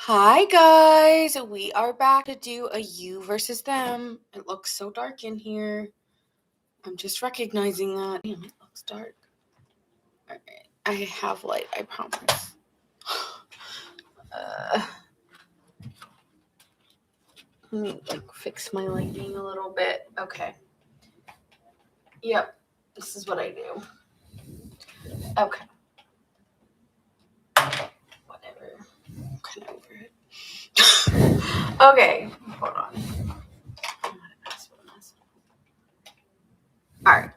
Hi guys, we are back to do a you versus them. It looks so dark in here. I'm just recognizing that. Damn, it looks dark. Alright, I have light, I promise. Let me fix my lighting a little bit. Okay. Yep, this is what I do. Okay. Whatever. I'm kind of over it. Okay, hold on. Alright.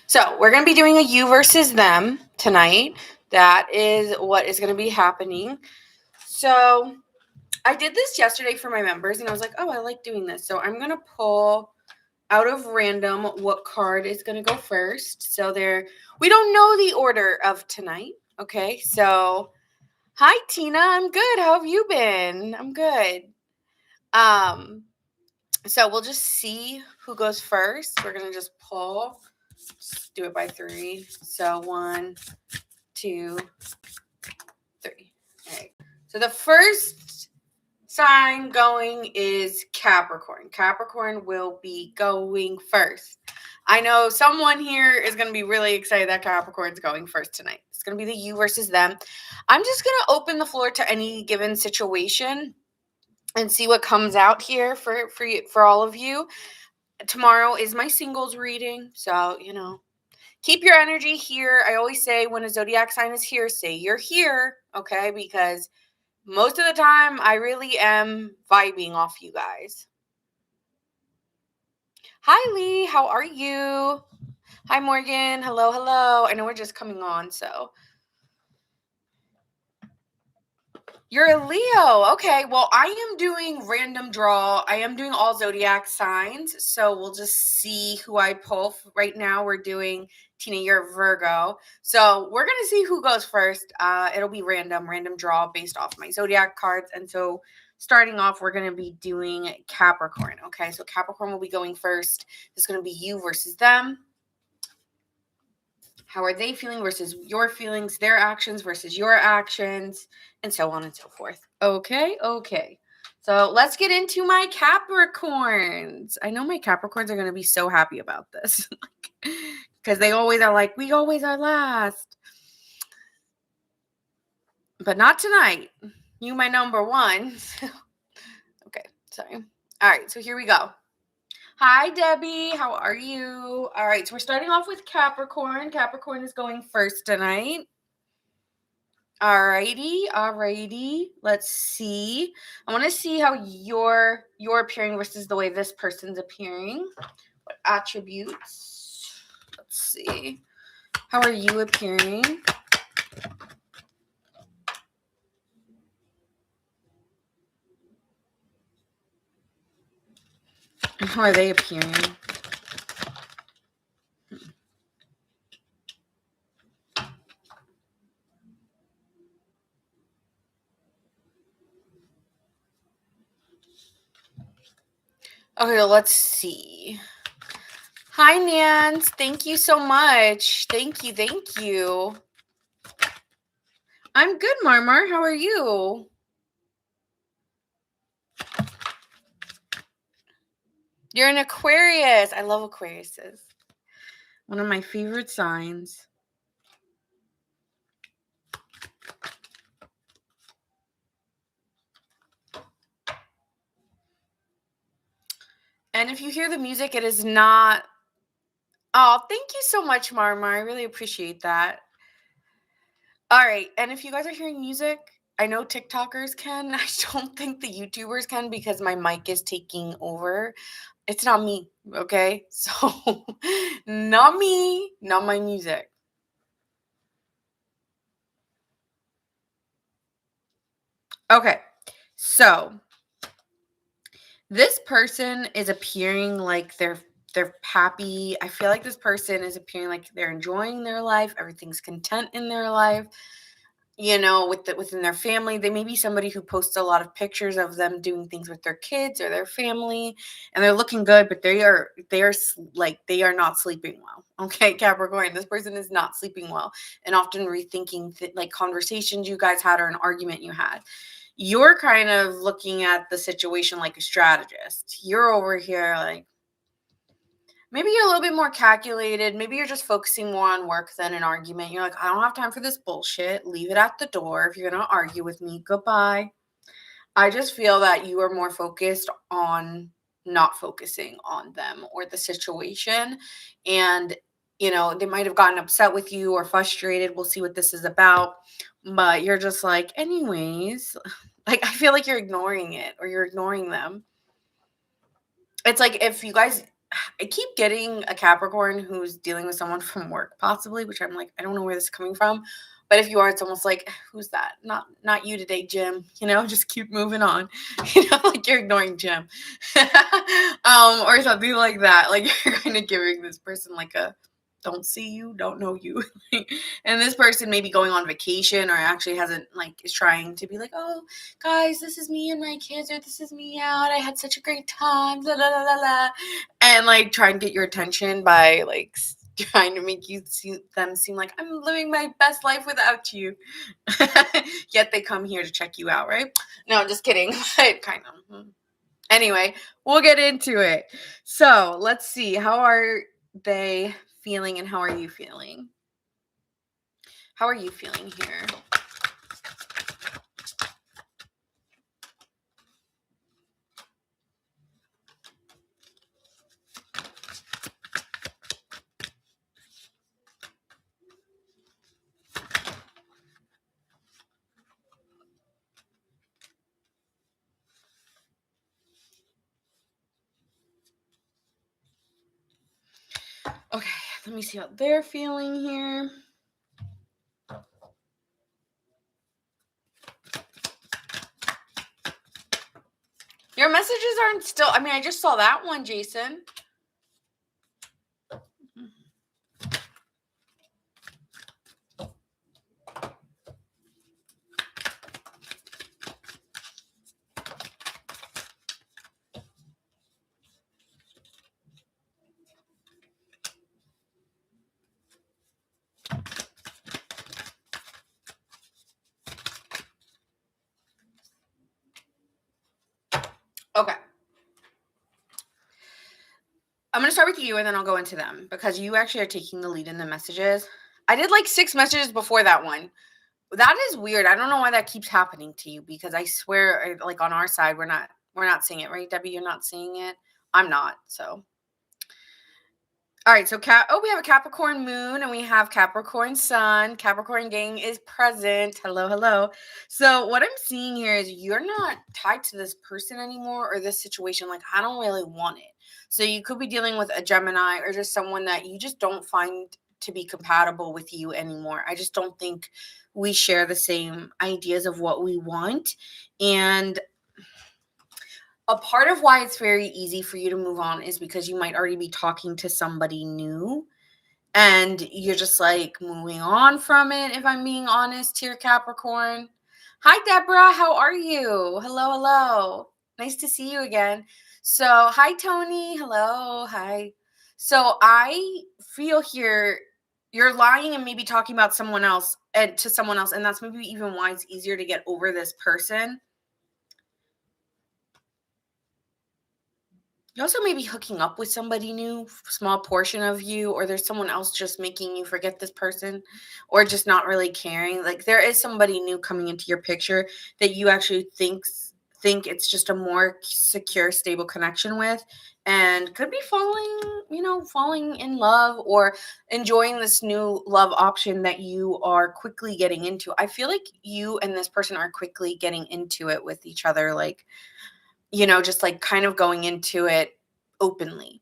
So we're going to be doing a you versus them tonight. That is what is going to be happening. So I did this yesterday for my members, and I was like, oh, I like doing this. So I'm going to pull out of random what card is going to go first. So we don't know the order of tonight. Okay, so hi, Tina. I'm good. How have you been? I'm good. So we'll just see who goes first. We're going to just pull. Just do it by 3. So 1, 2, 3. All right. So the first sign going is Capricorn. Capricorn will be going first. I know someone here is going to be really excited that Capricorn's going first tonight. It's going to be the you versus them. I'm just going to open the floor to any given situation and see what comes out here for all of you. Tomorrow is my singles reading, so, keep your energy here. I always say when a zodiac sign is here, say you're here, okay? Because most of the time, I really am vibing off you guys. Hi, Lee. How are you? Hi, Morgan. Hello, hello. I know we're just coming on, so. You're a Leo. Okay, well, I am doing random draw. I am doing all zodiac signs, so we'll just see who I pull. Right now, we're doing, Tina, you're Virgo. So we're going to see who goes first. It'll be random draw based off my zodiac cards. And so starting off, we're going to be doing Capricorn. Okay, so Capricorn will be going first. It's going to be you versus them. How are they feeling versus your feelings, their actions versus your actions, and so on and so forth. Okay. So let's get into my Capricorns. I know my Capricorns are going to be so happy about this because they always are like, we always are last. But not tonight. You my number one. Okay, sorry. All right, so here we go. Hi, Debbie. How are you? All right, so we're starting off with Capricorn. Capricorn is going first tonight. Alrighty. Let's see. I want to see how you're appearing versus the way this person's appearing. What attributes? Let's see. How are you appearing? How are they appearing? Okay, let's see. Hi, Nance. Thank you so much. Thank you. I'm good, Marmar. How are you? You're an Aquarius. I love Aquariuses. One of my favorite signs. And if you hear the music, it is not... Oh, thank you so much, Marmar. I really appreciate that. All right. And if you guys are hearing music, I know TikTokers can. I don't think the YouTubers can because my mic is taking over. It's not me, okay? So, not me, not my music. Okay. So, this person is appearing like they're happy. I feel like this person is appearing like they're enjoying their life. Everything's content in their life. within their family. They may be somebody who posts a lot of pictures of them doing things with their kids or their family, and they're looking good, but they are not sleeping well. Okay, Capricorn, this person is not sleeping well, and often rethinking like conversations you guys had or an argument you had. You're kind of looking at the situation like a strategist. You're over here like, maybe you're a little bit more calculated. Maybe you're just focusing more on work than an argument. You're like, I don't have time for this bullshit. Leave it at the door. If you're going to argue with me, goodbye. I just feel that you are more focused on not focusing on them or the situation. And, they might have gotten upset with you or frustrated. We'll see what this is about. But you're just like, anyways, like, I feel like you're ignoring it or you're ignoring them. It's like if you guys, I keep getting a Capricorn who's dealing with someone from work, possibly, which I'm like, I don't know where this is coming from. But if you are, it's almost like, who's that? Not you today, Jim. Just keep moving on. Like you're ignoring Jim, or something like that. Like you're kind of giving this person like a don't see you, don't know you. And this person may be going on vacation or actually hasn't, like, is trying to be like, oh, guys, this is me and my kids, or this is me out. I had such a great time, la, la, la, la, la. And, like, try and get your attention by, like, trying to make them seem like I'm living my best life without you. Yet they come here to check you out, right? No, I'm just kidding. But kind of. Anyway, we'll get into it. So let's see. How are they feeling and how are you feeling? How are you feeling here? Okay, let me see how they're feeling here. Your messages aren't still, I just saw that one, Jason. Okay. I'm going to start with you and then I'll go into them because you actually are taking the lead in the messages. I did like 6 messages before that one. That is weird. I don't know why that keeps happening to you because I swear, like on our side, we're not seeing it, right, Debbie? You're not seeing it. I'm not. So, all right. So, we have a Capricorn moon and we have Capricorn sun. Capricorn gang is present. Hello, hello. So, what I'm seeing here is you're not tied to this person anymore or this situation. Like, I don't really want it. So, you could be dealing with a Gemini or just someone that you just don't find to be compatible with you anymore. I just don't think we share the same ideas of what we want. And a part of why it's very easy for you to move on is because you might already be talking to somebody new and you're just like moving on from it, if I'm being honest here, Capricorn. Hi, Deborah. How are you? Hello, hello. Nice to see you again. So, hi, Tony. Hello. Hi. So, I feel here you're lying and maybe talking about someone else and to someone else, and that's maybe even why it's easier to get over this person. You also may be hooking up with somebody new, small portion of you, or there's someone else just making you forget this person, or just not really caring. Like there is somebody new coming into your picture that you actually think it's just a more secure, stable connection with, and could be falling in love or enjoying this new love option that you are quickly getting into. I feel like you and this person are quickly getting into it with each other, like just like kind of going into it openly.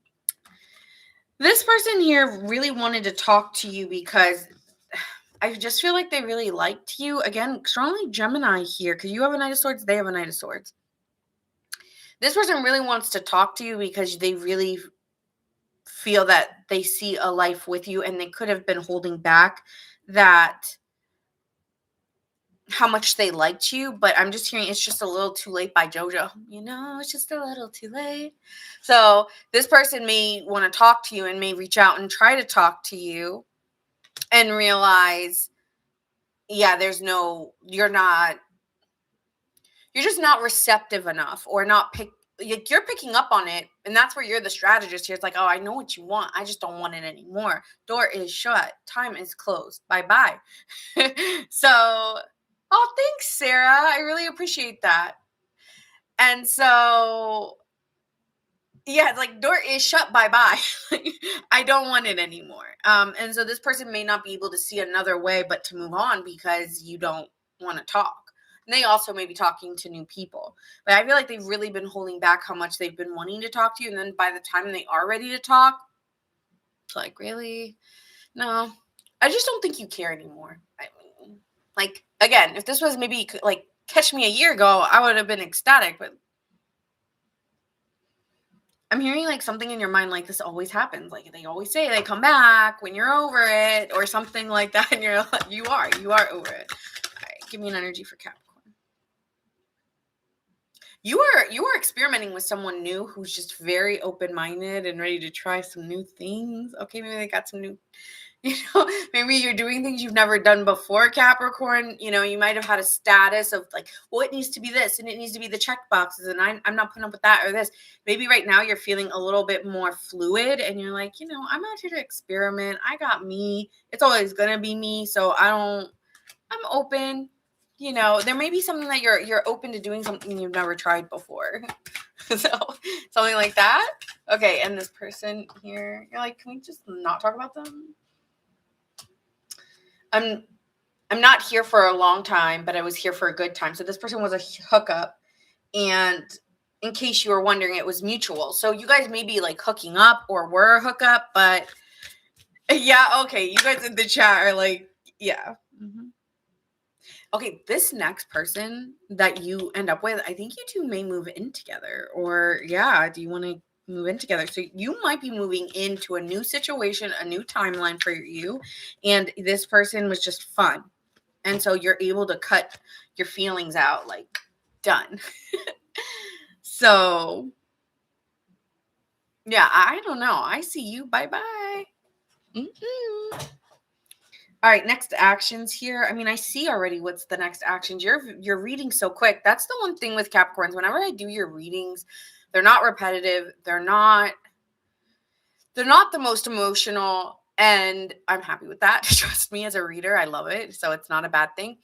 This person here really wanted to talk to you because I just feel like they really liked you. Again, strongly Gemini here because you have a Knight of Swords, they have a Knight of Swords. This person really wants to talk to you because they really feel that they see a life with you and they could have been holding back that how much they liked you, but I'm just hearing It's Just a Little Too Late by JoJo. It's just a little too late. So this person may want to talk to you and may reach out and try to talk to you and realize, yeah, you're just not receptive enough, or you're picking up on it, and that's where you're the strategist here. It's like, oh, I know what you want, I just don't want it anymore. Door is shut, time is closed, bye. So, oh, thanks, Sarah, I really appreciate that. And so, yeah, it's like, door is shut, bye. I don't want it anymore. And so this person may not be able to see another way but to move on because you don't want to talk. And they also may be talking to new people. But I feel like they've really been holding back how much they've been wanting to talk to you. And then by the time they are ready to talk, it's like, really? No, I just don't think you care anymore. I mean, like, again, if this was maybe like Catch Me a Year ago, I would have been ecstatic. But I'm hearing like something in your mind like this always happens. Like they always say they come back when you're over it or something like that. And you are over it. All right, give me an energy for Capricorn. You are experimenting with someone new who's just very open-minded and ready to try some new things. Okay, maybe they got some new, maybe you're doing things you've never done before, Capricorn. You might have had a status of like, well, it needs to be this and it needs to be the check boxes, and I'm not putting up with that or this. Maybe right now you're feeling a little bit more fluid and you're like, I'm out here to experiment. I got me. It's always gonna be me. So I'm open. There may be something that you're open to doing something you've never tried before. So something like that. Okay, and this person here, you're like, can we just not talk about them? I'm not here for a long time, but I was here for a good time. So this person was a hookup, and in case you were wondering, it was mutual. So you guys may be like hooking up or were a hookup, but yeah, okay. You guys in the chat are like, yeah. Mm-hmm. Okay, this next person that you end up with, I think you two may move in together, or yeah, do you want to move in together? So you might be moving into a new situation, a new timeline for you, and this person was just fun. And so you're able to cut your feelings out, like, done. So, yeah, I don't know. I see you. Bye-bye. Mm-hmm. All right, next actions here. I mean, I see already what's the next actions. You're reading so quick. That's the one thing with Capricorns. Whenever I do your readings, they're not repetitive. They're not the most emotional, and I'm happy with that. Trust me, as a reader, I love it. So it's not a bad thing.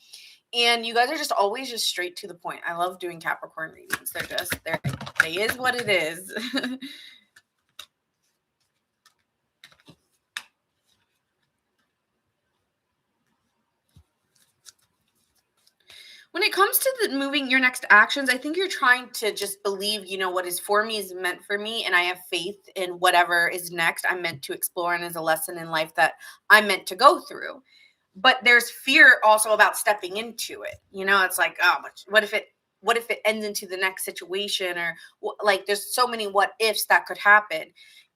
And you guys are just always just straight to the point. I love doing Capricorn readings. They is what it is. When it comes to the moving your next actions, I think you're trying to just believe, what is for me is meant for me. And I have faith in whatever is next I'm meant to explore and is a lesson in life that I'm meant to go through. But there's fear also about stepping into it. It's like, oh, what if it ends into the next situation, or like there's so many what ifs that could happen.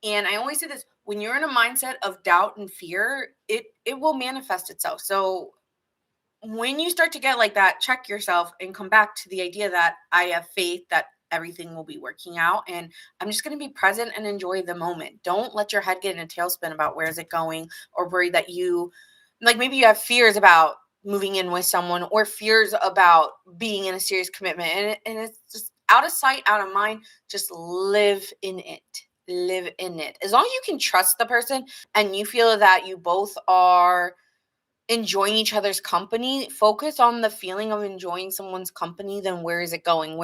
And I always say this, when you're in a mindset of doubt and fear, it will manifest itself. So when you start to get like that, check yourself and come back to the idea that I have faith that everything will be working out, and I'm just going to be present and enjoy the moment. Don't let your head get in a tailspin about where is it going, or worry that maybe you have fears about moving in with someone, or fears about being in a serious commitment, and it's just out of sight, out of mind. Just live in it. As long as you can trust the person and you feel that you both are enjoying each other's company, focus on the feeling of enjoying someone's company. Then where is it going?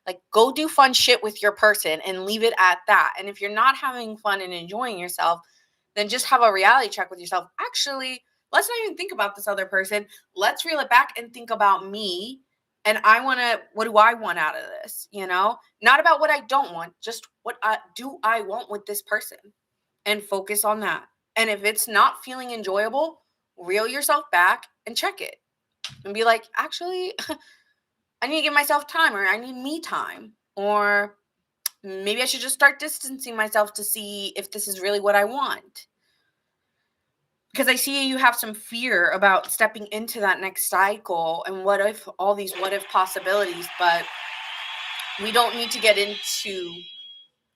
Like, go do fun shit with your person and leave it at that. And if you're not having fun and enjoying yourself, then just have a reality check with yourself. Actually, let's not even think about this other person. Let's reel it back and think about me. And what do I want out of this? Not about what I don't want, just what do I want with this person, and focus on that. And if it's not feeling enjoyable, reel yourself back and check it and be like, actually, I need to give myself time, or I need me time, or maybe I should just start distancing myself to see if this is really what I want. because I see you have some fear about stepping into that next cycle and what if, all these what if possibilities, but we don't need to get into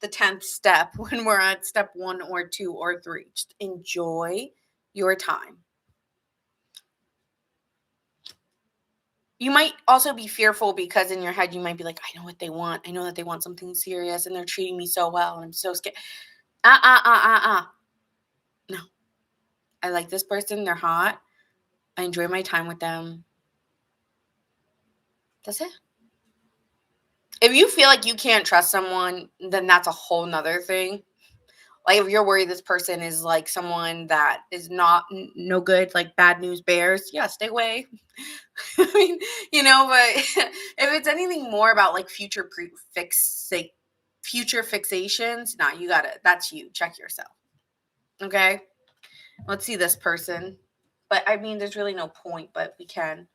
the 10th step when we're at step 1 or 2 or 3. Just enjoy your time. You might also be fearful because in your head you might be like, I know what they want. I know that they want something serious and they're treating me so well and I'm so scared. No. I like this person. They're hot. I enjoy my time with them. That's it. If you feel like you can't trust someone, then that's a whole nother thing. Like if you're worried this person is like someone that is not no good, like bad news bears, yeah, stay away. I mean, but if it's anything more about like future fixations, nah, that's you. Check yourself. Okay? Let's see this person. But I mean, there's really no point, but we can.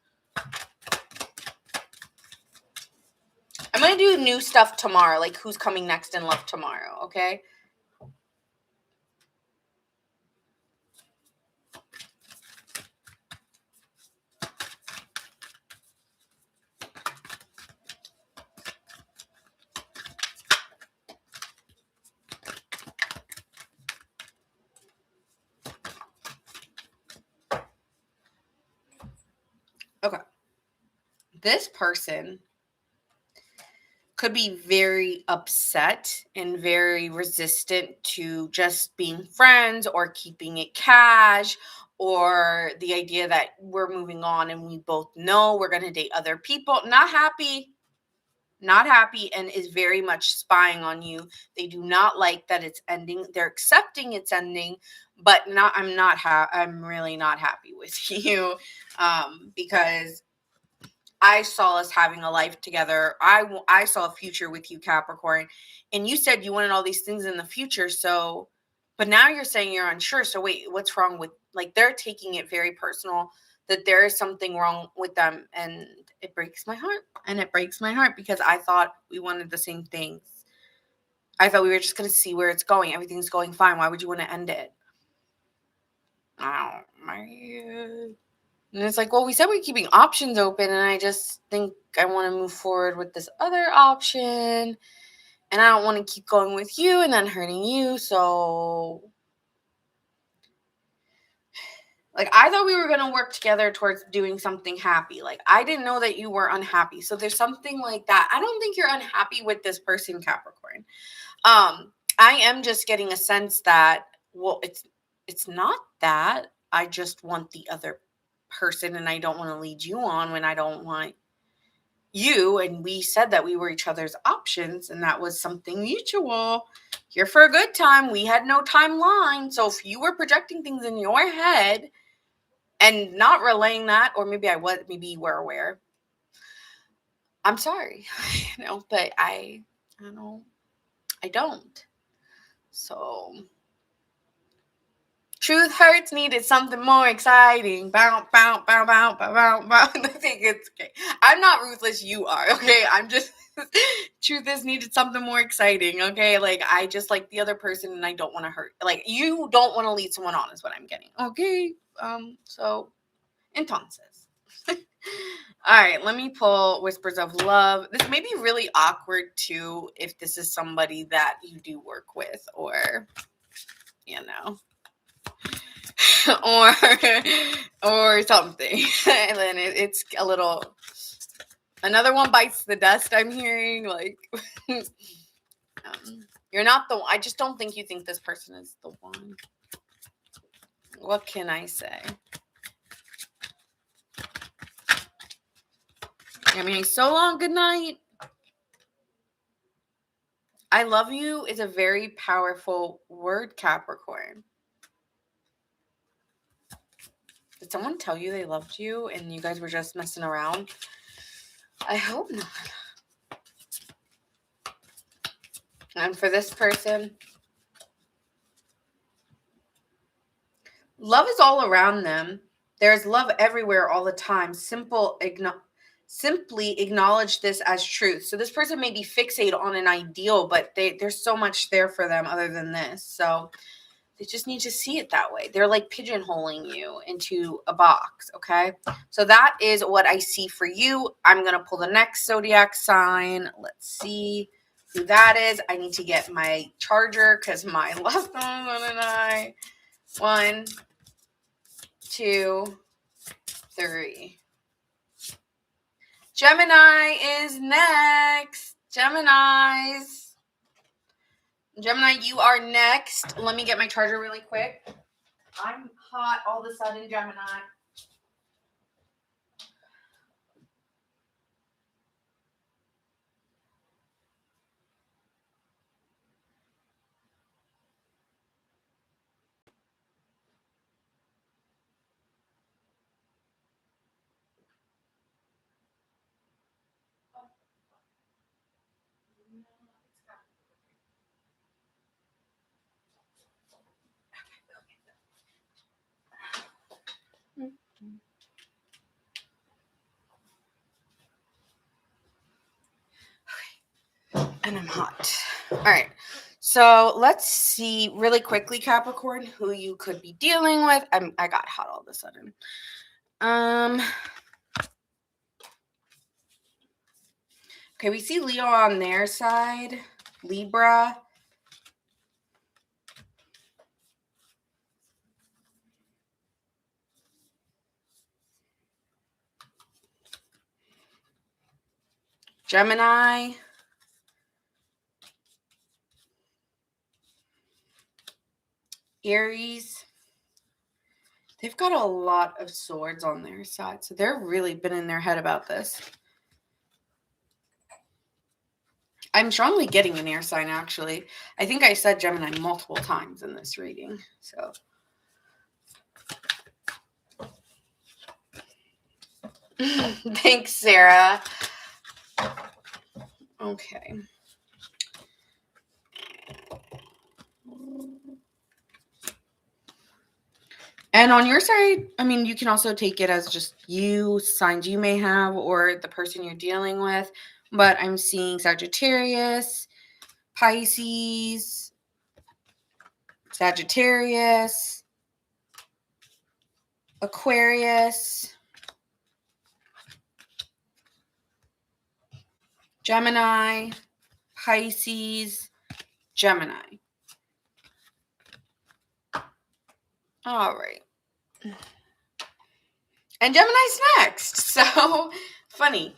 I'm going to do new stuff tomorrow, like who's coming next in love tomorrow, okay? Okay. This person could be very upset and very resistant to just being friends or keeping it cash, or the idea that we're moving on and we both know we're going to date other people. Not happy, and is very much spying on you. They do not like that it's ending. They're accepting it's ending, but I'm really not happy with you, because I saw us having a life together. I saw a future with you, Capricorn. And you said you wanted all these things in the future. So, but now you're saying you're unsure. So wait, what's wrong with, like, they're taking it very personal that there is something wrong with them. And it breaks my heart. And it breaks my heart because I thought we wanted the same things. I thought we were just going to see where it's going. Everything's going fine. Why would you want to end it? Oh, my. And it's like, well, we said we're keeping options open, and I just think I want to move forward with this other option, and I don't want to keep going with you and then hurting you. So, like, I thought we were going to work together towards doing something happy. Like, I didn't know that you were unhappy. So there's something like that. I don't think you're unhappy with this person, Capricorn. I am just getting a sense that, well, it's not that. I just want the other person and I don't want to lead you on when I don't want you. And we said that we were each other's options and that was something mutual. Here for a good time. We had no timeline. So if you were projecting things in your head and not relaying that, or maybe you were aware, I'm sorry, but I don't. So truth hurts, needed something more exciting. Bow, bow, bow, bow, bow, bow, bow. I think it's okay. I'm not ruthless, you are, okay? I'm just, truth is needed something more exciting, okay? Like, I just like the other person and I don't want to hurt. Like, you don't want to lead someone on is what I'm getting, okay? So, entonces. All right, let me pull Whispers of Love. This may be really awkward, too, if this is somebody that you do work with or, or something. And then it's a little, another one bites the dust, I'm hearing. Like, you're not the one. I just don't think you think this person is the one. What can I say? I'm hearing so long, good night. I love you is a very powerful word, Capricorn. Did someone tell you they loved you and you guys were just messing around? I hope not. And for this person, love is all around them. There's love everywhere all the time. Simply acknowledge this as truth. So this person may be fixated on an ideal, but there's so much there for them other than this. So They just need to see it that way. They're like pigeonholing you into a box, okay? So that is what I see for you. I'm going to pull the next zodiac sign. Let's see who that is. I need to get my charger because my left one and I. 1, 2, 3. Gemini is next. Gemini, you are next. Let me get my charger really quick. I'm hot all of a sudden, Gemini. And I'm hot. All right. So let's see really quickly, Capricorn, who you could be dealing with. I got hot all of a sudden. Okay, we see Leo on their side. Libra. Gemini. Aries. They've got a lot of swords on their side, so they're really been in their head about this. I'm strongly getting an air sign, actually. I think I said Gemini multiple times in this reading, so. Thanks, Sarah. Okay. And on your side, I mean, you can also take it as just you, signs you may have, or the person you're dealing with. But I'm seeing Sagittarius, Pisces, Sagittarius, Aquarius, Gemini, Pisces, Gemini. All right. And Gemini's next. So funny.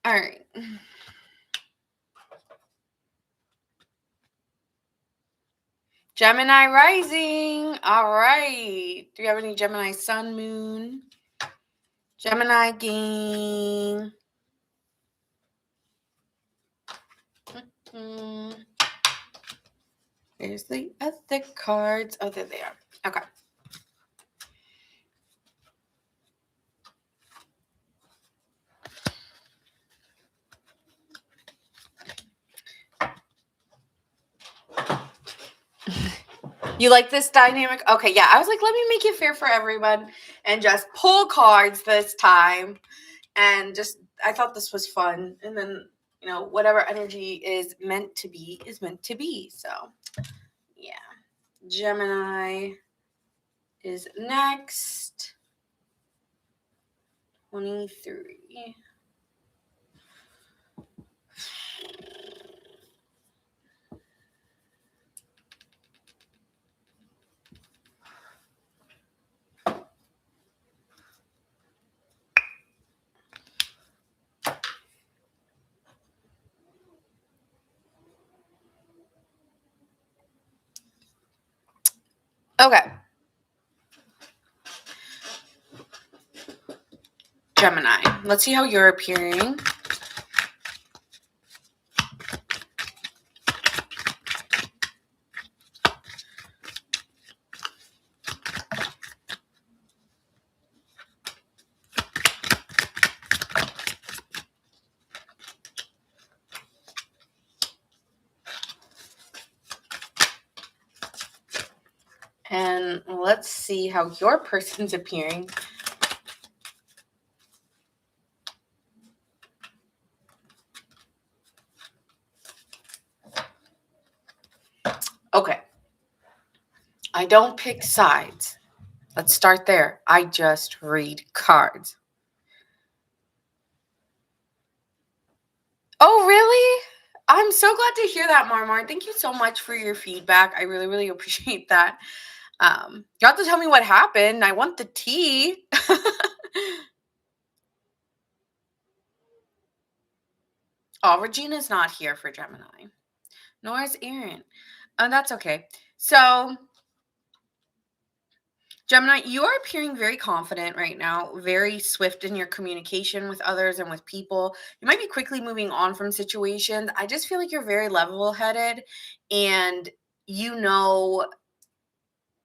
All right. Gemini rising. All right. Do you have any Gemini sun, moon? Gemini gang. There's the other cards. Oh, there they are. Okay. You like this dynamic? Okay, yeah. I was like, let me make it fair for everyone and just pull cards this time. And just, I thought this was fun. And then, whatever energy is meant to be is meant to be. So, yeah. Gemini is next. 23. Okay. Gemini. Let's see how you're appearing. And let's see how your person's appearing. Okay. I don't pick sides. Let's start there. I just read cards. Oh, really? I'm so glad to hear that, Marmar. Thank you so much for your feedback. I really, really appreciate that. You have to tell me what happened. I want the tea. Oh, Regina's not here for Gemini. Nor is Aaron. Oh, that's okay. So, Gemini, you are appearing very confident right now, very swift in your communication with others and with people. You might be quickly moving on from situations. I just feel like you're very level headed and you know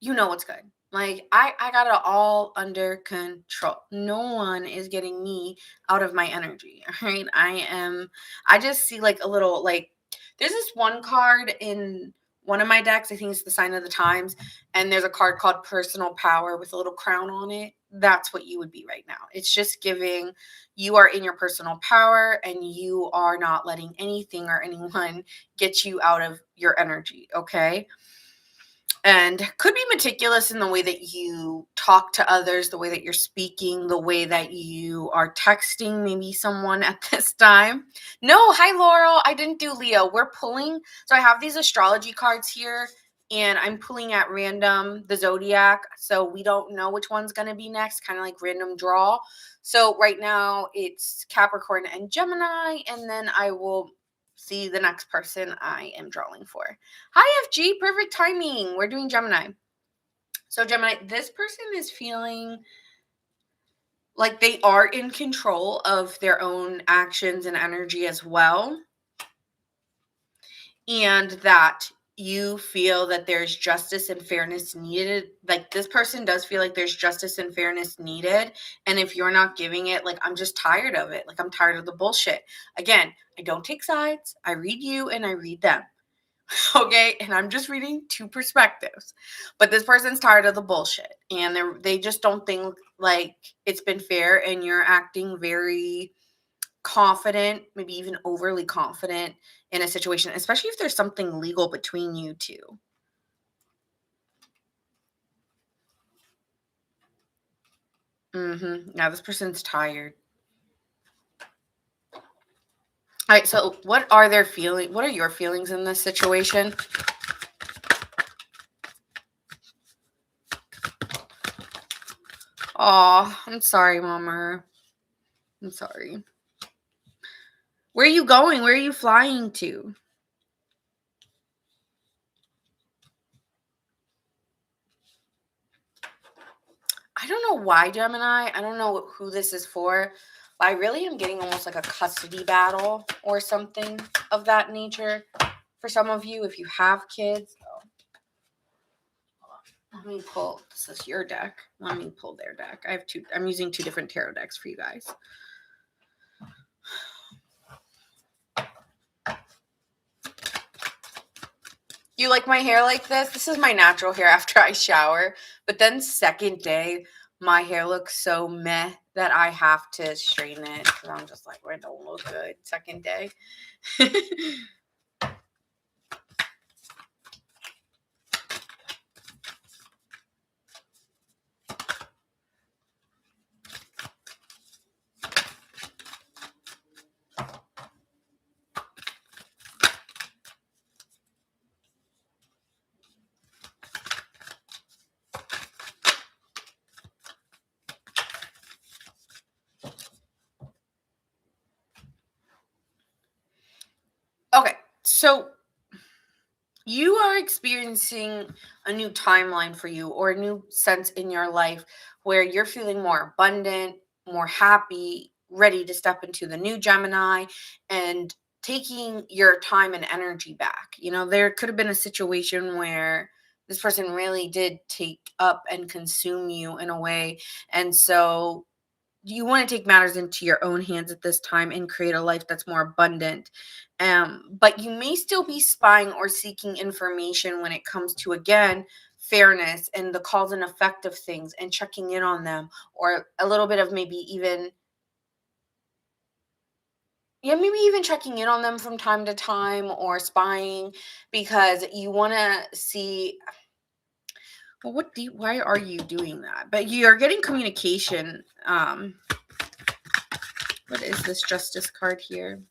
what's good. Like I got it all under control. No one is getting me out of my energy. All right. I just see like a little like there's this one card in one of my decks. I think it's the sign of the times. And there's a card called Personal Power with a little crown on it. That's what you would be right now. It's just giving you are in your personal power and you are not letting anything or anyone get you out of your energy. Okay, and could be meticulous in the way that you talk to others, the way that you're speaking, the way that you are texting maybe someone at this time. No, hi Laurel, I didn't do Leo. We're pulling, so I have these astrology cards here and I'm pulling at random the zodiac, so we don't know which one's going to be next, kind of like random draw. So right now it's Capricorn and Gemini, and then I will see the next person I am drawing for. Hi, FG. Perfect timing. We're doing Gemini. So, Gemini, this person is feeling like they are in control of their own actions and energy as well. And that you feel that there's justice and fairness needed. Like this person does feel like there's justice and fairness needed. And if you're not giving it, like, I'm just tired of it. Like, I'm tired of the bullshit. Again, I don't take sides. I read you and I read them. Okay, and I'm just reading two perspectives, but this person's tired of the bullshit and they just don't think like it's been fair, and you're acting very confident, maybe even overly confident in a situation, especially if there's something legal between you two. Now this person's tired. All right, so what are your feelings in this situation? Oh, I'm sorry, Mama. I'm sorry. Where are you going? Where are you flying to? I don't know why, Gemini. I don't know who this is for, but I really am getting almost like a custody battle or something of that nature for some of you if you have kids. Oh. Let me pull. This is your deck. Let me pull their deck. I'm using two different tarot decks for you guys. You like my hair like this? This is my natural hair after I shower. But then second day, my hair looks so meh that I have to straighten it because I'm just like, it don't look good second day. Okay, so you are experiencing a new timeline for you, or a new sense in your life where you're feeling more abundant, more happy, ready to step into the new Gemini and taking your time and energy back. There could have been a situation where this person really did take up and consume you in a way. And so you want to take matters into your own hands at this time and create a life that's more abundant. But you may still be spying or seeking information when it comes to, again, fairness and the cause and effect of things and checking in on them, or a little bit of maybe even checking in on them from time to time, or spying because you want to see Well, why are you doing that? But you're getting communication. What is this Justice card here?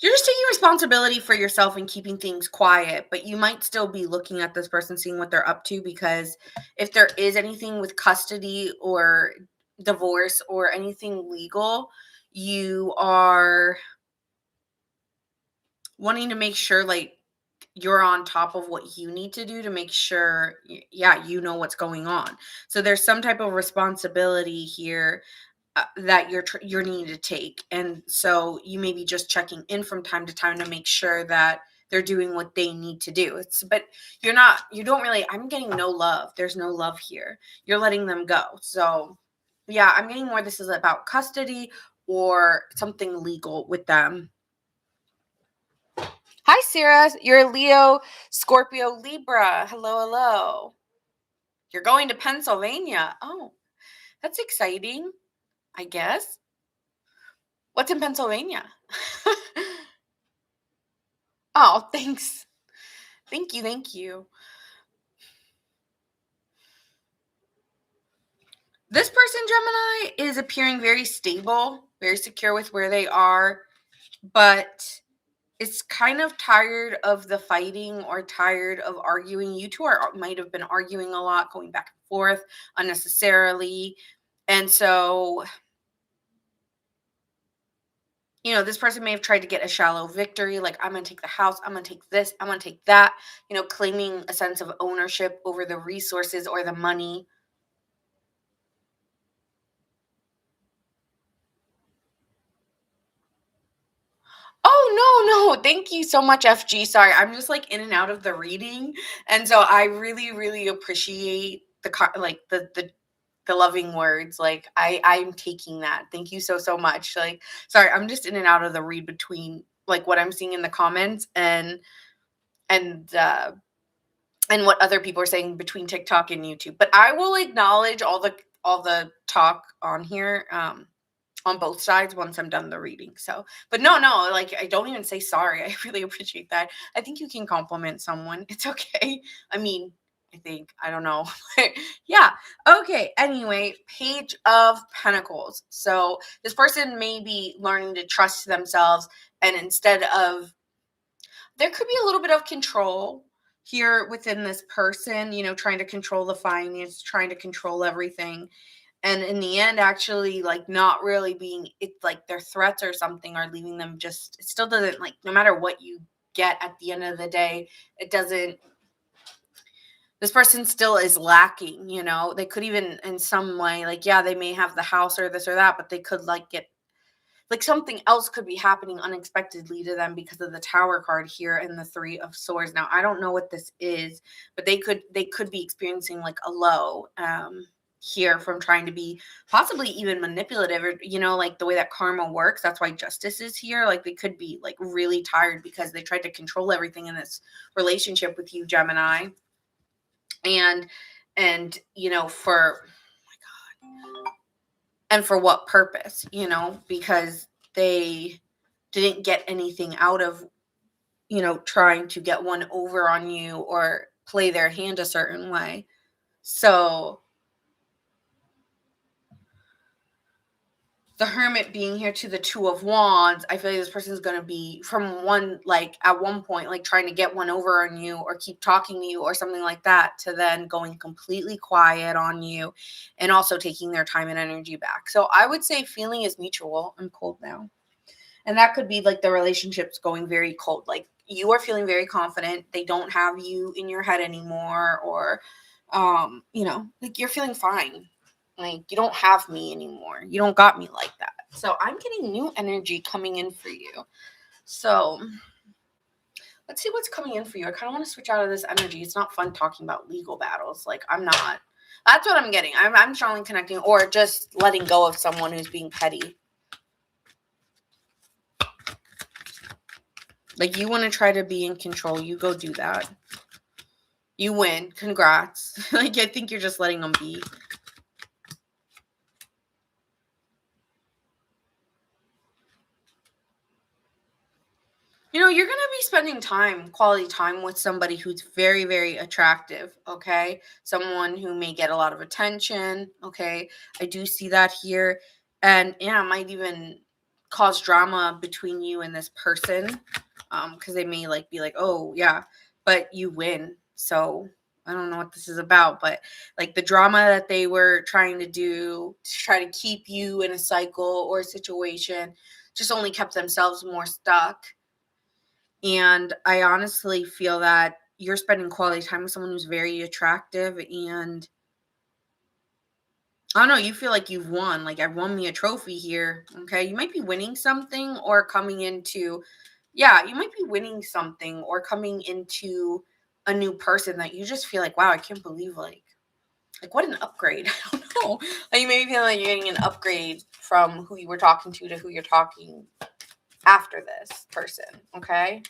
You're just taking responsibility for yourself and keeping things quiet, but you might still be looking at this person, seeing what they're up to, because if there is anything with custody or divorce or anything legal, you are wanting to make sure like you're on top of what you need to do to make sure you know what's going on. So there's some type of responsibility here that you're needing to take, and so you may be just checking in from time to time to make sure that they're doing what they need to do. But you don't really, I'm getting no love. There's no love here. You're letting them go. So yeah, I'm getting more this is about custody or something legal with them. Hi, Sarah. You're Leo, Scorpio, Libra. Hello. You're going to Pennsylvania. Oh, that's exciting, I guess. What's in Pennsylvania? Oh, thanks. Thank you. This person, Gemini, is appearing very stable, very secure with where they are, but it's kind of tired of the fighting or tired of arguing. You two might have been arguing a lot, going back and forth unnecessarily. And so, this person may have tried to get a shallow victory, like, I'm going to take the house, I'm going to take this, I'm going to take that, claiming a sense of ownership over the resources or the money. Oh, no. Thank you so much, FG. Sorry, I'm just like in and out of the reading. And so I really, really appreciate the loving words. Like I'm taking that. Thank you so much. Like, sorry, I'm just in and out of the read between like what I'm seeing in the comments and what other people are saying between TikTok and YouTube. But I will acknowledge all the talk on here. On both sides once I'm done the reading. So, but no, like I don't even say sorry. I really appreciate that. I think you can compliment someone. It's okay. I mean, I don't know. Yeah. Okay. Anyway, Page of Pentacles. So this person may be learning to trust themselves, and instead of, there could be a little bit of control here within this person, trying to control the finance, trying to control everything. And in the end, actually, like, not really being, it's like their threats or something are leaving them just, it still doesn't, like, no matter what you get at the end of the day, it doesn't, this person still is lacking, they could even in some way, like, yeah, they may have the house or this or that, but they could like get, like, something else could be happening unexpectedly to them because of the Tower card here and the Three of Swords. Now, I don't know what this is, but they could be experiencing like a low, here from trying to be possibly even manipulative, or like the way that karma works. That's why Justice is here. Like, they could be like really tired because they tried to control everything in this relationship with you, Gemini. And for, oh my God, and for what purpose, because they didn't get anything out of trying to get one over on you or play their hand a certain way. So the Hermit being here to the Two of Wands, I feel like this person is going to be from one, like at one point, like trying to get one over on you or keep talking to you or something like that, to then going completely quiet on you and also taking their time and energy back. So I would say feeling is mutual. I'm cold now. And that could be like the relationship's going very cold. Like, you are feeling very confident. They don't have you in your head anymore, or, like, you're feeling fine. Like, you don't have me anymore. You don't got me like that. So I'm getting new energy coming in for you. So let's see what's coming in for you. I kind of want to switch out of this energy. It's not fun talking about legal battles. Like, I'm not. That's what I'm getting. I'm strongly connecting, or just letting go of someone who's being petty. Like, you want to try to be in control. You go do that. You win. Congrats. Like, I think you're just letting them be. You're going to be spending quality time with somebody who's very, very attractive, okay? Someone who may get a lot of attention, okay? I do see that here. And yeah, it might even cause drama between you and this person, because they may be like, oh, yeah, but you win. So I don't know what this is about, but the drama that they were trying to do to try to keep you in a cycle or a situation just only kept themselves more stuck. And I honestly feel that you're spending quality time with someone who's very attractive, and I don't know, you feel like you've won. I won me a trophy here. Okay. You might be winning something or coming into, yeah, you might be winning something or coming into a new person that you just feel like, wow, I can't believe what an upgrade. I don't know. You may be feeling like you're getting an upgrade from who you were talking to who you're talking after this person. Okay.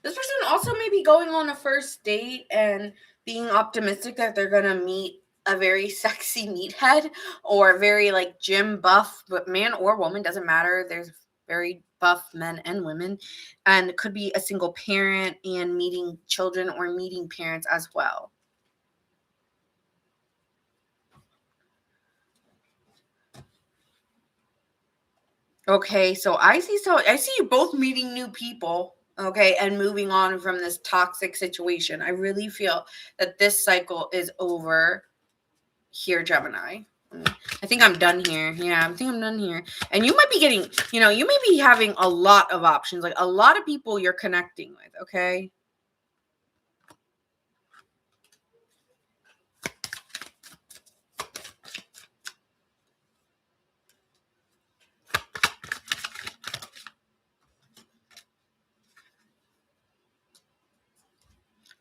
This person also may be going on a first date and being optimistic that they're going to meet a very sexy meathead or a very gym buff, but man or woman, doesn't matter. There's very buff men and women, and it could be a single parent and meeting children or meeting parents as well. Okay, so I see you both meeting new people, okay, and moving on from this toxic situation. I really feel that this cycle is over here, Gemini. I think I'm done here. Yeah, I think I'm done here. And you might be getting, you may be having a lot of options, a lot of people you're connecting with, okay?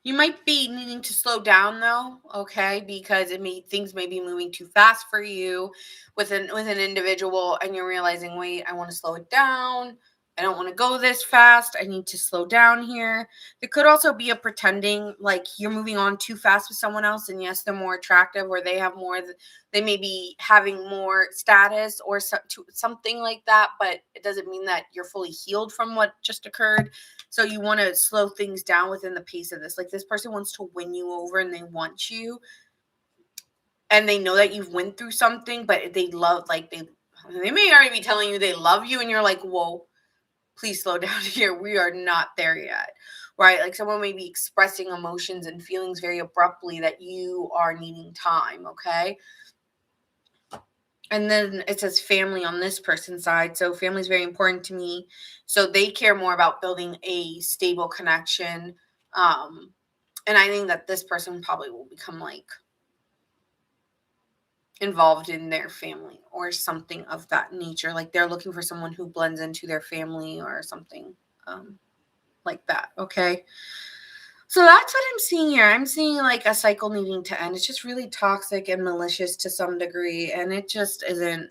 You might be needing to slow down though, okay? Because things may be moving too fast for you with an individual, and you're realizing, wait, I want to slow it down. I don't want to go this fast. I need to slow down here. There could also be a pretending like you're moving on too fast with someone else, and yes, they're more attractive, or they have more. They may be having more status or something like that, but it doesn't mean that you're fully healed from what just occurred. So you want to slow things down within the pace of this. This person wants to win you over and they want you. And they know that you've went through something, but they love, they may already be telling you they love you, and you're like, whoa, please slow down here. We are not there yet. Right? Someone may be expressing emotions and feelings very abruptly that you are needing time. Okay. And then it says family on this person's side. So family is very important to me. So they care more about building a stable connection. And I think that this person probably will become involved in their family or something of that nature. They're looking for someone who blends into their family or something like that. Okay. So that's what I'm seeing here. I'm seeing a cycle needing to end. It's just really toxic and malicious to some degree. And it just isn't,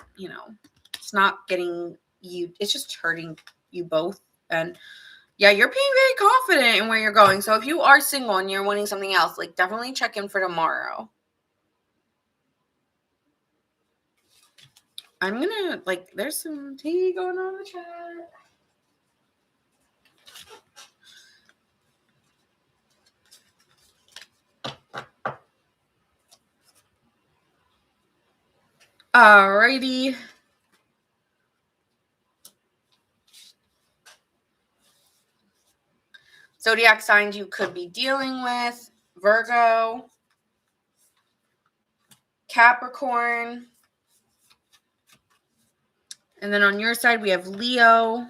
it's not getting you, it's just hurting you both. And yeah, you're being very confident in where you're going. So if you are single and you're wanting something else, definitely check in for tomorrow. I'm gonna there's some tea going on in the chat. Alrighty. Zodiac signs you could be dealing with: Virgo, Capricorn. And then on your side, we have Leo,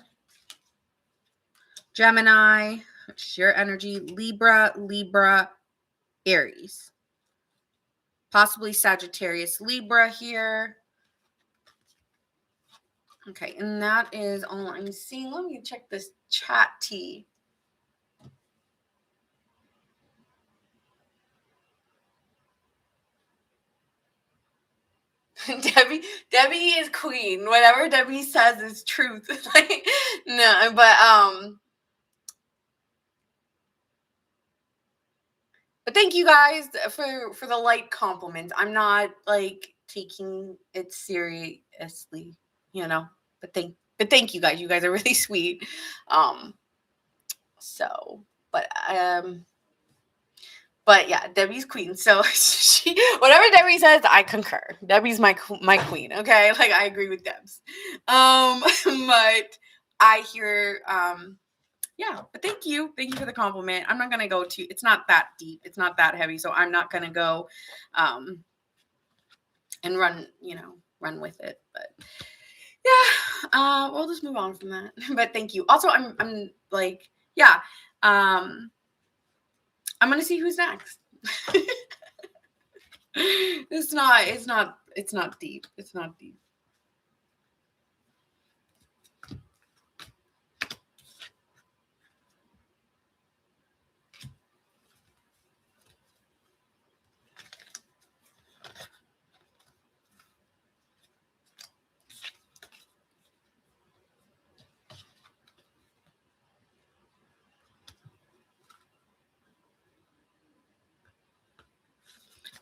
Gemini, which is your energy, Libra, Aries. Possibly Sagittarius, Libra here. Okay, and that is all I'm seeing. Let me check this chat tea. Debbie is queen. Whatever Debbie says is truth. Like, no, but thank you guys for the light compliments. I'm not like taking it seriously, you know. But thank you guys. You guys are really sweet. So, but yeah, Debbie's queen. So she, whatever Debbie says, I concur. Debbie's my queen. Okay, like I agree with Debs. But I hear yeah, but thank you for the compliment. I'm not gonna go too. It's not that deep. It's not that heavy. So I'm not gonna go and run with it. But yeah, we'll just move on from that. But thank you. Also, I'm like, yeah, I'm gonna see who's next. It's not deep. It's not deep.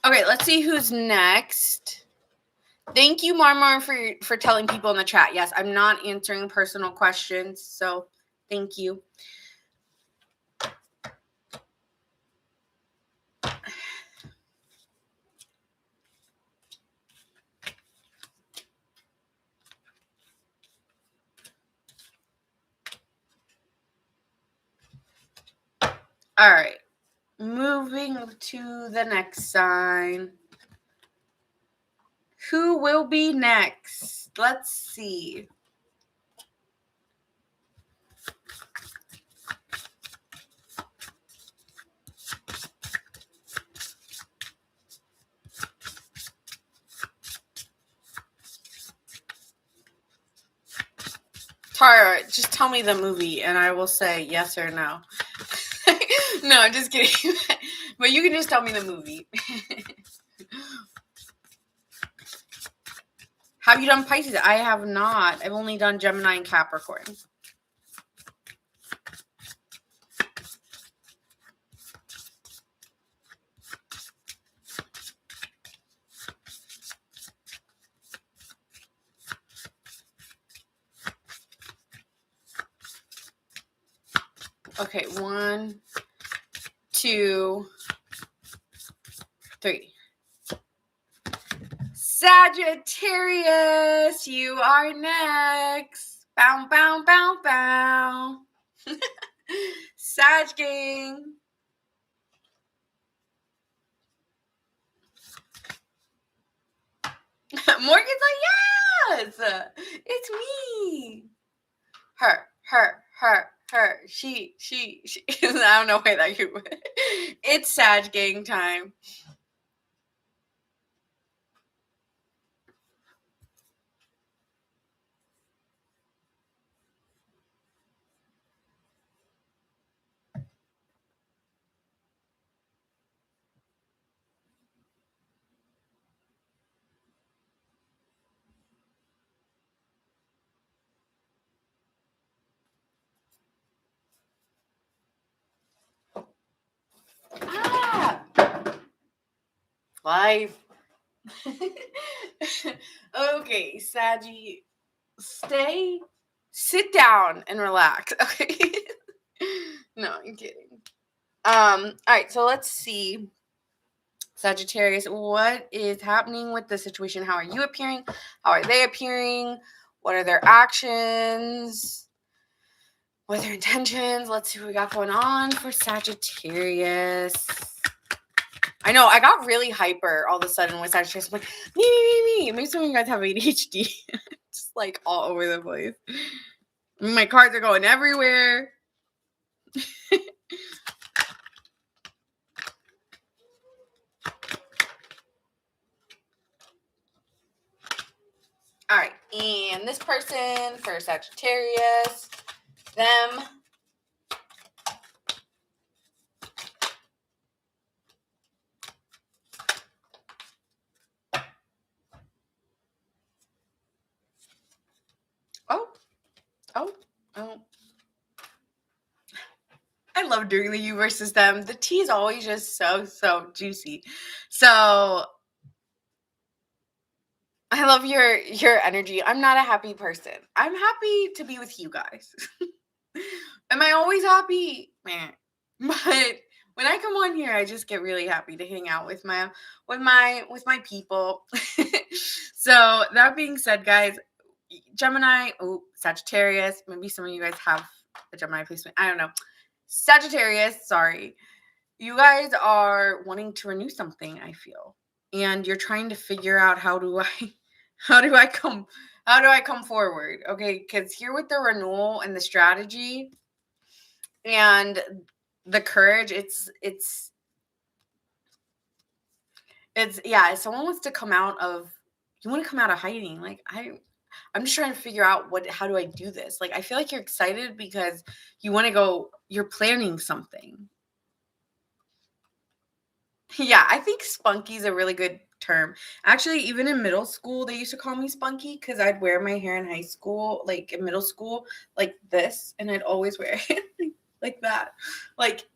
Okay, let's see who's next. Thank you, Marmar, for telling people in the chat. Yes, I'm not answering personal questions, so thank you. All right, moving to the next sign. Who will be next? Let's see. Tara, just tell me the movie and I will say yes or no. No, I'm just kidding. But you can just tell me the movie. Have you done Pisces? I have not. I've only done Gemini and Capricorn. Okay, 1, 2, 3. Sagittarius, you are next. Bow, bow, bow, bow. Sag gang. Morgan's like, yes, it's me. Her. She. I don't know why that you. It's Sag gang time. Life. Okay, Saggy, sit down and relax. Okay. No, I'm kidding. All right, so let's see. Sagittarius, what is happening with the situation? How are you appearing? How are they appearing? What are their actions? What are their intentions? Let's see what we got going on for Sagittarius. I know, I got really hyper all of a sudden with Sagittarius. I'm like, me. Maybe some of you guys have ADHD. Just like all over the place. My cards are going everywhere. All right, and this person for Sagittarius. Them. Oh. I love doing the you versus them. The tea is always just so juicy. So I love your energy. I'm not a happy person. I'm happy to be with you guys. Am I always happy? Man. But when I come on here, I just get really happy to hang out with my people. So that being said, guys, Gemini, Sagittarius, maybe some of you guys have a Gemini placement. I don't know. Sagittarius, sorry. You guys are wanting to renew something, I feel. And you're trying to figure out how do I come forward? Okay, cuz here with the renewal and the strategy and the courage, it's yeah, if someone wants to come out of you want to come out of hiding. Like I'm just trying to figure out how do I do this? Like I feel like you're excited because you want to go, you're planning something. Yeah, I think spunky is a really good term. Actually, even in middle school, they used to call me spunky because I'd wear my hair in high school, like in middle school, like this, and I'd always wear it like that, like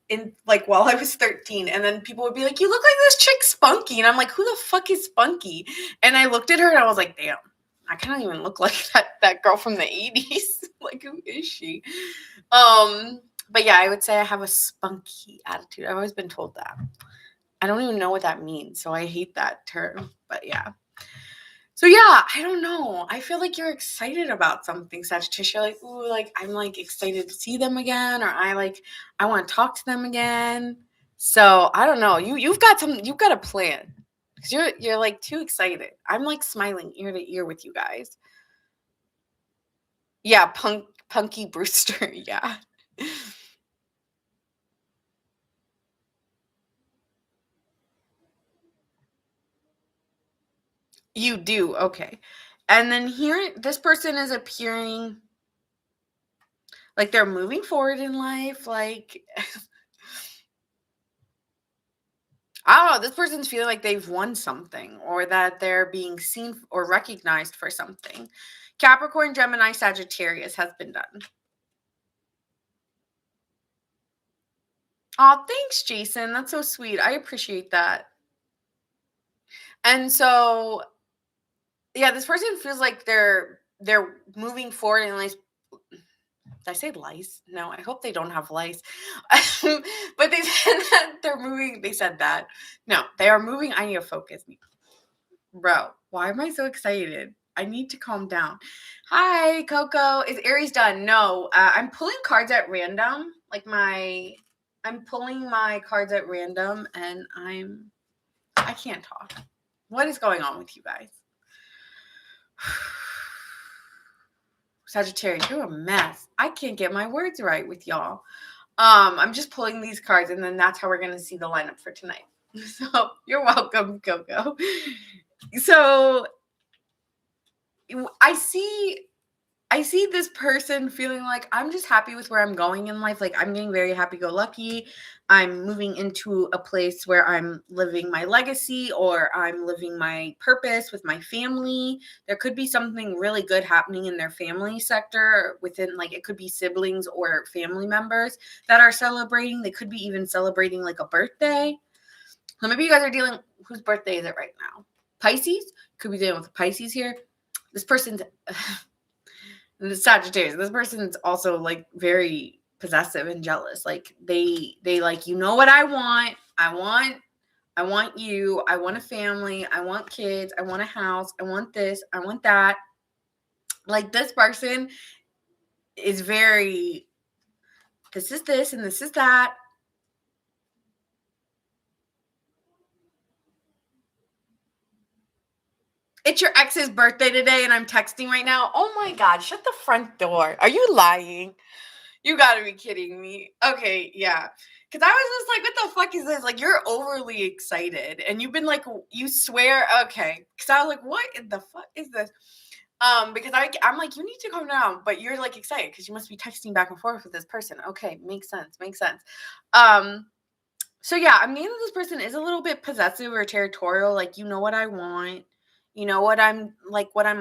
while I was 13, and then people would be like, "You look like this chick Spunky," and I'm like, "Who the fuck is Spunky?" And I looked at her and I was like, "Damn, I can't even look like that girl from the 80s. Like, who is she?" But yeah, I would say I have a spunky attitude. I've always been told that. I don't even know what that means, so I hate that term. But yeah. So yeah, I don't know. I feel like you're excited about something, Sagittarius. You're like, ooh, like I'm like excited to see them again, or I want to talk to them again. So I don't know. You've got a plan. Because you're like too excited. I'm like smiling ear to ear with you guys. Yeah, Punky Brewster, yeah. You do, okay. And then here, this person is appearing like they're moving forward in life. Like, I don't know, this person's feeling like they've won something or that they're being seen or recognized for something. Capricorn, Gemini, Sagittarius has been done. Oh, thanks, Jason. That's so sweet. I appreciate that. And so, yeah, this person feels like they're moving forward in life. Did I say lice? No, I hope they don't have lice. But they said that they're moving. They said that. No, they are moving. I need to focus. Bro, why am I so excited? I need to calm down. Hi, Coco. Is Aries done? No, I'm pulling cards at random. I'm pulling my cards at random, and I can't talk. What is going on with you guys? Sagittarius, you're a mess. I can't get my words right with y'all. I'm just pulling these cards, and then that's how we're gonna see the lineup for tonight. So you're welcome, Coco. So I see this person feeling like I'm just happy with where I'm going in life. Like I'm getting very happy-go-lucky. I'm moving into a place where I'm living my legacy or I'm living my purpose with my family. There could be something really good happening in their family sector within, like, it could be siblings or family members that are celebrating. They could be even celebrating like a birthday. So maybe you guys are dealing, whose birthday is it right now? Pisces? Could be dealing with Pisces here. This person's the Sagittarius. This person's also like very possessive and jealous. Like they like, you know what I want? I want you. I want a family. I want kids. I want a house. I want this. I want that. Like this person is very, this is this and this is that. It's your ex's birthday today and I'm texting right now. Oh my God, shut the front door. Are you lying? You gotta be kidding me. Okay, yeah. Because I was just like, what the fuck is this? Like, you're overly excited. And you've been like, you swear, okay. Because I was like, what in the fuck is this? Because I'm like, you need to calm down, but you're like excited because you must be texting back and forth with this person. Okay, makes sense, makes sense. So yeah, I'm getting that this person is a little bit possessive or territorial. Like, you know what I want, you know what I'm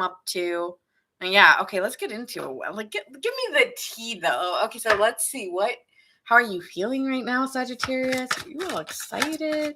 up to. And yeah, okay, let's get into it. Like, give me the tea though. Okay, so let's see how are you feeling right now, Sagittarius? Are you all excited?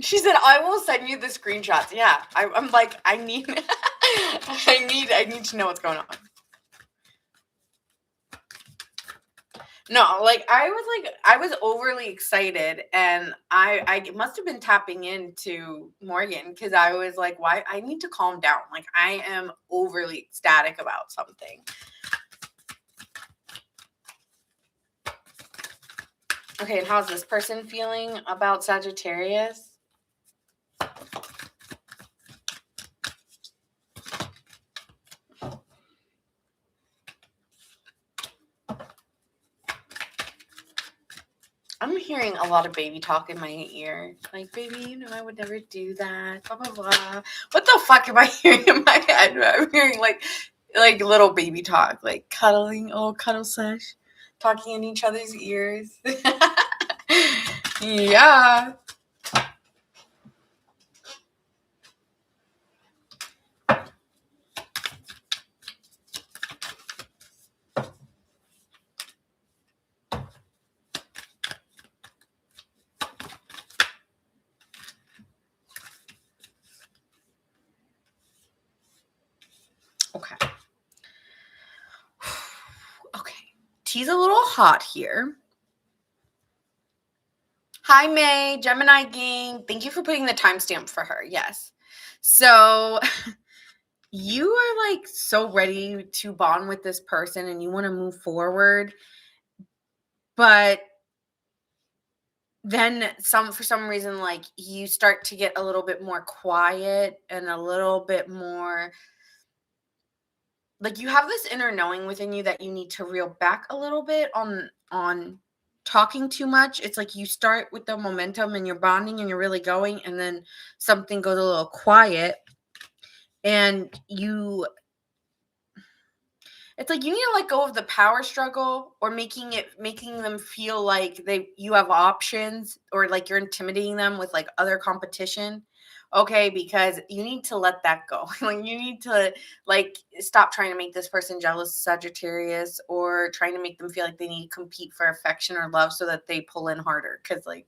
She said, "I will send you the screenshots." Yeah, I'm like, I need, I need to know what's going on. No, like I was overly excited, and I must have been tapping into Morgan because I was like, why? I need to calm down. Like, I am overly ecstatic about something. Okay, and how's this person feeling about Sagittarius? I'm hearing a lot of baby talk in my ear. Like, baby, you know I would never do that. Blah blah blah. What the fuck am I hearing in my head? I'm hearing like little baby talk, like cuddling, cuddle sesh, talking in each other's ears. Yeah. Okay. Okay. Tea's a little hot here. Hi, May, Gemini gang. Thank you for putting the timestamp for her. Yes. So you are like so ready to bond with this person and you want to move forward, but then for some reason, like, you start to get a little bit more quiet and a little bit more like, you have this inner knowing within you that you need to reel back a little bit on talking too much. It's like you start with the momentum and you're bonding and you're really going, and then something goes a little quiet, and it's like you need to let go of the power struggle, or making them feel like you have options, or like you're intimidating them with like other competition. Okay, because you need to let that go. Like, you need to like stop trying to make this person jealous, Sagittarius, or trying to make them feel like they need to compete for affection or love so that they pull in harder. Because like,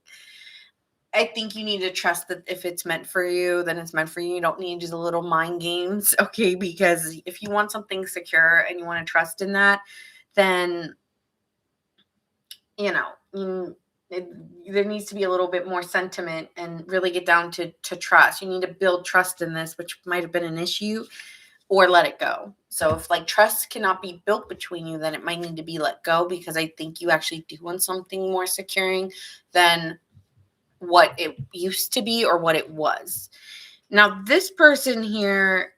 I think you need to trust that if it's meant for you, then it's meant for you. You don't need just little mind games, okay? Because if you want something secure and you want to trust in that, then, you know, there needs to be a little bit more sentiment and really get down to trust. You need to build trust in this, which might have been an issue, or let it go. So if like trust cannot be built between you, then it might need to be let go, because I think you actually do want something more securing than what it used to be or what it was. Now, this person here,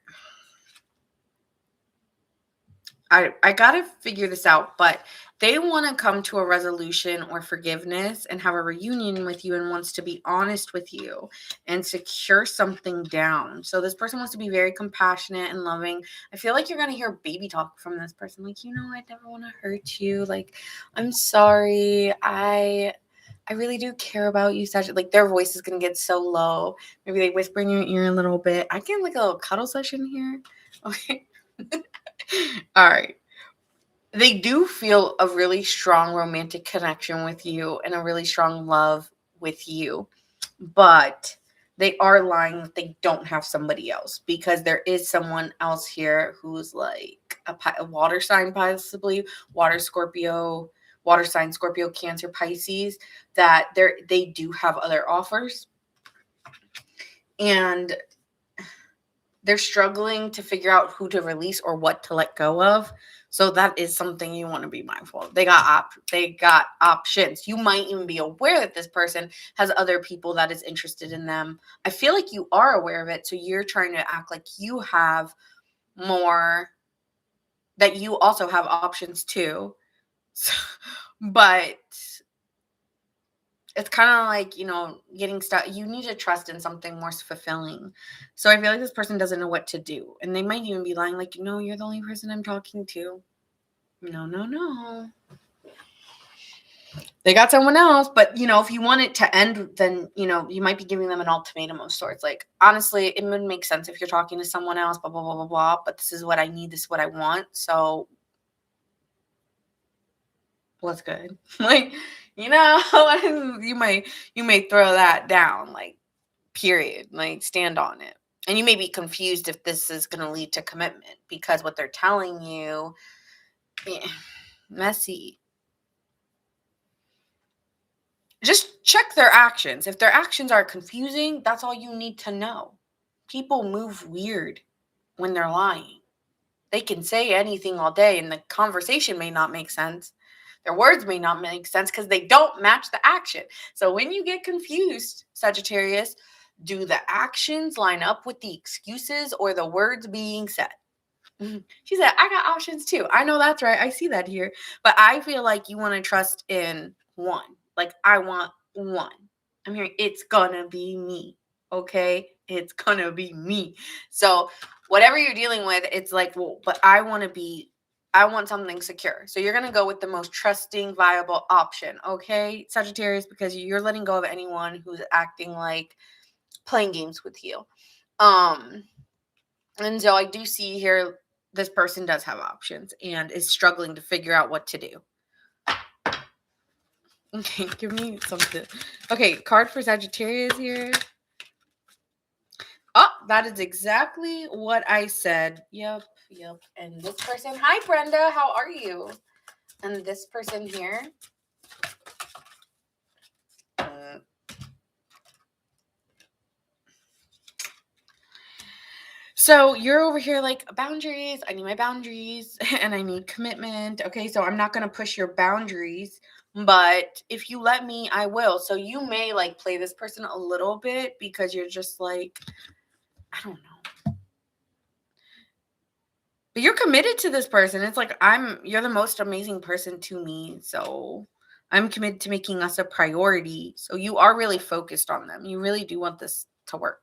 I got to figure this out, but they want to come to a resolution or forgiveness and have a reunion with you, and wants to be honest with you and secure something down. So this person wants to be very compassionate and loving. I feel like you're going to hear baby talk from this person. Like, I never want to hurt you. Like, I'm sorry. I really do care about you, Sasha. Like, their voice is going to get so low. Maybe they whisper in your ear a little bit. I get like a little cuddle session here. Okay. All right. They do feel a really strong romantic connection with you and a really strong love with you. But they are lying that they don't have somebody else, because there is someone else here who's like a water sign, possibly water sign, Scorpio, Cancer, Pisces, that they do have other offers, and they're struggling to figure out who to release or what to let go of. So that is something you want to be mindful of. They got options. You might even be aware that this person has other people that is interested in them. I feel like you are aware of it, so you're trying to act like you have more, that you also have options too. So, but it's kind of like, getting stuck. You need to trust in something more fulfilling. So I feel like this person doesn't know what to do. And they might even be lying, like, no, you're the only person I'm talking to. No. They got someone else. But, if you want it to end, then, you might be giving them an ultimatum of sorts. Like, honestly, it would make sense if you're talking to someone else, blah, blah, blah, blah, blah. But this is what I need. This is what I want. So what's good? Like, you may throw that down, like, period. Like, stand on it. And you may be confused if this is going to lead to commitment, because what they're telling you, messy. Just check their actions. If their actions are confusing, that's all you need to know. People move weird when they're lying. They can say anything all day and the conversation may not make sense. Their words may not make sense because they don't match the action. So when you get confused, Sagittarius, do the actions line up with the excuses or the words being said? She said, I got options too. I know that's right. I see that here. But I feel like you want to trust in one. Like, I want one. I'm hearing it's gonna be me. Okay? It's gonna be me. So whatever you're dealing with, it's like, well, but I want something secure. So you're going to go with the most trusting, viable option. Okay, Sagittarius, because you're letting go of anyone who's acting like playing games with you. And so I do see here this person does have options and is struggling to figure out what to do. Okay, give me something. Okay, card for Sagittarius here. Oh, that is exactly what I said. Yep. And this person, hi Brenda, how are you? And this person here. So you're over here like, boundaries. I need my boundaries and I need commitment. Okay, so I'm not going to push your boundaries, but if you let me, I will. So you may like play this person a little bit because you're just like, I don't know. But you're committed to this person. It's like, you're the most amazing person to me. So I'm committed to making us a priority. So you are really focused on them. You really do want this to work.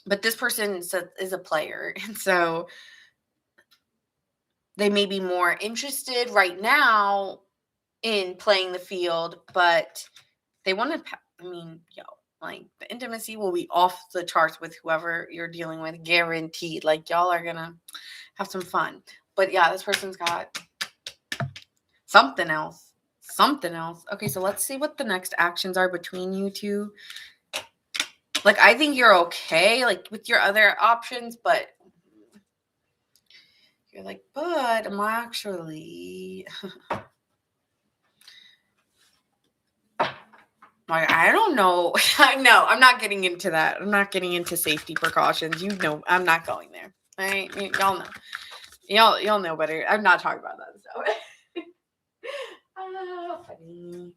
But this person is a player. And so they may be more interested right now in playing the field, but they want to, like, the intimacy will be off the charts with whoever you're dealing with, guaranteed. Like, y'all are going to have some fun. But yeah, this person's got something else. Okay, so let's see what the next actions are between you two. Like, I think you're okay, like, with your other options, but you're like, but I'm actually... Like, I don't know. No, I'm not getting into that. I'm not getting into safety precautions. I'm not going there. All right? Y'all know. Y'all know better. I'm not talking about that stuff. Funny.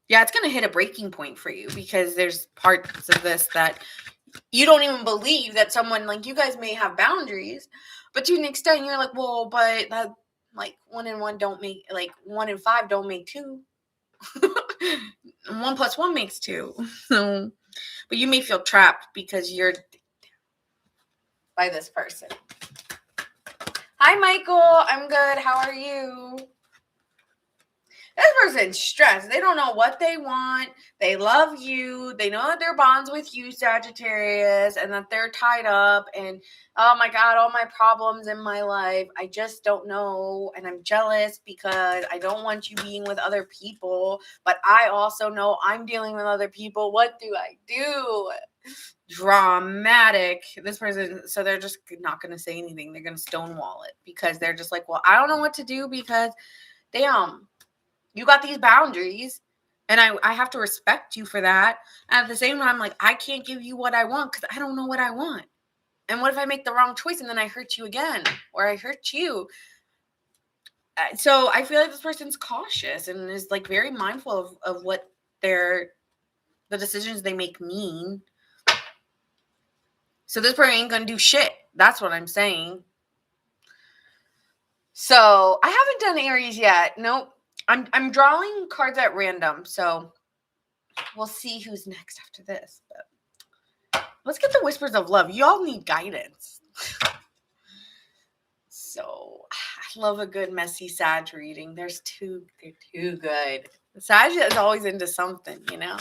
Yeah, it's going to hit a breaking point for you because there's parts of this that you don't even believe that someone, like, you guys may have boundaries, but to an extent you're like, well, but that, like, 1 and 1 don't make, like, 1 and 5 don't make 2. 1 plus 1 makes 2. So, but you may feel trapped because you're by this person. Hi, Michael. I'm good. How are you? This person's stressed. They don't know what they want. They love you. They know that their bonds with you, Sagittarius, and that they're tied up. And oh my God, all my problems in my life, I just don't know. And I'm jealous because I don't want you being with other people. But I also know I'm dealing with other people. What do I do? Dramatic. This person, so they're just not going to say anything. They're going to stonewall it because they're just like, well, I don't know what to do because damn, you got these boundaries and I have to respect you for that. And at the same time, like, I can't give you what I want because I don't know what I want. And what if I make the wrong choice and then I hurt you again or I hurt you? So I feel like this person's cautious and is like very mindful of what the decisions they make mean. So this person ain't gonna do shit. That's what I'm saying. So I haven't done Aries yet. Nope. I'm drawing cards at random. So we'll see who's next after this. But let's get the whispers of love. Y'all need guidance. So I love a good messy Sag reading. They're too good. Sag is always into something, you know.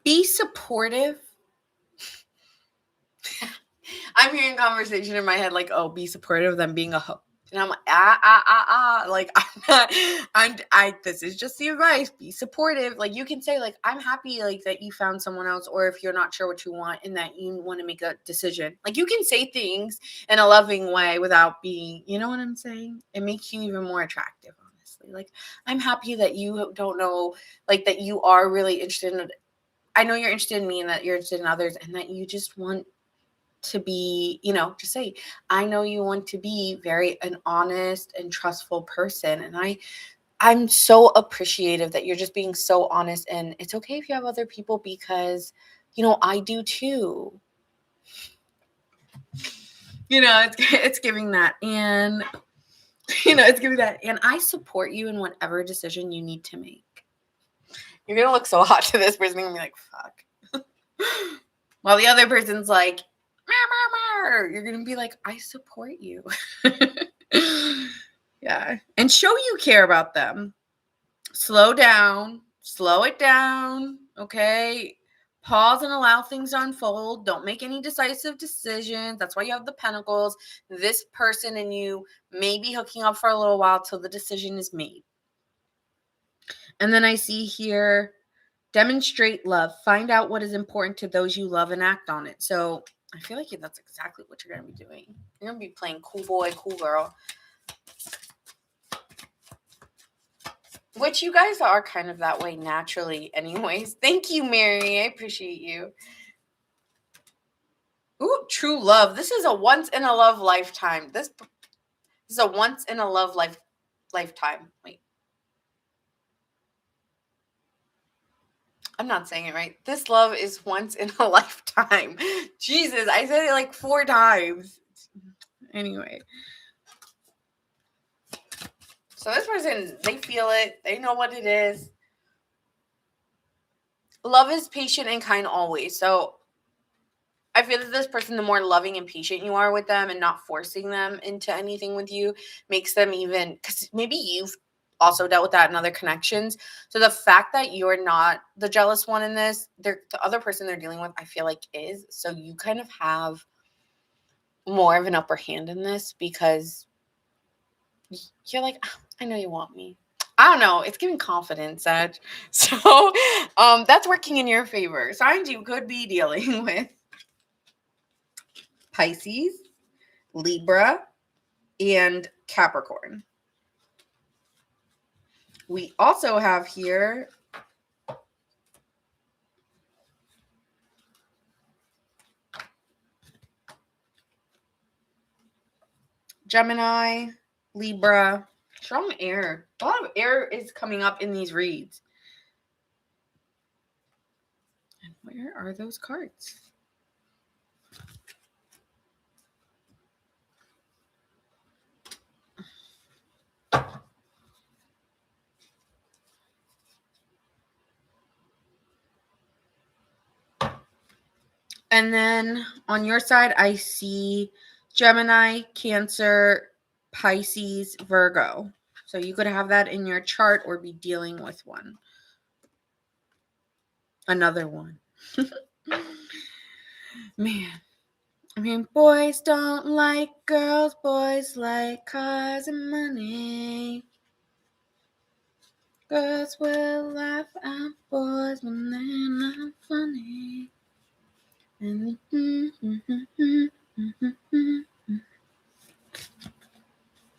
Be supportive. I'm hearing conversation in my head like, oh, be supportive of them being a hoe. And I'm like, like, this is just the advice. Be supportive. Like, you can say, like, I'm happy, like, that you found someone else, or if you're not sure what you want and that you want to make a decision. Like, you can say things in a loving way without being, you know what I'm saying? It makes you even more attractive, honestly. Like, I'm happy that you don't know, like, that you are really interested in, I know you're interested in me and that you're interested in others and that you just want to be, you know, just say, I know you want to be an honest and trustful person. And I'm so appreciative that you're just being so honest. And it's okay if you have other people because, you know, I do too. You know, it's giving that. And, you know, it's giving that. And I support you in whatever decision you need to make. You're going to look so hot to this person. You're going to be like, fuck. While the other person's like, you're going to be like, I support you. Yeah. And show you care about them. Slow down. Slow it down. Okay. Pause and allow things to unfold. Don't make any decisive decisions. That's why you have the Pentacles. This person and you may be hooking up for a little while till the decision is made. And then I see here, demonstrate love. Find out what is important to those you love and act on it. So I feel like that's exactly what you're going to be doing. You're going to be playing cool boy, cool girl. Which you guys are kind of that way naturally anyways. Thank you, Mary. I appreciate you. Ooh, true love. This is a once in a love lifetime. This is a once in a love lifetime. Wait. I'm not saying it right. This love is once in a lifetime. Jesus, I said it like 4 times. Anyway. So this person, they feel it. They know what it is. Love is patient and kind always. So I feel that this person, the more loving and patient you are with them and not forcing them into anything with you, makes them even, because maybe you've also dealt with that in other connections. So the fact that you're not the jealous one in this, the other person they're dealing with, I feel like is. So you kind of have more of an upper hand in this because you're like, oh, I know you want me. I don't know. It's giving confidence, Sag. So that's working in your favor. Signs you could be dealing with: Pisces, Libra, and Capricorn. We also have here Gemini, Libra, strong air. A lot of air is coming up in these reads. And where are those cards? And then on your side, I see Gemini, Cancer, Pisces, Virgo. So you could have that in your chart or be dealing with one. Another one. Man. I mean, boys don't like girls, boys like cars and money. Girls will laugh at boys when they're not funny. I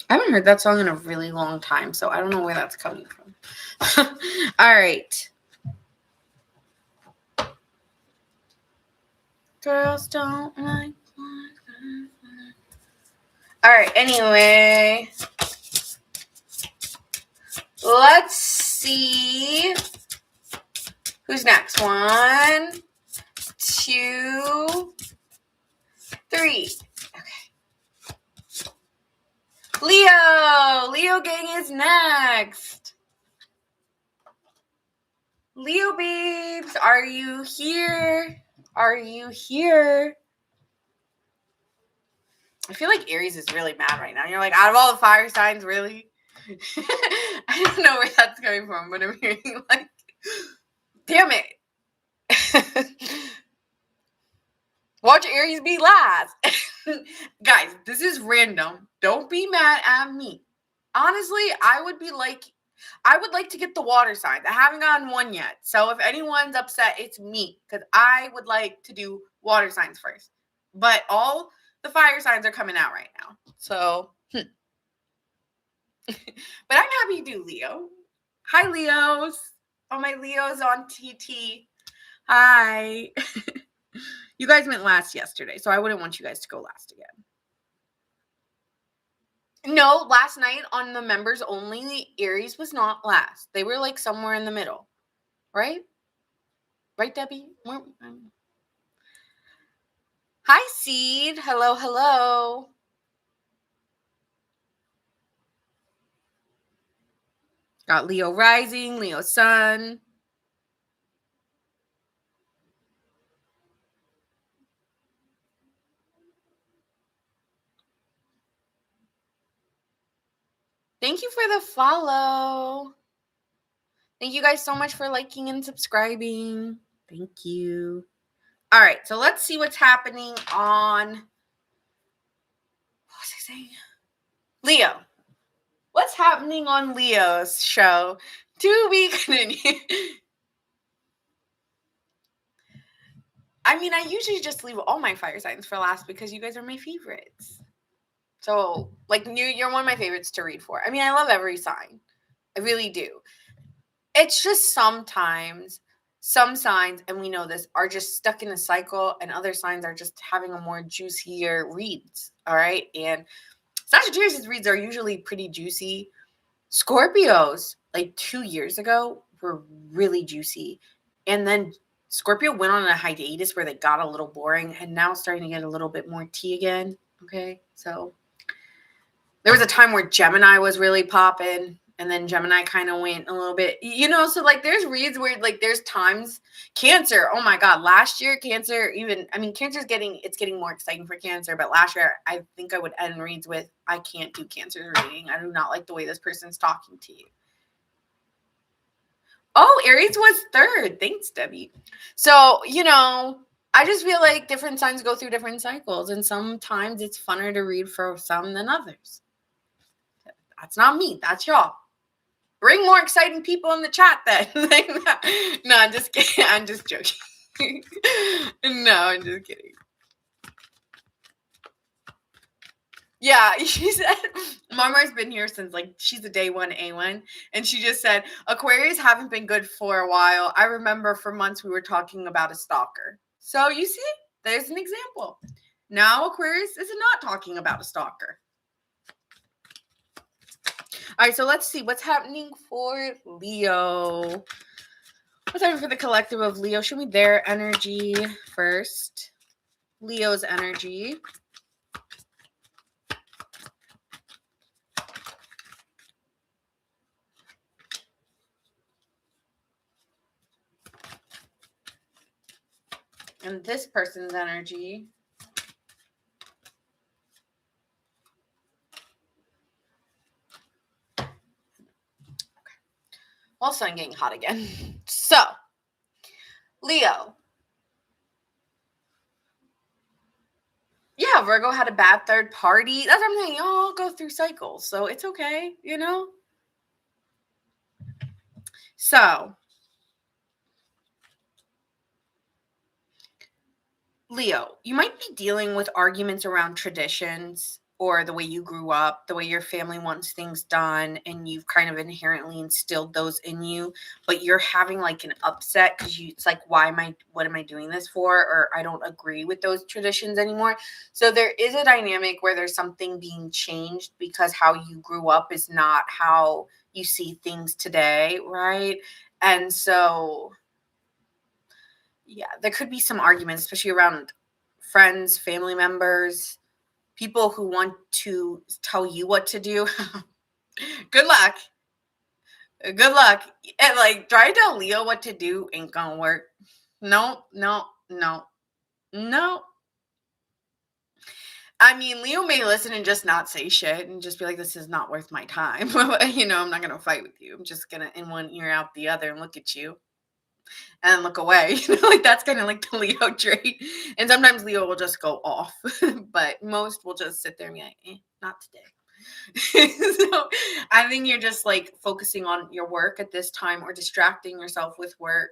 haven't heard that song in a really long time, so I don't know where that's coming from. All right. Girls don't like boys. All right, anyway. Let's see who's next. 1, 2, 3. Okay. Leo gang is next. Leo babes, are you here? Are you here? I feel like Aries is really mad right now. You're like, out of all the fire signs, really? I don't know where that's coming from, but I'm hearing like, damn it. Watch Aries be last. Guys, this is random. Don't be mad at me. Honestly, I would like to get the water signs. I haven't gotten one yet. So if anyone's upset, it's me. Because I would like to do water signs first. But all the fire signs are coming out right now. So, but I'm happy to do Leo. Hi, Leos. All my Leos on TT. Hi. You guys went last yesterday, so I wouldn't want you guys to go last again. No, last night on the members only, Aries was not last. They were like somewhere in the middle, right? Right, Debbie? Hi, Seed. Hello, hello. Got Leo rising, Leo sun. Thank you for the follow. Thank you guys so much for liking and subscribing. Thank you. All right, so let's see what's happening on, what was I saying? Leo. What's happening on Leo's show? To be continued. I mean, I usually just leave all my fire signs for last because you guys are my favorites. So, like, you're one of my favorites to read for. I mean, I love every sign. I really do. It's just sometimes some signs, and we know this, are just stuck in a cycle, and other signs are just having a more juicier reads. All right. And Sagittarius' reads are usually pretty juicy. Scorpios, like 2 years ago, were really juicy. And then Scorpio went on a hiatus where they got a little boring, and now it's starting to get a little bit more tea again. Okay. So there was a time where Gemini was really popping, and then Gemini kind of went a little bit, so like there's reads where like there's times. Cancer, oh my God, last year Cancer, Cancer's getting more exciting for Cancer, but last year I think I would end reads with, I can't do Cancer's reading. I do not like the way this person's talking to you. Oh, Aries was third. Thanks, Debbie. So, I just feel like different signs go through different cycles, and sometimes it's funner to read for some than others. That's not me. That's y'all. Bring more exciting people in the chat then. No, I'm just kidding. I'm just joking. No, I'm just kidding. Yeah, she said, Marmar's been here since, like, she's a day one A1. And she just said, Aquarius haven't been good for a while. I remember for months we were talking about a stalker. So you see, there's an example. Now Aquarius is not talking about a stalker. All right, so let's see what's happening for Leo. What's happening for the collective of Leo? Show me their energy first. Leo's energy. And this person's energy. All of a sudden getting hot again. So, Leo. Yeah, Virgo had a bad third party. That's what I'm saying. Y'all go through cycles. So it's okay, you know? So, Leo, you might be dealing with arguments around traditions or the way you grew up, the way your family wants things done, and you've kind of inherently instilled those in you, but you're having like an upset because it's like, what am I doing this for? Or I don't agree with those traditions anymore. So there is a dynamic where there's something being changed because how you grew up is not how you see things today, right? And so yeah, there could be some arguments, especially around friends, family members, people who want to tell you what to do. Good luck. Good luck. And like try to tell Leo what to do ain't gonna work. No, no, no, no. I mean, Leo may listen and just not say shit and just be like, this is not worth my time. You know, I'm not gonna fight with you. I'm just gonna in one ear out the other and look at you and look away. You know, like that's kind of like the Leo trait. And sometimes Leo will just go off, but most will just sit there and be like, not today. So I think you're just like focusing on your work at this time or distracting yourself with work.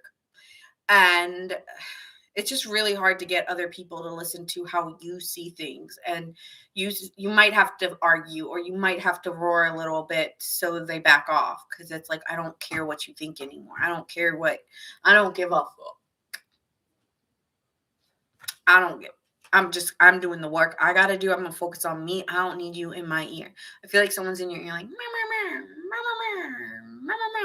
And it's just really hard to get other people to listen to how you see things, and you might have to argue or you might have to roar a little bit so they back off, because it's like, I don't care what you think anymore. I don't give a fuck. I'm doing the work I gotta do. I'm gonna focus on me. I don't need you in my ear. I feel like someone's in your ear like,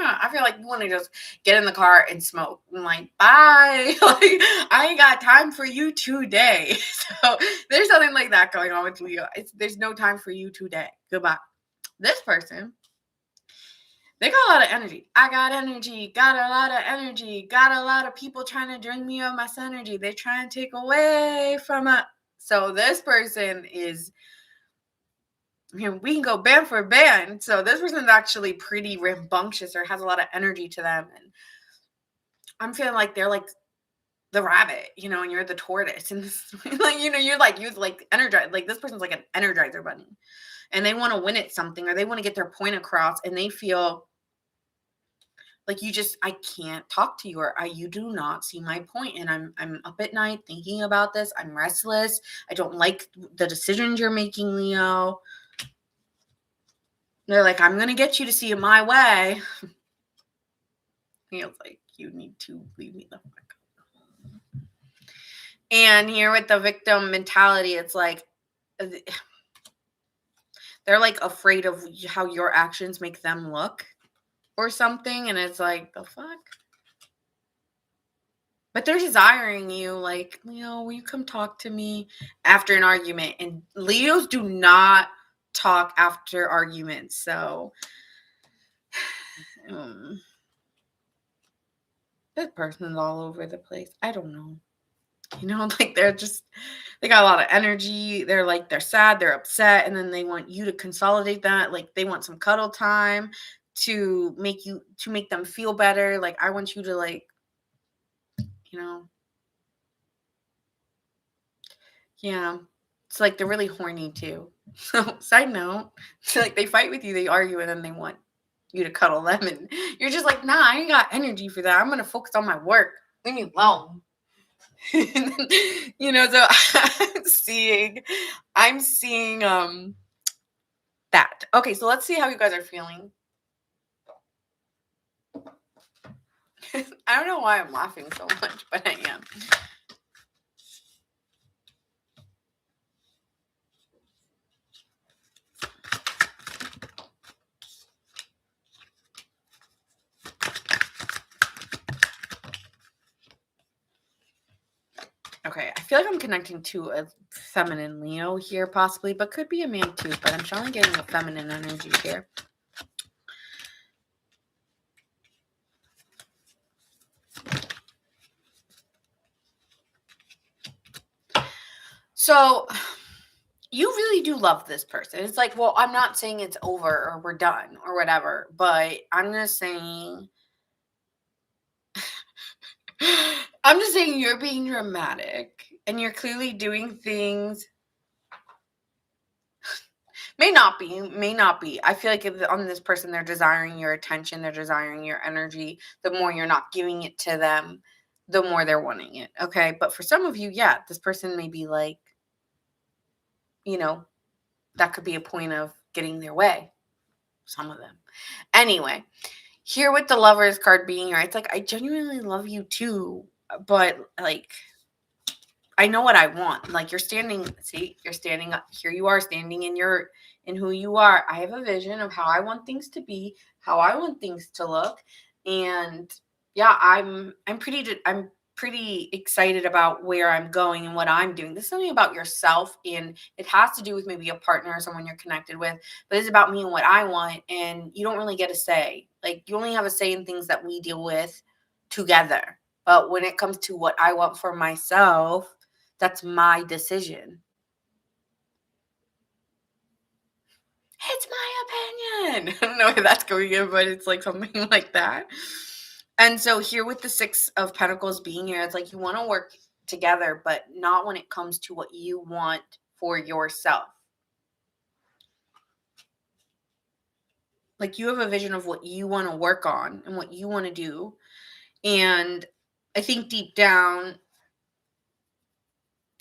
I feel like you want to just get in the car and smoke. I'm like, bye. Like, I ain't got time for you today. So there's something like that going on with Leo. There's no time for you today. Goodbye. This person, they got a lot of energy. I got energy, got a lot of energy, got a lot of people trying to drain me of my energy. They try and take away from it. So this person is, you know, we can go band for band. So this person's actually pretty rambunctious or has a lot of energy to them. And I'm feeling like they're like the rabbit, you know, and you're the tortoise. And this, like, you know, you're like energized. Like this person's like an energizer bunny. And they want to win at something or they want to get their point across, and they feel like I can't talk to you, or you do not see my point, and I'm up at night thinking about this. I'm restless. I don't like the decisions you're making, Leo. They're like, I'm gonna get you to see it my way. Leo's like, you need to leave me the fuck alone. And here with the victim mentality, it's like they're like afraid of how your actions make them look or something, and it's like, the fuck. But they're desiring you, like, Leo, will you come talk to me after an argument? And Leos do not talk after arguments. So this person's all over the place. I don't know. You know, like they got a lot of energy. They're sad, they're upset, and then they want you to consolidate that. Like they want some cuddle time to make them feel better. Like I want you to, like, you know. Yeah. It's like they're really horny too. So side note, like they fight with you, they argue, and then they want you to cuddle them, and you're just like, nah, I ain't got energy for that. I'm gonna focus on my work. Leave me alone. You know, so I'm seeing that. Okay, so let's see how you guys are feeling. I don't know why I'm laughing so much, but I am. Okay, I feel like I'm connecting to a feminine Leo here, possibly, but could be a man too, but I'm trying getting a feminine energy here. So you really do love this person. It's like, well, I'm not saying it's over or we're done or whatever, but I'm just saying you're being dramatic and you're clearly doing things. May not be. I feel like on this person, they're desiring your attention, they're desiring your energy. The more you're not giving it to them, the more they're wanting it. Okay. But for some of you, yeah, this person may be like, you know, that could be a point of getting their way. Some of them. Anyway, here with the Lovers card being here, it's like, I genuinely love you too, but like, I know what I want. Like you're standing up. Here you are standing in who you are. I have a vision of how I want things to be, how I want things to look. And yeah, I'm pretty excited about where I'm going and what I'm doing. This is something about yourself, and it has to do with maybe a partner or someone you're connected with, but it's about me and what I want, and you don't really get a say. Like you only have a say in things that we deal with together. But when it comes to what I want for myself, that's my decision. It's my opinion. I don't know where that's going in, but it's like something like that. And so here with the Six of Pentacles being here, it's like you want to work together, but not when it comes to what you want for yourself. Like you have a vision of what you want to work on and what you want to do. And I think deep down,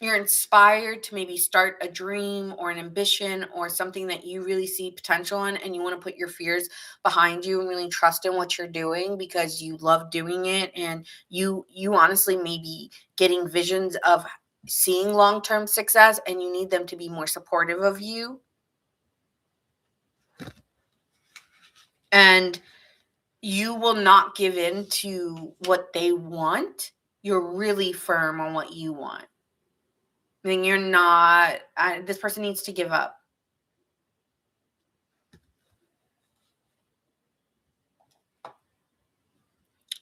you're inspired to maybe start a dream or an ambition or something that you really see potential in, and you want to put your fears behind you and really trust in what you're doing because you love doing it, and you honestly may be getting visions of seeing long-term success, and you need them to be more supportive of you. And you will not give in to what they want. You're really firm on what you want. Then you're not, this person needs to give up.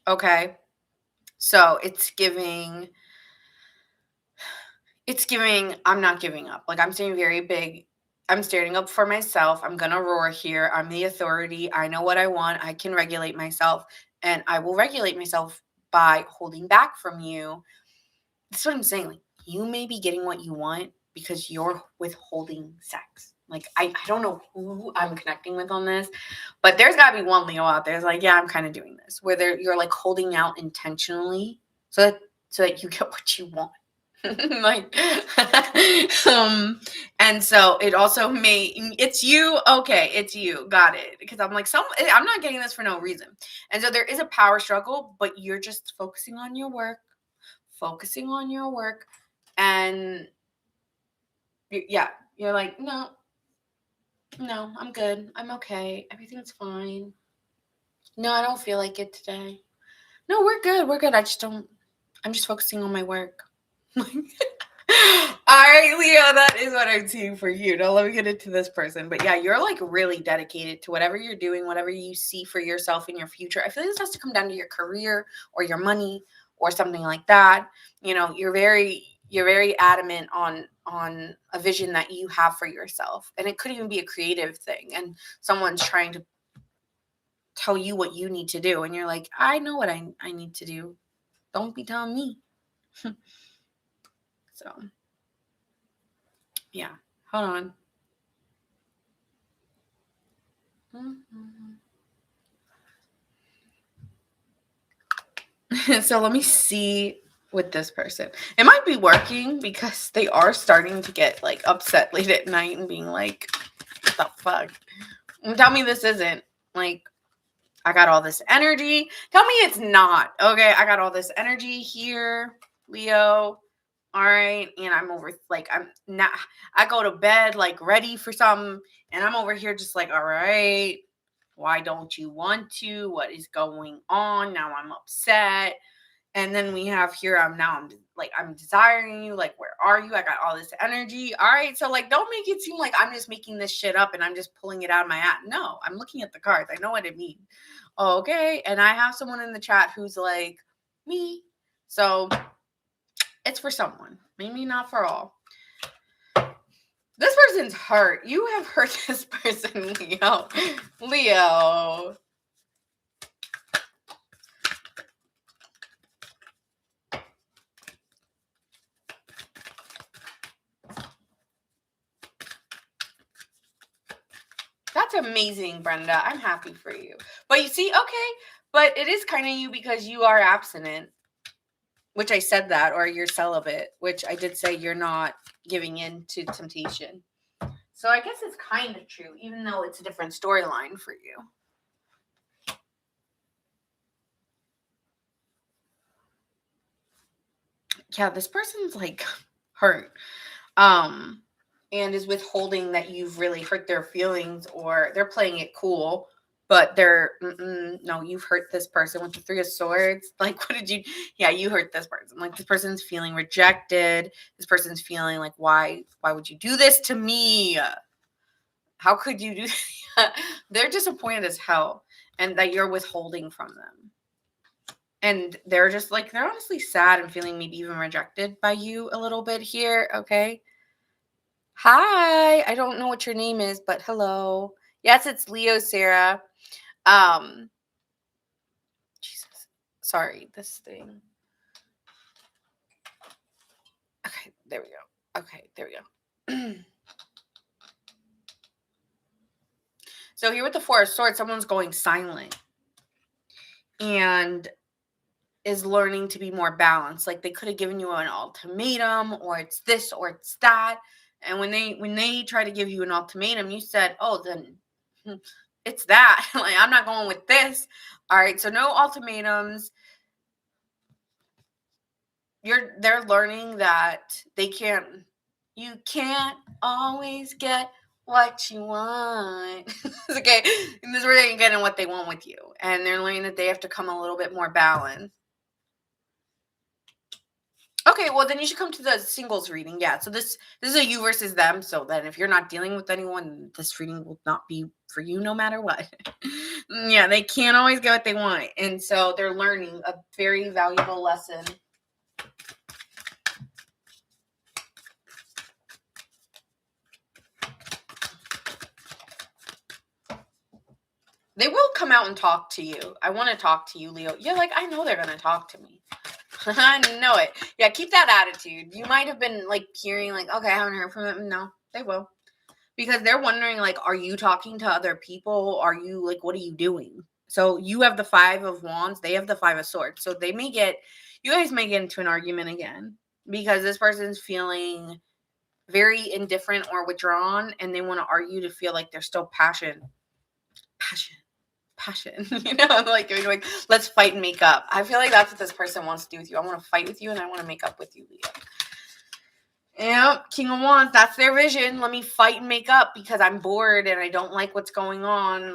Okay. So it's giving, I'm not giving up. Like I'm saying very big. I'm standing up for myself. I'm going to roar here. I'm the authority. I know what I want. I can regulate myself, and I will regulate myself by holding back from you. That's what I'm saying. Like you may be getting what you want because you're withholding sex. Like I don't know who I'm connecting with on this, but there's got to be one Leo out there that's like, yeah, I'm kind of doing this, where you're like holding out intentionally so that you get what you want. Like and so it also it's you. Okay, it's you. Got it. Because I'm like, I'm not getting this for no reason. And so there is a power struggle, but you're just focusing on your work, and you're like, no, I'm good. I'm okay. Everything's fine. No, I don't feel like it today. No, we're good. I'm just focusing on my work. All right, Leo, that is what I'm seeing for you. Now let me get into this person. But yeah, you're like really dedicated to whatever you're doing, whatever you see for yourself in your future. I feel like this has to come down to your career or your money or something like that. You know, you're very adamant on a vision that you have for yourself. And it could even be a creative thing. And someone's trying to tell you what you need to do. And you're like, I know what I need to do. Don't be telling me. So, yeah. Hold on. So let me see with this person. It might be working because they are starting to get like upset late at night and being like, what the fuck? And tell me this isn't like, I got all this energy. Tell me it's not. Okay, I got all this energy here, Leo. All right, and I'm over like I'm not. I go to bed like ready for something, and I'm over here just like, all right, why don't you want to? What is going on? Now I'm upset. And then we have here, I'm desiring you. Like, where are you? I got all this energy. All right. So, like, don't make it seem like I'm just making this shit up and I'm just pulling it out of my ass. No, I'm looking at the cards. I know what it means. Okay. And I have someone in the chat who's like, me. So, it's for someone, maybe not for all. This person's hurt. You have hurt this person, Leo. Leo. That's amazing, Brenda. I'm happy for you. But you see, okay, but it is kind of you because you are abstinent, which I said that, or you're celibate, which I did say you're not giving in to temptation. So I guess it's kind of true, even though it's a different storyline for you. Yeah, this person's like hurt. And is withholding that you've really hurt their feelings, or they're playing it cool, but they're no, you've hurt this person with the Three of Swords. Like, what did you? Yeah, you hurt this person. Like, this person's feeling rejected. This person's feeling like, why would you do this to me? How could you do that? They're disappointed as hell, and that you're withholding from them. And they're just like, they're honestly sad and feeling maybe even rejected by you a little bit here. Okay. Hi. I don't know what your name is, but hello. Yes, it's Leo, Sarah. Jesus. Sorry, this thing. Okay, there we go. Okay, there we go. So here with the Four of Swords, someone's going silent and is learning to be more balanced. Like, they could have given you an ultimatum, or it's this or it's that. And when they try to give you an ultimatum, you said, "Oh, then it's that." Like, I'm not going with this. All right, so no ultimatums. They're learning that you can't always get what you want. Okay, and this is where they're getting what they want with you, and they're learning that they have to come a little bit more balanced. Okay, well then you should come to the singles reading. Yeah, so this is a you versus them. So then if you're not dealing with anyone, this reading will not be for you no matter what. Yeah, they can't always get what they want, and so they're learning a very valuable lesson. They will come out and talk to you. I want to talk to you, Leo. You're like, I know they're going to talk to me. I know it. Yeah, keep that attitude. You might have been like hearing like, okay, I haven't heard from them. No, they will. Because they're wondering like, are you talking to other people? Are you like, what are you doing? So you have the Five of Wands. They have the Five of Swords. So you guys may get into an argument again because this person's feeling very indifferent or withdrawn, and they want to argue to feel like they're still passion. Like you're like, let's fight and make up. I feel like that's what this person wants to do with you. I want to fight with you and I want to make up with you, Leo. Yep, King of Wands, that's their vision. Let me fight and make up because I'm bored and I don't like what's going on.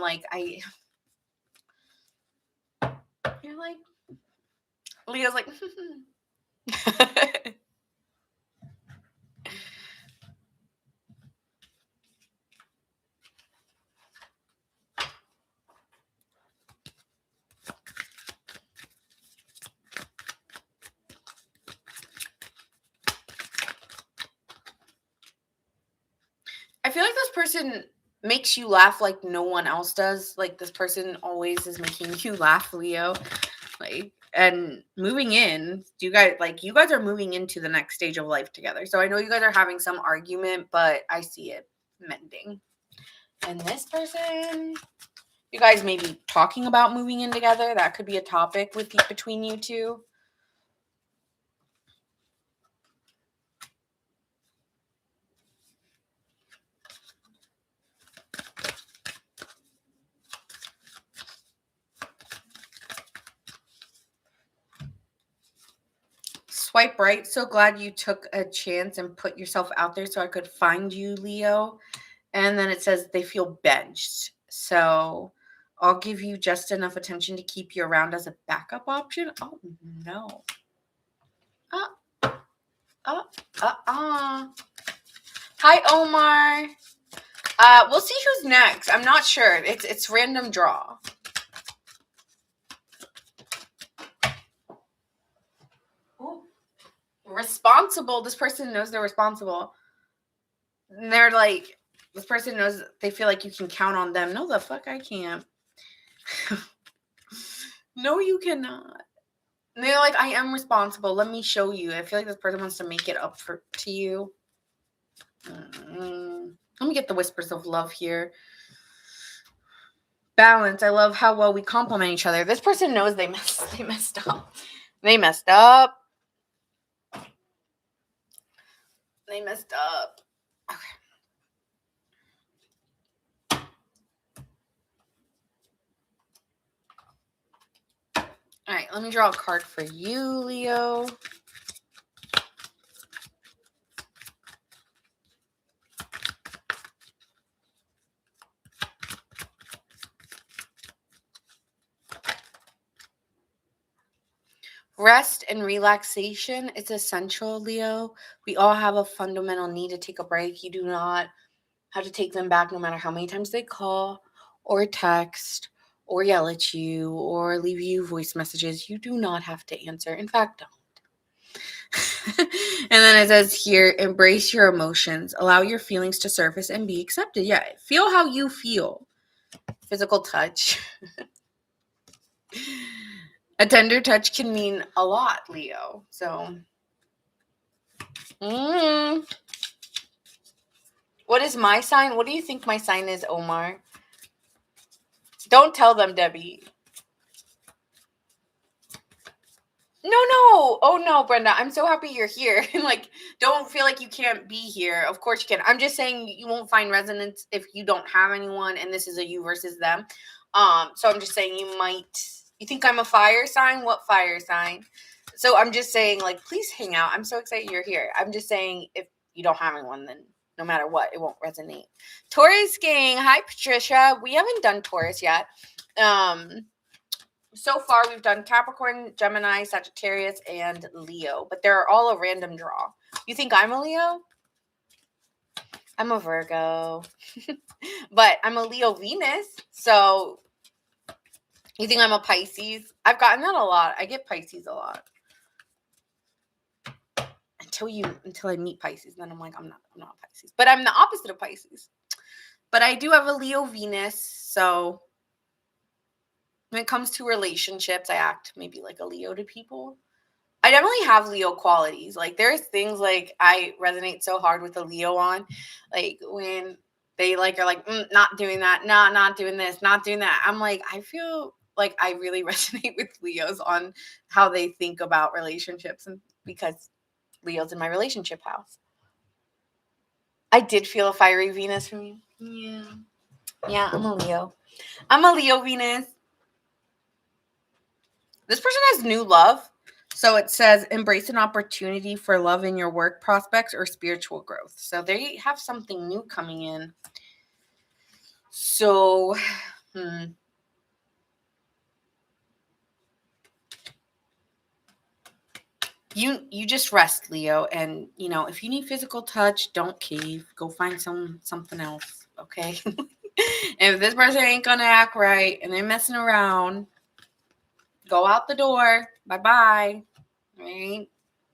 You're like, Leo's like, I feel like this person makes you laugh like no one else does. Like, this person always is making you laugh, Leo. Like, and moving in, you guys are moving into the next stage of life together. So I know you guys are having some argument, but I see it mending. And this person, you guys may be talking about moving in together. That could be a topic between you two. Swipe right. So glad you took a chance and put yourself out there so I could find you, Leo. And then it says they feel benched. So I'll give you just enough attention to keep you around as a backup option. Oh, no. Hi, Omar. We'll see who's next. I'm not sure. It's random draw. Ooh. Responsible. This person knows they're responsible. they're like, this person knows they feel like you can count on them. No, the fuck I can't. No, you cannot. And they're like, I am responsible. Let me show you. I feel like this person wants to make it up to you. Let me get the whispers of love here. Balance. I love how well we complement each other. This person knows they messed up. They messed up. They messed up. Okay. All right, let me draw a card for you, Leo. Rest and relaxation is essential, Leo. We all have a fundamental need to take a break. You do not have to take them back no matter how many times they call or text or yell at you or leave you voice messages. You do not have to answer. In fact, don't. And then it says here, embrace your emotions. Allow your feelings to surface and be accepted. Yeah, feel how you feel. Physical touch. A tender touch can mean a lot, Leo. So, what is my sign? What do you think my sign is, Omar? Don't tell them, Debbie. No. Oh, no, Brenda. I'm so happy you're here. Like, don't feel like you can't be here. Of course you can. I'm just saying you won't find resonance if you don't have anyone, and this is a you versus them. So I'm just saying you think I'm a fire sign? What fire sign? So I'm just saying, like, please hang out. I'm so excited you're here. I'm just saying if you don't have anyone, then no matter what, it won't resonate. Taurus gang. Hi, Patricia. We haven't done Taurus yet. So far, we've done Capricorn, Gemini, Sagittarius, and Leo, but they're all a random draw. You think I'm a Leo? I'm a Virgo, but I'm a Leo Venus. So you think I'm a Pisces? I've gotten that a lot. I get Pisces a lot. Until I meet Pisces, then I'm like, I'm not a Pisces, but I'm the opposite of Pisces. But I do have a Leo Venus, so when it comes to relationships, I act maybe like a Leo to people. I definitely have Leo qualities. Like, there's things like I resonate so hard with a Leo on, like when they like are like not doing that, not doing this, not doing that. I'm like, I feel like I really resonate with Leos on how they think about relationships, and because Leo's in my relationship house. I did feel a fiery Venus from you. Yeah, I'm a Leo. I'm a Leo Venus. This person has new love. So it says, embrace an opportunity for love in your work prospects or spiritual growth. So they have something new coming in. So, You just rest, Leo, and if you need physical touch, don't cave. Go find something else, okay? If this person ain't gonna act right and they're messing around, go out the door. Bye-bye. Right?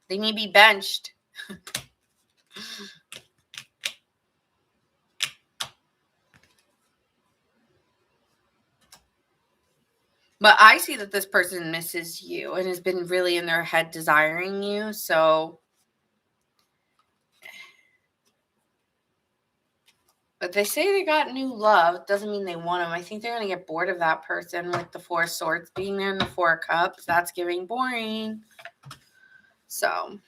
They need to be benched. But I see that this person misses you and has been really in their head desiring you. So, but they say they got new love. Doesn't mean they want them. I think they're going to get bored of that person with the Four of Swords being there in the Four of Cups. That's getting boring. So,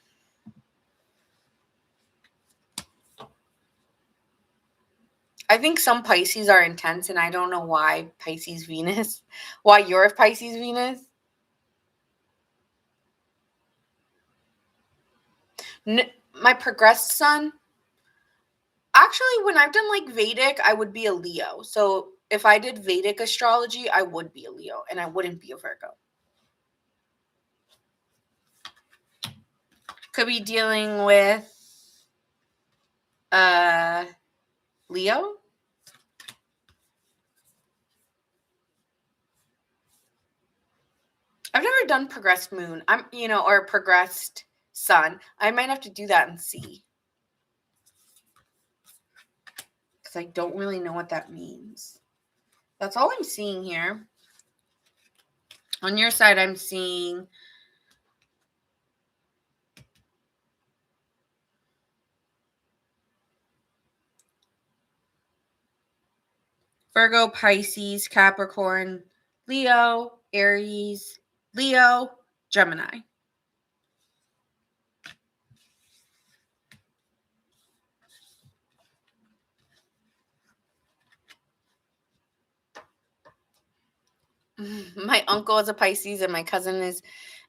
I think some Pisces are intense, and I don't know why Pisces Venus. Why you're a Pisces Venus? My progressed sun. Actually, when I've done like Vedic, I would be a Leo. So if I did Vedic astrology, I would be a Leo, and I wouldn't be a Virgo. Could be dealing with Leo. I've never done progressed moon. Or progressed sun. I might have to do that and see. because I don't really know what that means. That's all I'm seeing here. On your side, I'm seeing Virgo, Pisces, Capricorn, Leo, Aries, Leo, Gemini. My uncle is a Pisces and my cousin is,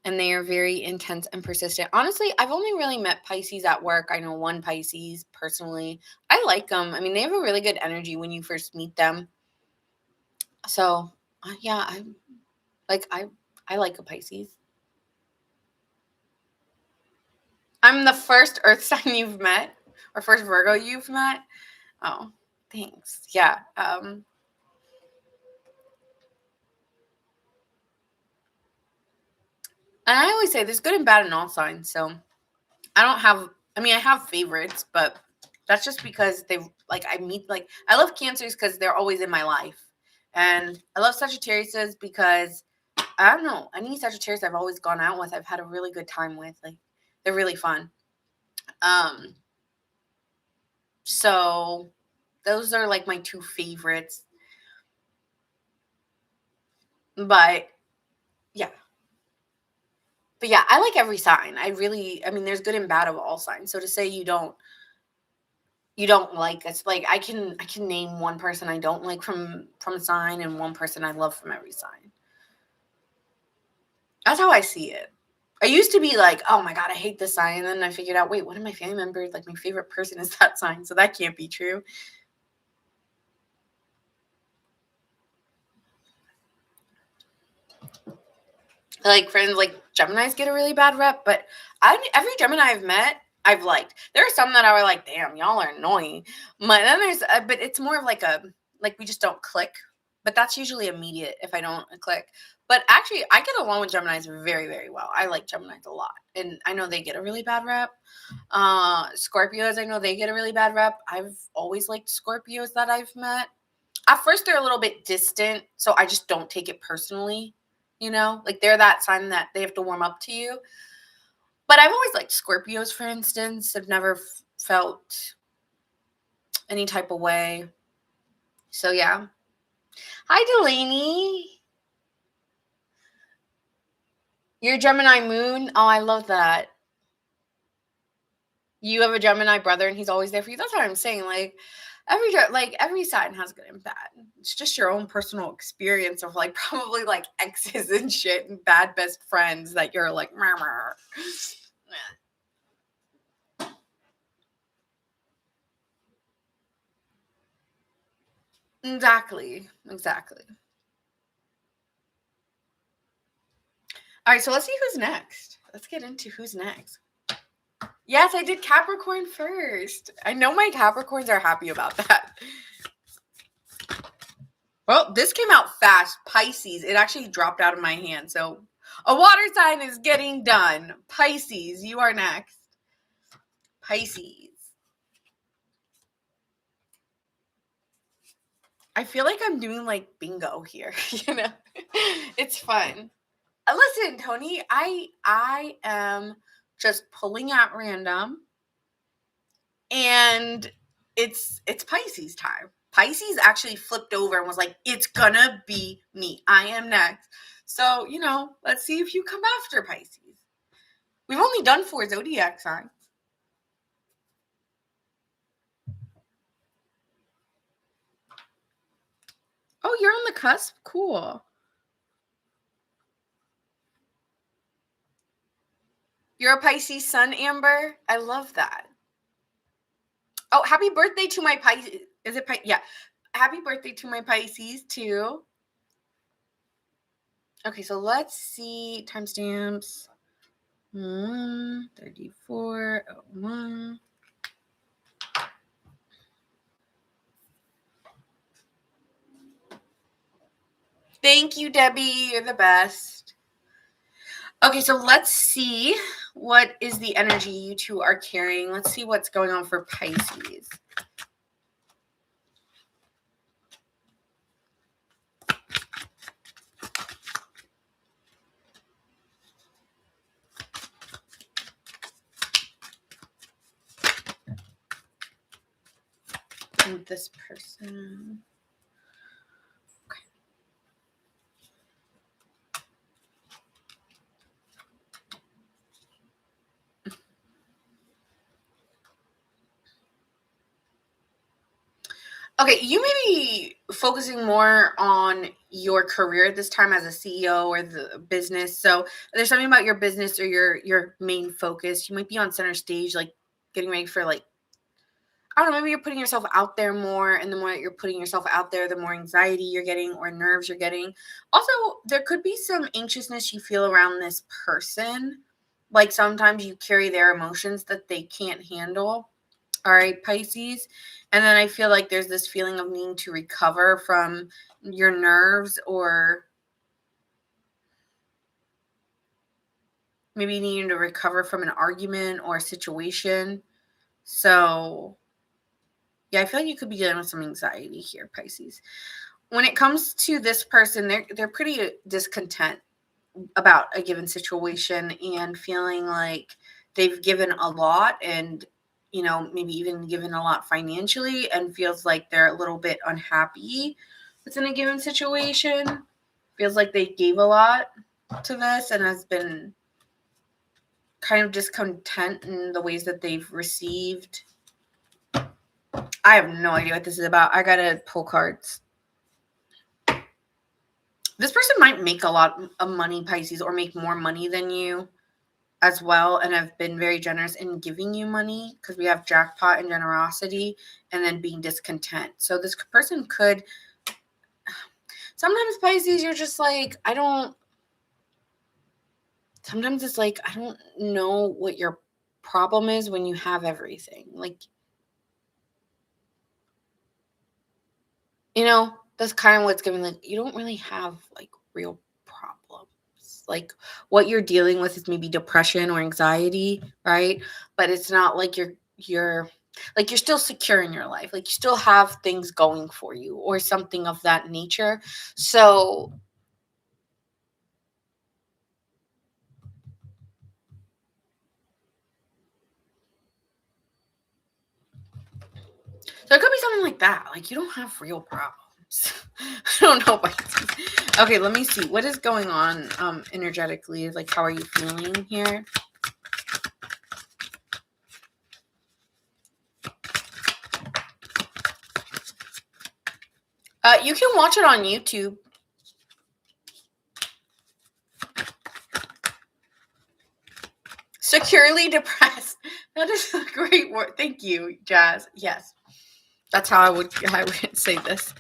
and they are very intense and persistent. Honestly, I've only really met Pisces at work. I know one Pisces personally. I like them. I mean, they have a really good energy when you first meet them. So, yeah, I like a Pisces. I'm the first Earth sign you've met, or first Virgo you've met. Oh, thanks. Yeah. And I always say there's good and bad in all signs. So I have favorites, but that's just because I love Cancers because they're always in my life. And I love Sagittarius because I don't know, any Sagittarius I've always gone out with, I've had a really good time with. Like, they're really fun. So those are like my two favorites. But yeah. But yeah, I like every sign. There's good and bad of all signs. So to say you don't like, it's like I can name one person I don't like from a sign and one person I love from every sign. That's how I see it. I used to be like, oh my God, I hate this sign. And then I figured out, wait, one of my family members, like my favorite person is that sign. So that can't be true. Like, friends, like Geminis get a really bad rep, but every Gemini I've met, I've liked. There are some that I were like, damn, y'all are annoying. But then but it's more of like we just don't click. But that's usually immediate if I don't click. But actually, I get along with Geminis very, very well. I like Geminis a lot. And I know they get a really bad rep. Scorpios, I know they get a really bad rep. I've always liked Scorpios that I've met. At first, they're a little bit distant, so I just don't take it personally. Like they're that sign that they have to warm up to you. But I've always liked Scorpios, for instance. I've never felt any type of way. So, yeah. Hi, Delaney. You're Gemini moon. Oh, I love that. You have a Gemini brother and he's always there for you. That's what I'm saying. Like every sign has good and bad. It's just your own personal experience of like probably like exes and shit and bad best friends that you're like, murmur. Exactly. All right, so let's see who's next. Let's get into who's next. Yes, I did Capricorn first. I know my Capricorns are happy about that. Well, this came out fast. Pisces. It actually dropped out of my hand. So a water sign is getting done. Pisces, you are next. Pisces. I feel like I'm doing like bingo here, It's fun. Listen, Tony, I am just pulling at random. And it's Pisces time. Pisces actually flipped over and was like, it's gonna be me. I am next. So, let's see if you come after Pisces. We've only done 4 zodiac signs. Oh, you're on the cusp? Cool. You're a Pisces sun, Amber? I love that. Oh, happy birthday to my Pisces. Is it Yeah. Happy birthday to my Pisces, too. Okay, so let's see timestamps. 3401. Thank you, Debbie. You're the best. Okay, so let's see what is the energy you two are carrying. Let's see what's going on for Pisces. with this person. Okay, you may be focusing more on your career at this time as a CEO or the business. So there's something about your business or your main focus. You might be on center stage, like getting ready for like, I don't know, maybe you're putting yourself out there more, and the more that you're putting yourself out there, the more anxiety you're getting or nerves you're getting. Also, there could be some anxiousness you feel around this person. Like sometimes you carry their emotions that they can't handle. All right, Pisces. And then I feel like there's this feeling of needing to recover from your nerves, or maybe needing to recover from an argument or a situation. So, yeah, I feel like you could be dealing with some anxiety here, Pisces. When it comes to this person, they're pretty discontent about a given situation and feeling like they've given a lot, and maybe even given a lot financially, and feels like they're a little bit unhappy within a given situation. Feels like they gave a lot to this and has been kind of discontent in the ways that they've received. I have no idea what this is about. I gotta pull cards. This person might make a lot of money, Pisces, or make more money than you as well, and have been very generous in giving you money, because we have jackpot and generosity, and then being discontent. So this person could, sometimes Pisces, you're just like, sometimes it's like, I don't know what your problem is when you have everything. Like, that's kind of what's giving, like, you don't really have like real problems. Like, what you're dealing with is maybe depression or anxiety, right? But it's not like you're like, you're still secure in your life. Like, you still have things going for you or something of that nature. So it could be something like that. Like, you don't have real problems. I don't know. Okay, let me see. What is going on energetically? Like, how are you feeling here? You can watch it on YouTube. Securely depressed. That is a great word. Thank you, Jazz. Yes. That's how I would say this.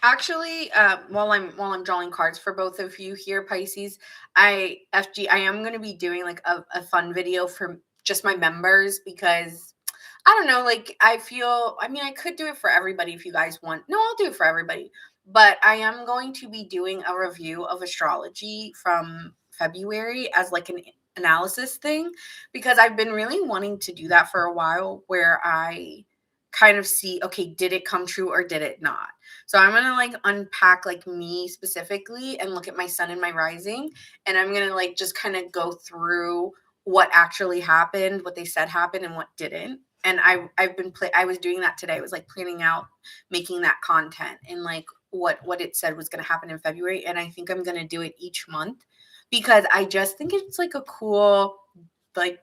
Actually, while I'm drawing cards for both of you here, Pisces, I am going to be doing like a fun video for just my members, because I don't know, like, I mean, I could do it for everybody if you guys want. No, I'll do it for everybody. But I am going to be doing a review of astrology from February as like an analysis thing, because I've been really wanting to do that for a while, where I kind of see, okay, did it come true or did it not? So I'm going to like unpack like me specifically and look at my sun and my rising, and I'm going to like just kind of go through what actually happened, what they said happened, and what didn't. And I was doing that today. I was like planning out making that content, and like what it said was going to happen in February, and I think I'm going to do it each month, because I just think it's like a cool, like,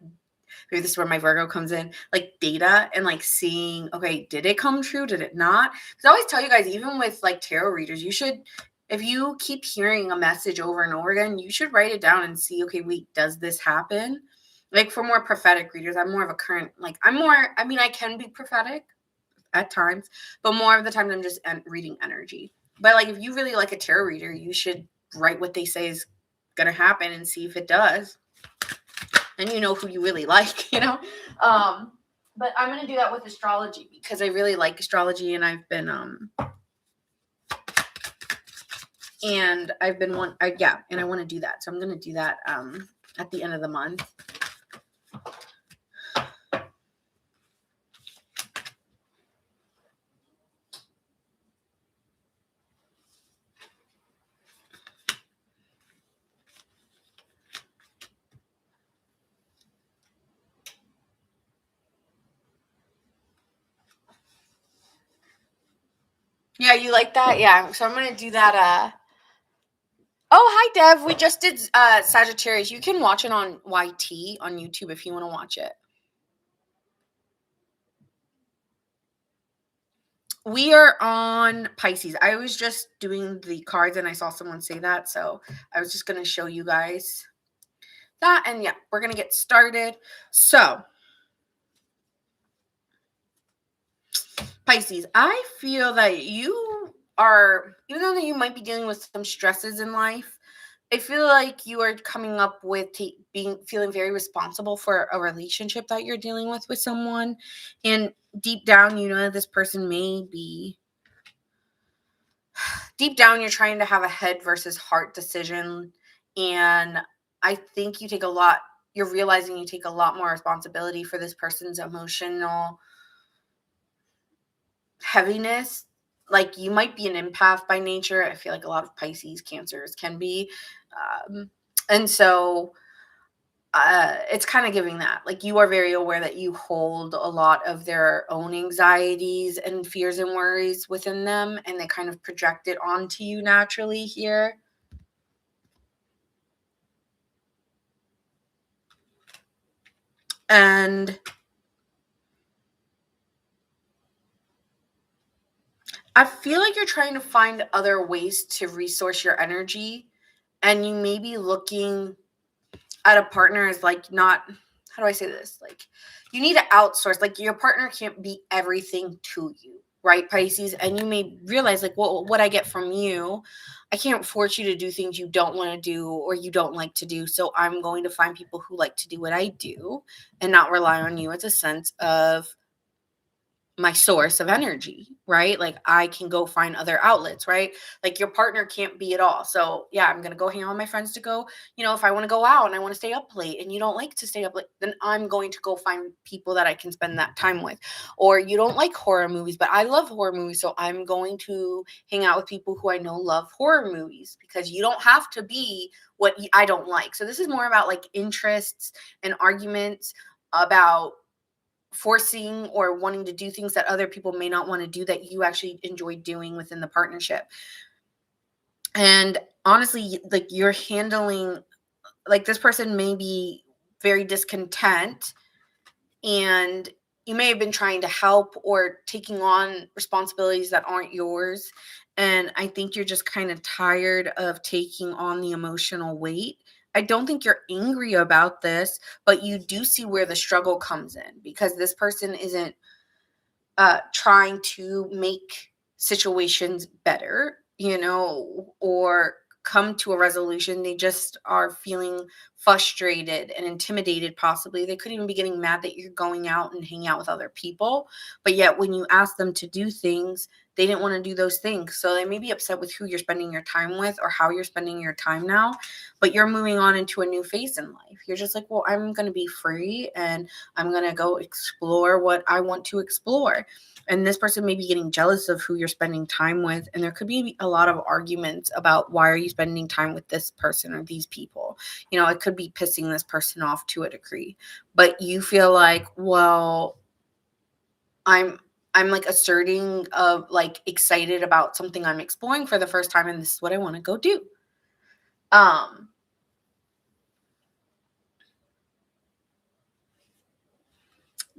maybe this is where my Virgo comes in, like data and like seeing, okay, did it come true? Did it not? Because I always tell you guys, even with like tarot readers, you should, if you keep hearing a message over and over again, you should write it down and see, okay, wait, does this happen? Like, for more prophetic readers, I'm more of a current, like, I mean, I can be prophetic at times, but more of the time I'm just reading energy. But like, if you really like a tarot reader, you should write what they say is going to happen and see if it does. And you know who you really like, you know? But I'm going to do that with astrology because I really like astrology, and I've been and I want to do that. So I'm going to do that at the end of the month. Yeah, you like that? Yeah. So I'm going to do that. Oh, hi, Dev. We just did Sagittarius. You can watch it on YT on YouTube if you want to watch it. We are on Pisces. I was just doing the cards and I saw someone say that. So I was just going to show you guys that. And yeah, we're going to get started. So, Pisces, I feel that you are, even though that you might be dealing with some stresses in life, I feel like you are coming up with feeling very responsible for a relationship that you're dealing with someone. And deep down, you know that this person may be, deep down, you're trying to have a head versus heart decision. And I think you're realizing you take a lot more responsibility for this person's emotional heaviness. Like, you might be an empath by nature. I feel like a lot of Pisces, Cancers can be. And so it's kind of giving that. Like, you are very aware that you hold a lot of their own anxieties and fears and worries within them, and they kind of project it onto you naturally here. And I feel like you're trying to find other ways to resource your energy, and you may be looking at a partner as like, not, how do I say this? Like, you need to outsource. Like, your partner can't be everything to you, right, Pisces? And you may realize, like, well, what I get from you, I can't force you to do things you don't want to do or you don't like to do. So I'm going to find people who like to do what I do and not rely on you as a sense of my source of energy, right? Like, I can go find other outlets, right? Like, your partner can't be it all. So yeah, I'm going to go hang out with my friends to go, if I want to go out and I want to stay up late and you don't like to stay up late, then I'm going to go find people that I can spend that time with. Or you don't like horror movies, but I love horror movies. So I'm going to hang out with people who I know love horror movies, because you don't have to be what I don't like. So this is more about like interests and arguments about forcing or wanting to do things that other people may not want to do that you actually enjoy doing within the partnership. And honestly, like, you're handling, like, this person may be very discontent, and you may have been trying to help or taking on responsibilities that aren't yours. And I think you're just kind of tired of taking on the emotional weight. I don't think you're angry about this, but you do see where the struggle comes in, because this person isn't trying to make situations better, or come to a resolution. They just are feeling frustrated and intimidated, possibly. They could even be getting mad that you're going out and hanging out with other people. But yet, when you ask them to do things, they didn't want to do those things. So they may be upset with who you're spending your time with or how you're spending your time now. But you're moving on into a new phase in life. You're just like, well, I'm going to be free and I'm going to go explore what I want to explore. And this person may be getting jealous of who you're spending time with. And there could be a lot of arguments about, why are you spending time with this person or these people? It could be pissing this person off to a degree. But you feel like, well, I'm like asserting of like excited about something I'm exploring for the first time, and this is what I want to go do.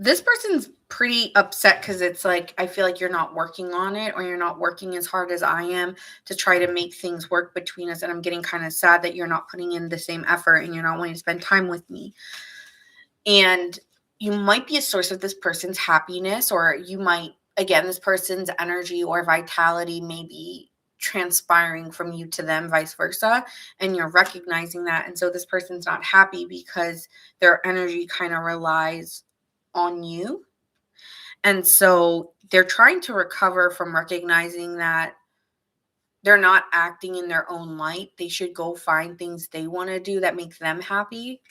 This person's pretty upset because it's like, I feel like you're not working on it, or you're not working as hard as I am to try to make things work between us. And I'm getting kind of sad that you're not putting in the same effort and you're not wanting to spend time with me. And you might be a source of this person's happiness, or you might, again, this person's energy or vitality may be transpiring from you to them, vice versa, and you're recognizing that. And so this person's not happy because their energy kind of relies on you. And so they're trying to recover from recognizing that they're not acting in their own light. They should go find things they want to do that make them happy.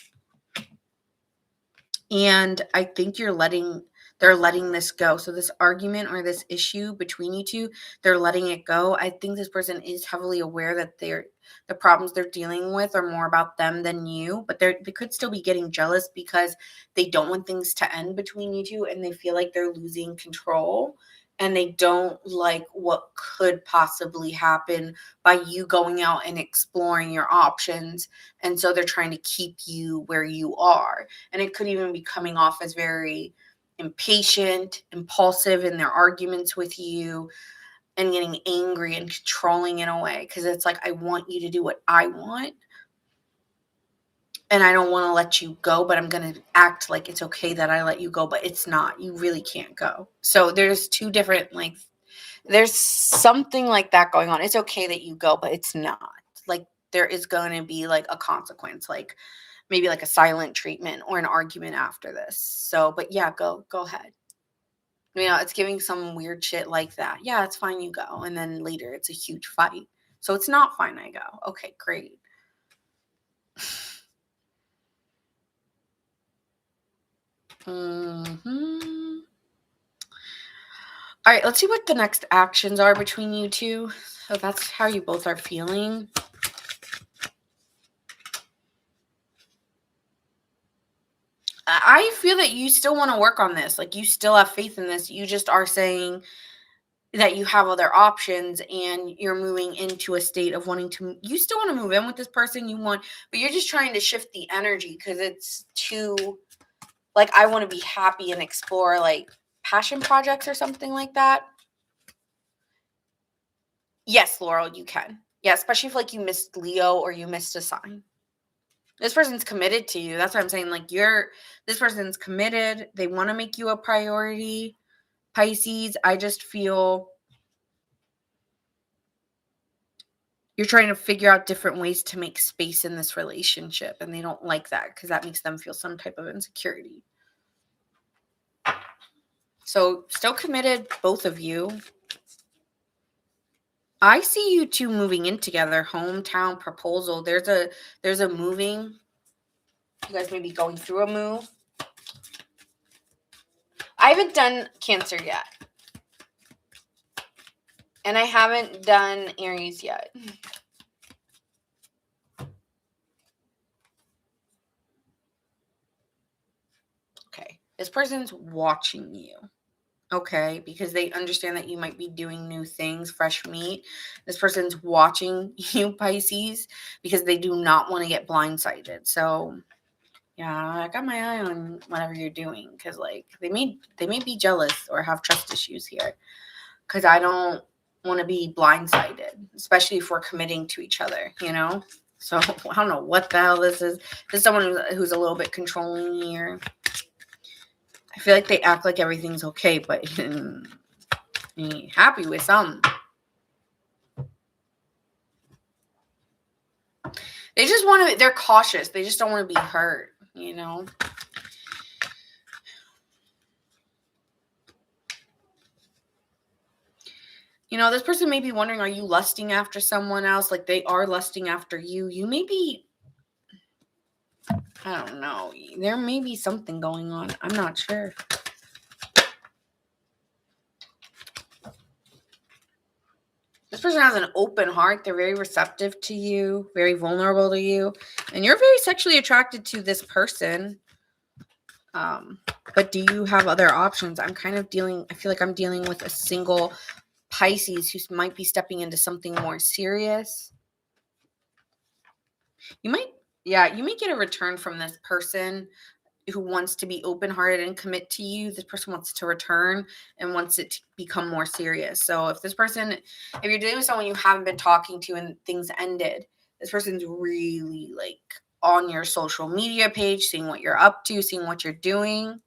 And I think they're letting this go. So this argument or this issue between you two, they're letting it go. I think this person is heavily aware that the problems they're dealing with are more about them than you, but they could still be getting jealous because they don't want things to end between you two, and they feel like they're losing control, and they don't like what could possibly happen by you going out and exploring your options. And so they're trying to keep you where you are. And it could even be coming off as very impatient, impulsive in their arguments with you, and getting angry and controlling in a way, because it's like, I want you to do what I want, and I don't want to let you go, but I'm going to act like it's okay that I let you go, but it's not. You really can't go. So there's two different, like, there's something like that going on. It's okay that you go, but it's not. Like, there is going to be like a consequence, like maybe like a silent treatment or an argument after this. So, but yeah, go ahead. It's giving some weird shit like that. Yeah, it's fine, you go. And then later it's a huge fight. So it's not fine, I go. Okay, great. Mm-hmm. All right, let's see what the next actions are between you two. So that's how you both are feeling. I feel that you still want to work on this. Like, you still have faith in this. You just are saying that you have other options, and you're moving into a state of wanting to, you still want to move in with this person but you're just trying to shift the energy because it's too, like, I want to be happy and explore like passion projects or something like that. Yes, Laurel, you can. Yeah, especially if like you missed Leo or you missed a sign. This person's committed to you. That's what I'm saying. Like, this person's committed. They want to make you a priority. Pisces, I just feel you're trying to figure out different ways to make space in this relationship, and they don't like that because that makes them feel some type of insecurity. So still committed, both of you. I see you two moving in together. Hometown proposal. There's a moving. You guys may be going through a move. I haven't done Cancer yet. And I haven't done Aries yet. Okay. This person's watching you. Okay, because they understand that you might be doing new things, fresh meat. This person's watching you, Pisces, because they do not want to get blindsided. So, yeah, I got my eye on whatever you're doing, because like they may be jealous or have trust issues here, because I don't want to be blindsided, especially if we're committing to each other, So I don't know what the hell this is. This is someone who's a little bit controlling here. I feel like they act like everything's okay, but ain't happy with something. They just want to, they're cautious. They just don't want to be hurt, This person may be wondering, are you lusting after someone else? Like, they are lusting after you. You may be, I don't know. There may be something going on. I'm not sure. This person has an open heart. They're very receptive to you, very vulnerable to you. And you're very sexually attracted to this person. But do you have other options? I feel like I'm dealing with a single Pisces who might be stepping into something more serious. You may get a return from this person who wants to be open-hearted and commit to you. This person wants to return and wants it to become more serious. So if you're dealing with someone you haven't been talking to and things ended, this person's really like on your social media page, seeing what you're up to, seeing what you're doing.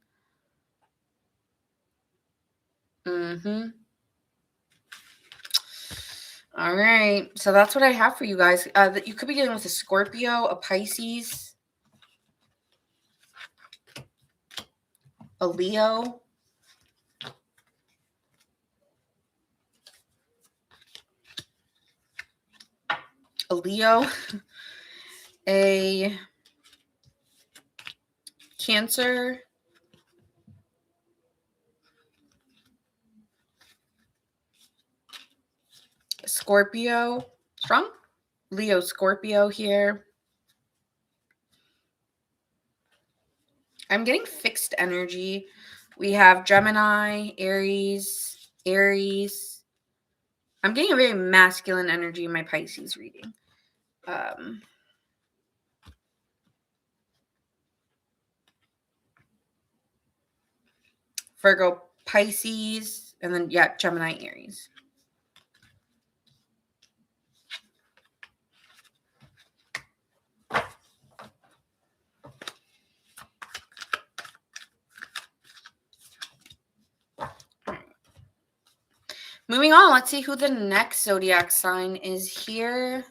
All right. So that's what I have for you guys. That you could be dealing with a Scorpio, a Pisces, a Leo, a Cancer, Scorpio, strong Leo, Scorpio here. I'm getting fixed energy. We have Gemini, Aries. I'm getting a very masculine energy in my Pisces reading. Virgo, Pisces, and then, yeah, Gemini, Aries. Moving on, let's see who the next zodiac sign is here.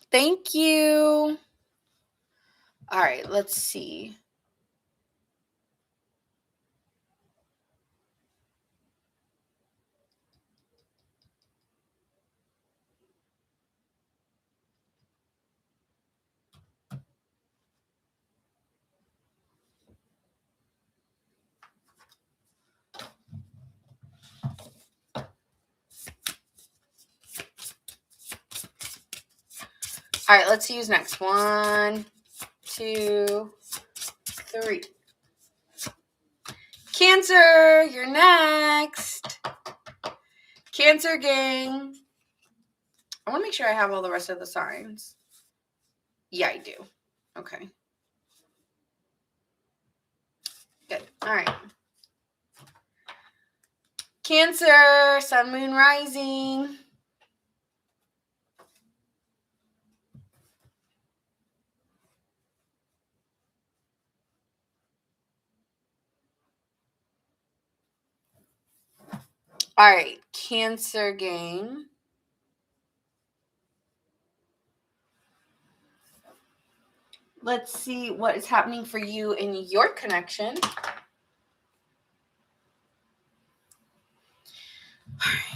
Thank you. All right, let's see. All right, let's see who's next. 1, 2, 3. Cancer, you're next. Cancer gang. I want to make sure I have all the rest of the signs. Yeah, I do. Okay. Good. All right. Cancer, sun, moon, rising. All right, Cancer gang. Let's see what is happening for you in your connection. All right.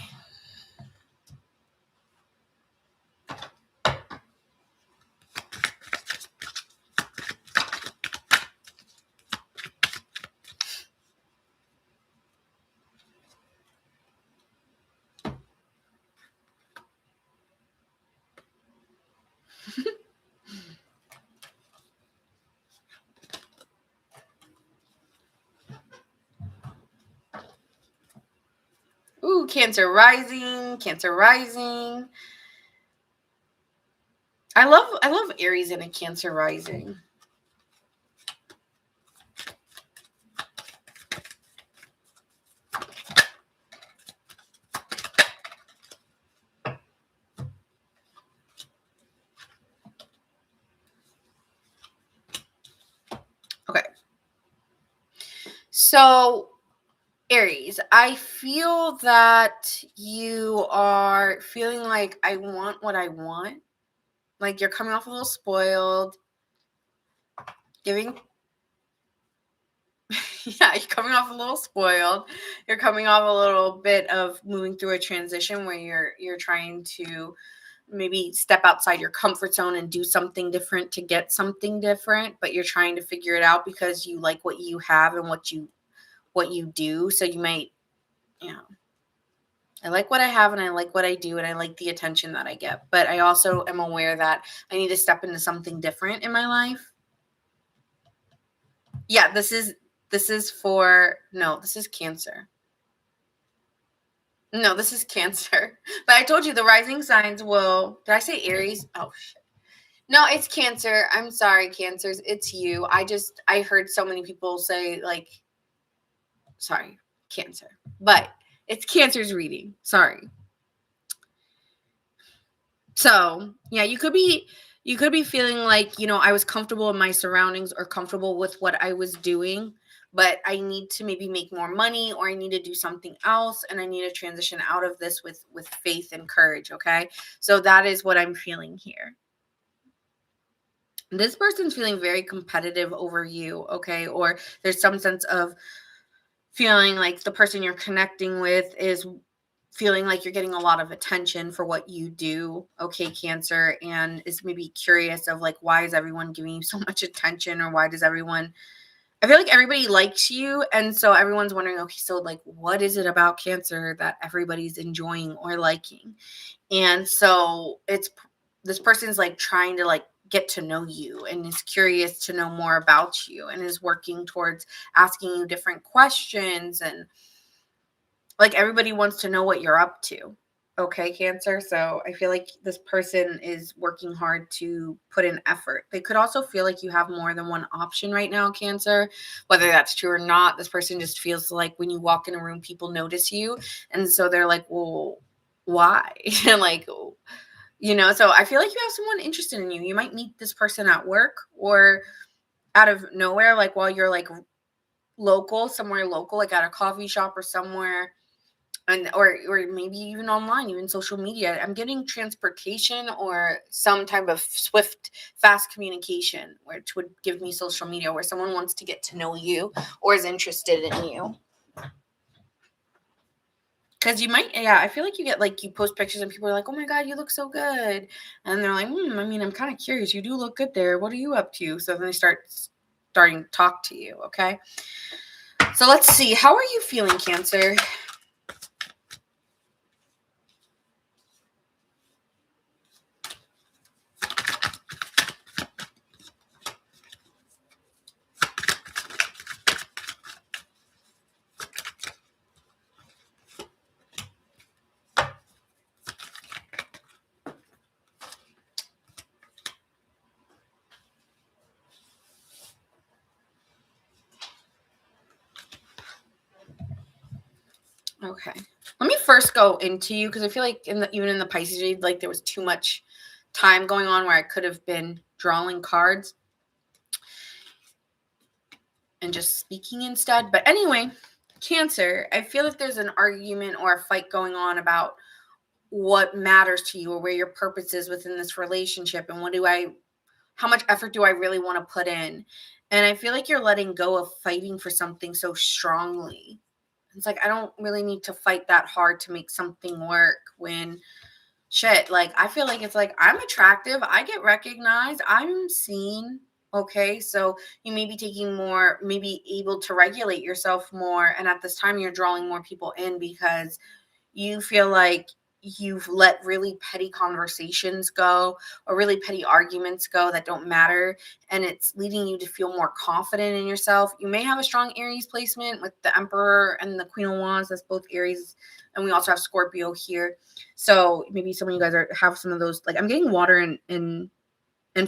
Ooh, Cancer rising, Cancer rising. I love Aries in a Cancer rising. Okay. So, Aries, I feel that you are feeling like I want what I want. Like you're coming off a little spoiled, giving yeah, you're coming off a little spoiled. You're coming off a little bit of moving through a transition where you're trying to maybe step outside your comfort zone and do something different to get something different, but you're trying to figure it out because you like what you have and what you do. So you might, you know, I like what I have and I like what I do and I like the attention that I get, but I also am aware that I need to step into something different in my life. Yeah, this is Cancer. No, this is Cancer. But I told you the rising signs will. Did I say Aries? Oh shit. No, it's Cancer. I'm sorry, Cancers. It's you. I heard so many people say like, sorry, Cancer, but it's Cancer's reading. Sorry. So yeah, you could be You could be feeling like, I was comfortable in my surroundings or comfortable with what I was doing, but I need to maybe make more money, or I need to do something else, and I need to transition out of this with faith and courage, okay? So that is what I'm feeling here. This person's feeling very competitive over you, okay? Or there's some sense of feeling like the person you're connecting with is feeling like you're getting a lot of attention for what you do, okay, Cancer, and is maybe curious of like, why is everyone giving you so much attention, or why does everyone, I feel like everybody likes you, and so everyone's wondering, okay, so like, what is it about Cancer that everybody's enjoying or liking? And so this person's like trying to like get to know you, and is curious to know more about you, and is working towards asking you different questions, and like everybody wants to know what you're up to. Okay, Cancer. So I feel like this person is working hard to put in effort. They could also feel like you have more than one option right now, Cancer. Whether that's true or not, this person just feels like when you walk in a room, people notice you. And so they're like, well, why? And like, so I feel like you have someone interested in you. You might meet this person at work or out of nowhere, like while you're like somewhere local, like at a coffee shop or somewhere, and or maybe even online, even social media. I'm getting transportation or some type of swift, fast communication, which would give me social media, where someone wants to get to know you or is interested in you. Because you might, yeah, I feel like you get like, you post pictures and people are like, oh my God, you look so good. And they're like, I mean, I'm kind of curious. You do look good there. What are you up to? So then they starting to talk to you. Okay. So let's see. How are you feeling, Cancer? Okay. Let me first go into you, because I feel like even in the Pisces read, like there was too much time going on where I could have been drawing cards and just speaking instead. But anyway, Cancer, I feel like there's an argument or a fight going on about what matters to you, or where your purpose is within this relationship, and how much effort do I really want to put in? And I feel like you're letting go of fighting for something so strongly. It's like, I don't really need to fight that hard to make something work, when shit, like I feel like it's like, I'm attractive, I get recognized, I'm seen. Okay, so you may be taking more, maybe able to regulate yourself more, and at this time you're drawing more people in because you feel like you've let really petty conversations go, or really petty arguments go that don't matter, and it's leading you to feel more confident in yourself. You may have a strong Aries placement with the Emperor and the Queen of Wands. That's both Aries, and we also have Scorpio here. So maybe some of you guys have some of those. Like, I'm getting water and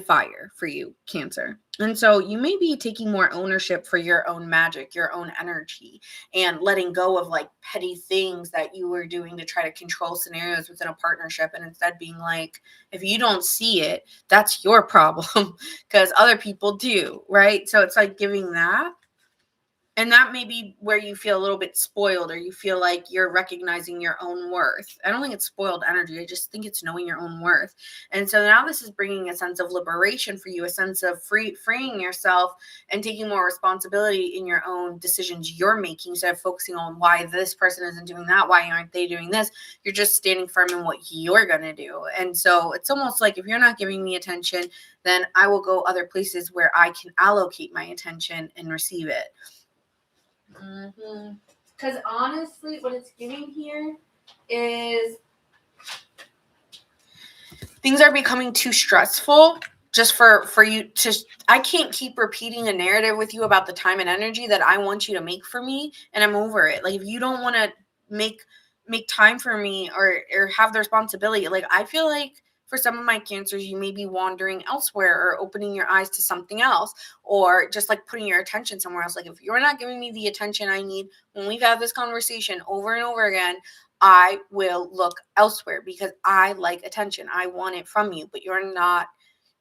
fire for you, Cancer. And so you may be taking more ownership for your own magic, your own energy, and letting go of like petty things that you were doing to try to control scenarios within a partnership. And instead being like, if you don't see it, that's your problem, because other people do, right? So it's like giving that. And that may be where you feel a little bit spoiled, or you feel like you're recognizing your own worth. I don't think it's spoiled energy. I just think it's knowing your own worth. And so now this is bringing a sense of liberation for you, a sense of freeing yourself and taking more responsibility in your own decisions you're making, instead of focusing on why this person isn't doing that, why aren't they doing this. You're just standing firm in what you're going to do. And so it's almost like, if you're not giving me attention, then I will go other places where I can allocate my attention and receive it. Because honestly, what it's giving here is things are becoming too stressful just for you to. I can't keep repeating a narrative with you about the time and energy that I want you to make for me, and I'm over it. Like, if you don't want to make time for me, or have the responsibility, like, I feel like for some of my Cancers, you may be wandering elsewhere, or opening your eyes to something else, or just like putting your attention somewhere else. Like, if you're not giving me the attention I need when we've had this conversation over and over again, I will look elsewhere, because I like attention. I want it from you, but you're not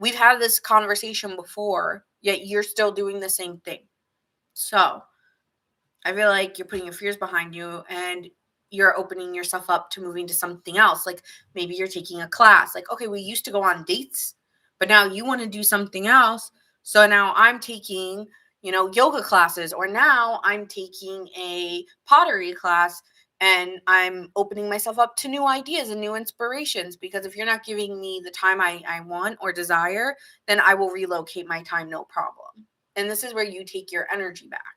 we've had this conversation before, yet you're still doing the same thing. So I feel like you're putting your fears behind you and you're opening yourself up to moving to something else. Like maybe you're taking a class. Like, okay, we used to go on dates, but now you want to do something else. So now I'm taking, yoga classes, or now I'm taking a pottery class, and I'm opening myself up to new ideas and new inspirations, because if you're not giving me the time I want or desire, then I will relocate my time, no problem. And this is where you take your energy back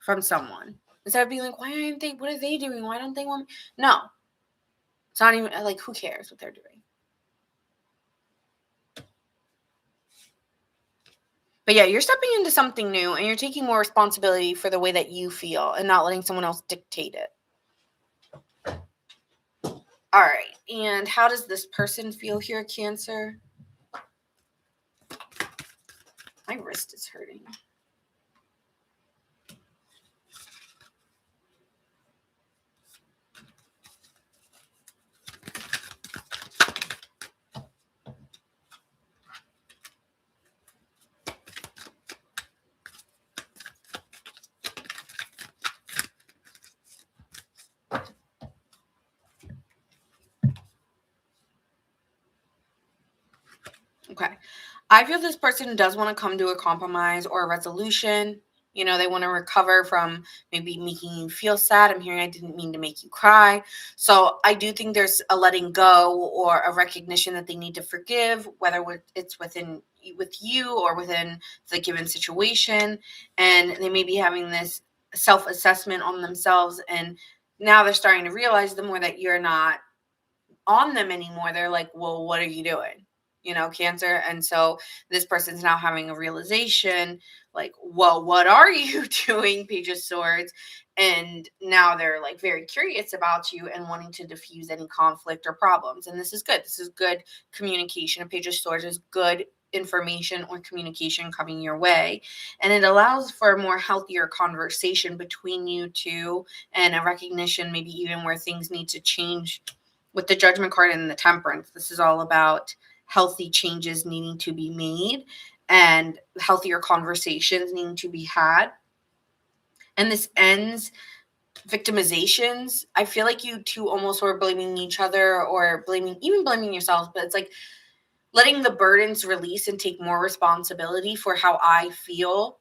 from someone. Instead of being like, what are they doing? Why don't they want me? No. It's not even, like, who cares what they're doing? But yeah, you're stepping into something new and you're taking more responsibility for the way that you feel and not letting someone else dictate it. All right. And how does this person feel here, Cancer? My wrist is hurting. Okay. I feel this person does want to come to a compromise or a resolution. They want to recover from maybe making you feel sad. I'm hearing I didn't mean to make you cry. So I do think there's a letting go or a recognition that they need to forgive, whether it's with you or within the given situation. And they may be having this self-assessment on themselves. And now they're starting to realize the more that you're not on them anymore, they're like, well, what are you doing? Cancer. And so this person's now having a realization, like, well, what are you doing, Page of Swords? And now they're like very curious about you and wanting to diffuse any conflict or problems. And this is good. This is good communication. A Page of Swords is good information or communication coming your way. And it allows for a more healthier conversation between you two, and a recognition maybe even where things need to change. With the Judgment card and the Temperance, this is all about healthy changes needing to be made and healthier conversations needing to be had. And this ends victimizations. I feel like you two almost were blaming each other or blaming yourselves, but it's like letting the burdens release and take more responsibility for how I feel,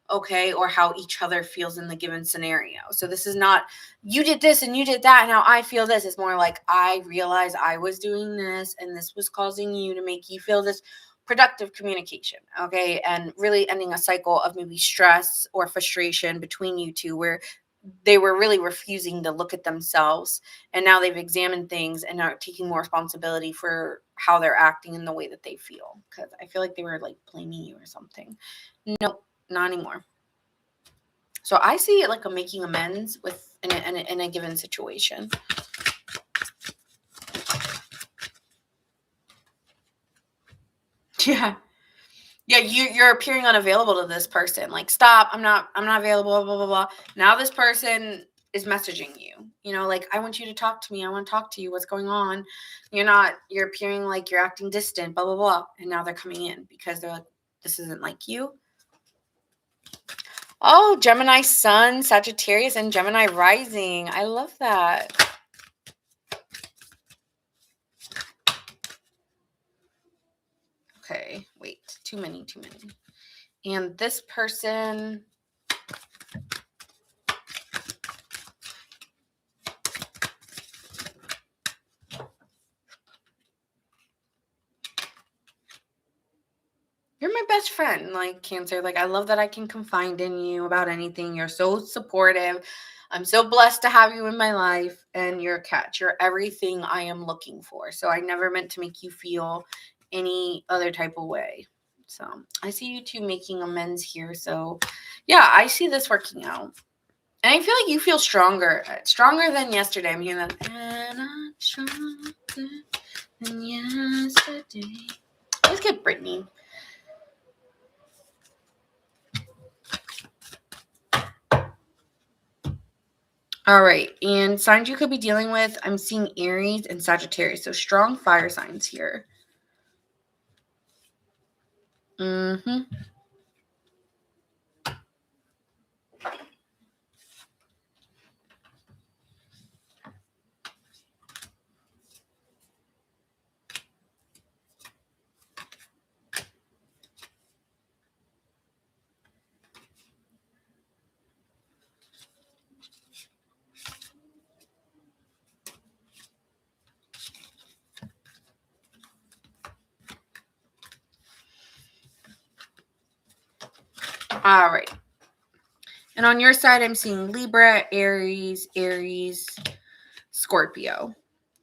okay, or how each other feels in the given scenario. So this is not, you did this and you did that, and now I feel this. It's more like, I realized I was doing this and this was causing you to make you feel this. Productive communication, okay, and really ending a cycle of maybe stress or frustration between you two, where they were really refusing to look at themselves, and now they've examined things and are taking more responsibility for how they're acting and the way that they feel, because I feel like they were like blaming you or something. Nope, not anymore. So I see it like a making amends with in a given situation. Yeah. Yeah, you're appearing unavailable to this person. Like, stop, I'm not available, blah, blah, blah. Now this person is messaging you. Like, I want you to talk to me. I want to talk to you. What's going on? You're appearing like you're acting distant, blah, blah, blah. And now they're coming in because they're like, this isn't like you. Oh, Gemini Sun, Sagittarius, and Gemini Rising. I love that. Okay, wait. Too many. And this person... You're my best friend, like, Cancer. Like, I love that I can confide in you about anything. You're so supportive. I'm so blessed to have you in my life, and you're a catch. You're everything I am looking for. So I never meant to make you feel any other type of way. So I see you two making amends here. So yeah, I see this working out. And I feel like you feel stronger than yesterday. I'm hearing that. And I'm stronger than yesterday. Let's get Brittany. All right, and signs you could be dealing with, I'm seeing Aries and Sagittarius, so strong fire signs here. Mm-hmm. All right. And on your side, I'm seeing Libra, Aries, Scorpio.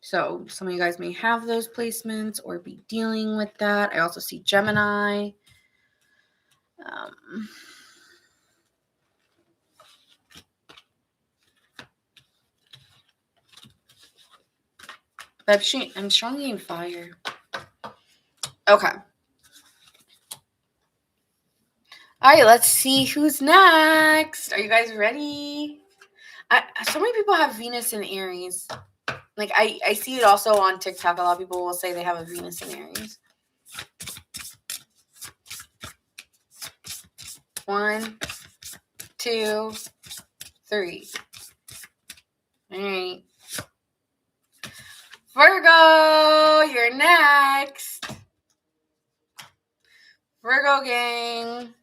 So some of you guys may have those placements or be dealing with that. I also see Gemini. I'm strongly in fire. Okay. All right, let's see who's next. Are you guys ready? So many people have Venus in Aries. Like I see it also on TikTok. A lot of people will say they have a Venus in Aries. 1, 2, 3. All right. Virgo, you're next. Virgo gang.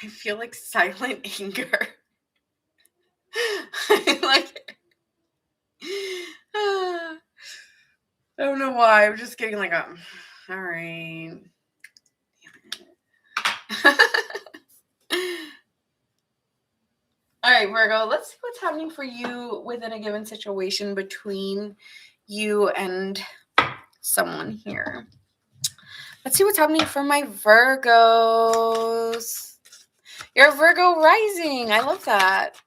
I feel like silent anger. Like, I don't know why. I'm just getting like all right. All right, Virgo, let's see what's happening for you within a given situation between you and someone here. Let's see what's happening for my Virgos. You're a Virgo rising. I love that.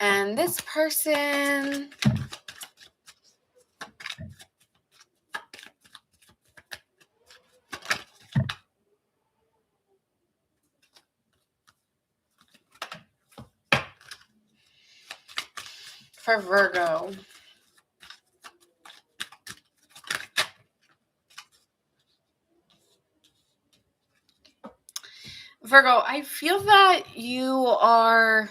And this person, for Virgo. Virgo, I feel that you are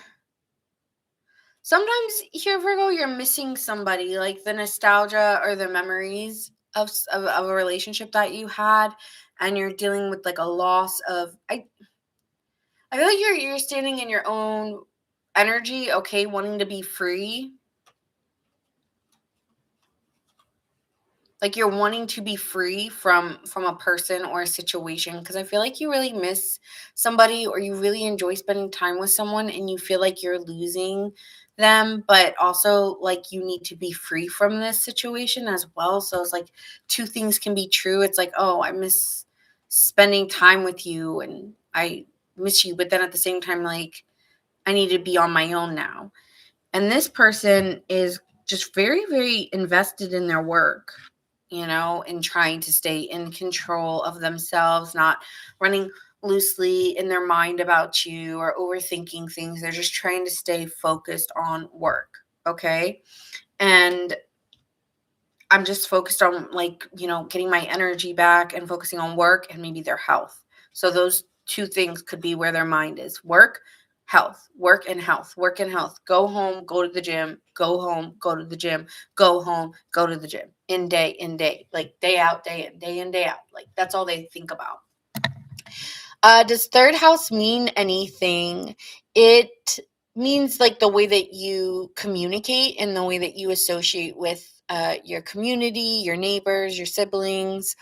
sometimes here, Virgo, you're missing somebody, like the nostalgia or the memories of a relationship that you had, and you're dealing with like a loss of. I feel like you're standing in your own energy, okay, wanting to be free. Like you're wanting to be free from a person or a situation, because I feel like you really miss somebody or you really enjoy spending time with someone and you feel like you're losing them, but also like you need to be free from this situation as well. So it's like two things can be true. It's like, oh, I miss spending time with you and I miss you, but then at the same time, like I need to be on my own now. And this person is just very, very invested in their work, in trying to stay in control of themselves, not running loosely in their mind about you or overthinking things. They're just trying to stay focused on work. Okay. And I'm just focused on getting my energy back and focusing on work and maybe their health. So those two things could be where their mind is: work, health, work and health, work and health. Go home, go to the gym, go home, go to the gym, go home, go to the gym, in day, like day out, day in, day out. Like that's all they think about. Does third house mean anything? It means like the way that you communicate and the way that you associate with your community, your neighbors, your siblings.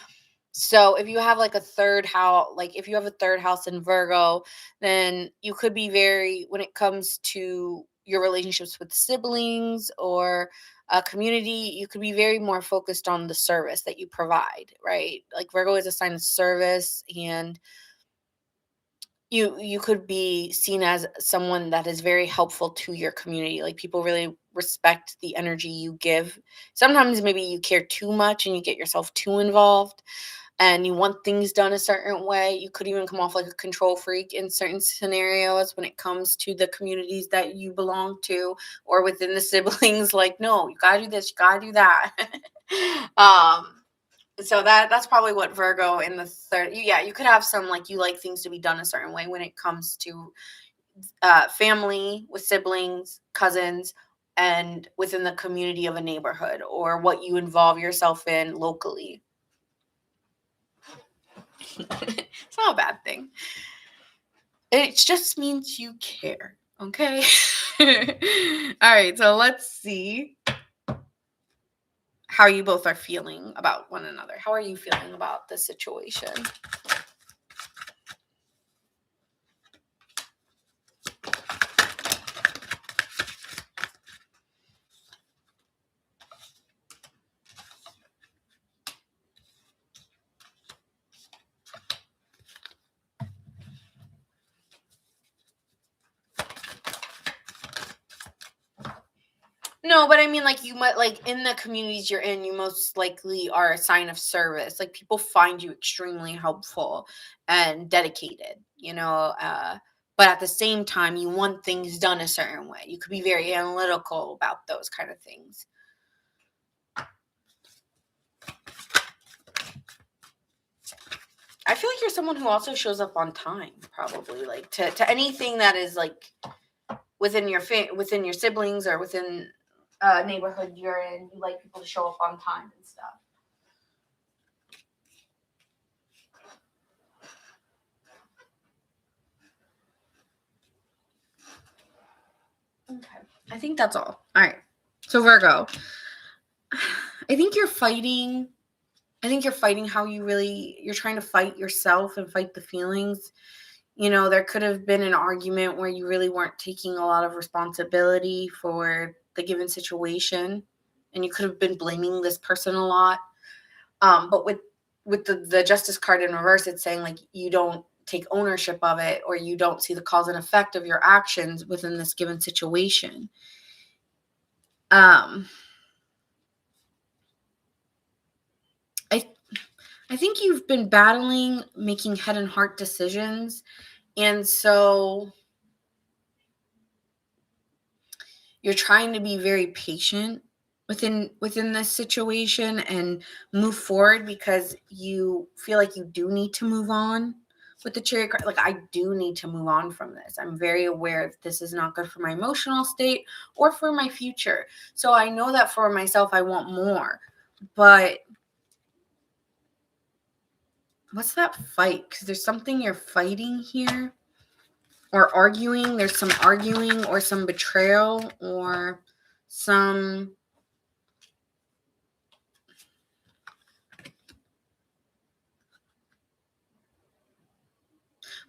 So if you have like a third house, like if you have a third house in Virgo, then you could be very, when it comes to your relationships with siblings or a community, you could be very more focused on the service that you provide, right? Like Virgo is a sign of service, and you could be seen as someone that is very helpful to your community. Like people really respect the energy you give. Sometimes maybe you care too much and you get yourself too involved and you want things done a certain way. You could even come off like a control freak in certain scenarios when it comes to the communities that you belong to or within the siblings. Like, no, you gotta do this, you gotta do that. um, so that's probably what Virgo in the third. Yeah, you could have some like you like things to be done a certain way when it comes to family with siblings, cousins, and within the community of a neighborhood or what you involve yourself in locally. It's not a bad thing. It just means you care. Okay. All right. So let's see how you both are feeling about one another. How are you feeling about the situation? No, but I mean, like, you might, like, in the communities you're in, you most likely are a sign of service. Like, people find you extremely helpful and dedicated, but at the same time, you want things done a certain way. You could be very analytical about those kind of things. I feel like you're someone who also shows up on time, probably, like, to anything that is, like, within your within your siblings or within neighborhood you're in. You like people to show up on time and stuff. Okay, I think that's all. All right, so Virgo, I think you're fighting. I think you're fighting how you're trying to fight yourself and fight the feelings. There could have been an argument where you really weren't taking a lot of responsibility for the given situation, and you could have been blaming this person a lot. But with the Justice card in reverse, it's saying like you don't take ownership of it, or you don't see the cause and effect of your actions within this given situation. I think you've been battling making head and heart decisions, and so you're trying to be very patient within this situation and move forward because you feel like you do need to move on with the Chariot card. Like, I do need to move on from this. I'm very aware that this is not good for my emotional state or for my future. So I know that for myself, I want more. But what's that fight? Because there's something you're fighting here or arguing. There's some arguing or some betrayal or some...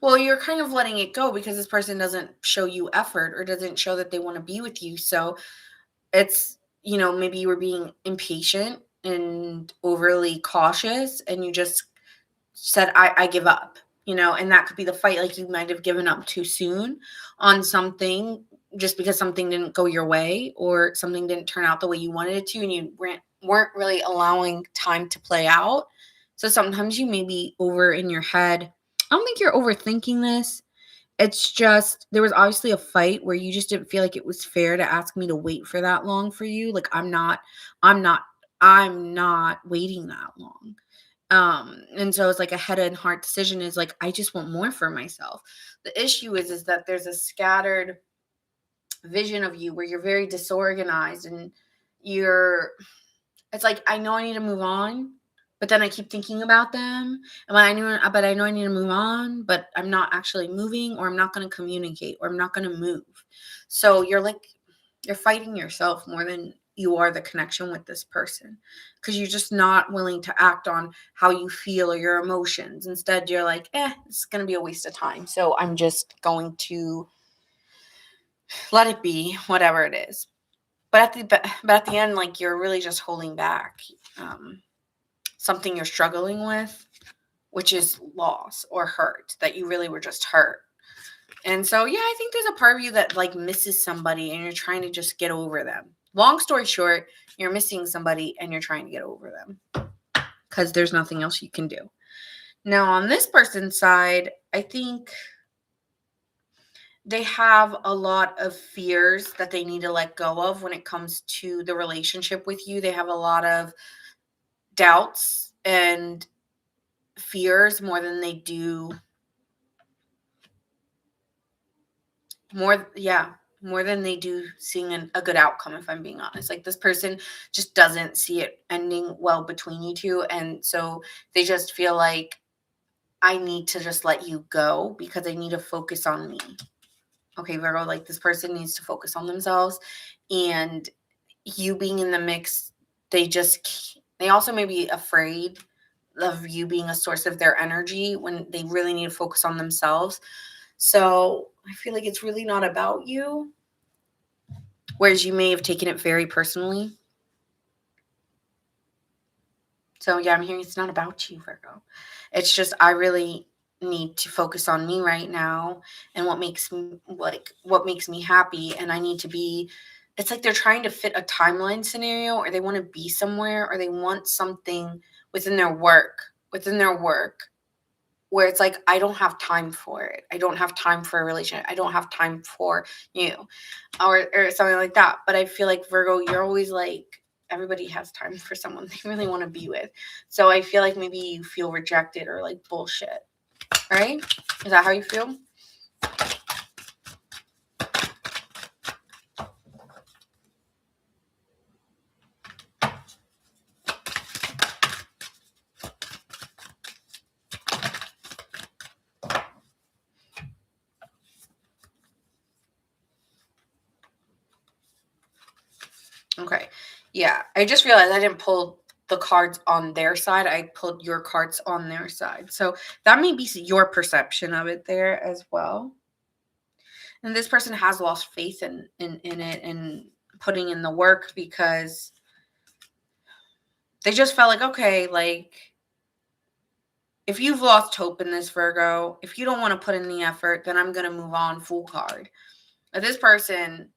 Well, you're kind of letting it go because this person doesn't show you effort or doesn't show that they want to be with you. So it's, maybe you were being impatient and overly cautious and you just said, I give up, and that could be the fight. Like, you might have given up too soon on something just because something didn't go your way or something didn't turn out the way you wanted it to, and you weren't really allowing time to play out. So sometimes you may be over in your head. I don't think you're overthinking this. It's just there was obviously a fight where you just didn't feel like it was fair to ask me to wait for that long for you. Like, I'm not waiting that long. And so it's like a head and heart decision is like, I just want more for myself. The issue is that there's a scattered vision of you where you're very disorganized and it's like, I know I need to move on, but then I keep thinking about them. And I know I need to move on, but I'm not actually moving, or I'm not going to communicate, or I'm not going to move. So you're fighting yourself more than you are the connection with this person, because you're just not willing to act on how you feel or your emotions. Instead, you're like, it's going to be a waste of time. So I'm just going to let it be, whatever it is. But at the end, like, you're really just holding back something you're struggling with, which is loss or hurt, that you really were just hurt. And so, yeah, I think there's a part of you that like misses somebody and you're trying to just get over them. Long story short, you're missing somebody and you're trying to get over them because there's nothing else you can do. Now, on this person's side, I think they have a lot of fears that they need to let go of when it comes to the relationship with you. They have a lot of doubts and fears more than they do more than they do seeing a good outcome, if I'm being honest. Like, this person just doesn't see it ending well between you two, and so they just feel like, I need to just let you go because I need to focus on me. Okay, Virgo, like, this person needs to focus on themselves, and you being in the mix, they also may be afraid of you being a source of their energy when they really need to focus on themselves. So I feel like it's really not about you, whereas you may have taken it very personally. So yeah, I'm hearing it's not about you, Virgo. It's just, I really need to focus on me right now and what makes me happy, and I need to be, it's like they're trying to fit a timeline scenario, or they want to be somewhere, or they want something within their work where it's like, I don't have time for it. I don't have time for a relationship. I don't have time for you, or something like that. But I feel like, Virgo, you're always like, everybody has time for someone they really want to be with. So I feel like maybe you feel rejected or like bullshit, right? Is that how you feel? Okay. Yeah. I just realized I didn't pull the cards on their side. I pulled your cards on their side. So that may be your perception of it there as well. And this person has lost faith in it and putting in the work, because they just felt like, okay, like, if you've lost hope in this, Virgo, if you don't want to put in the effort, then I'm going to move on, full card. But this person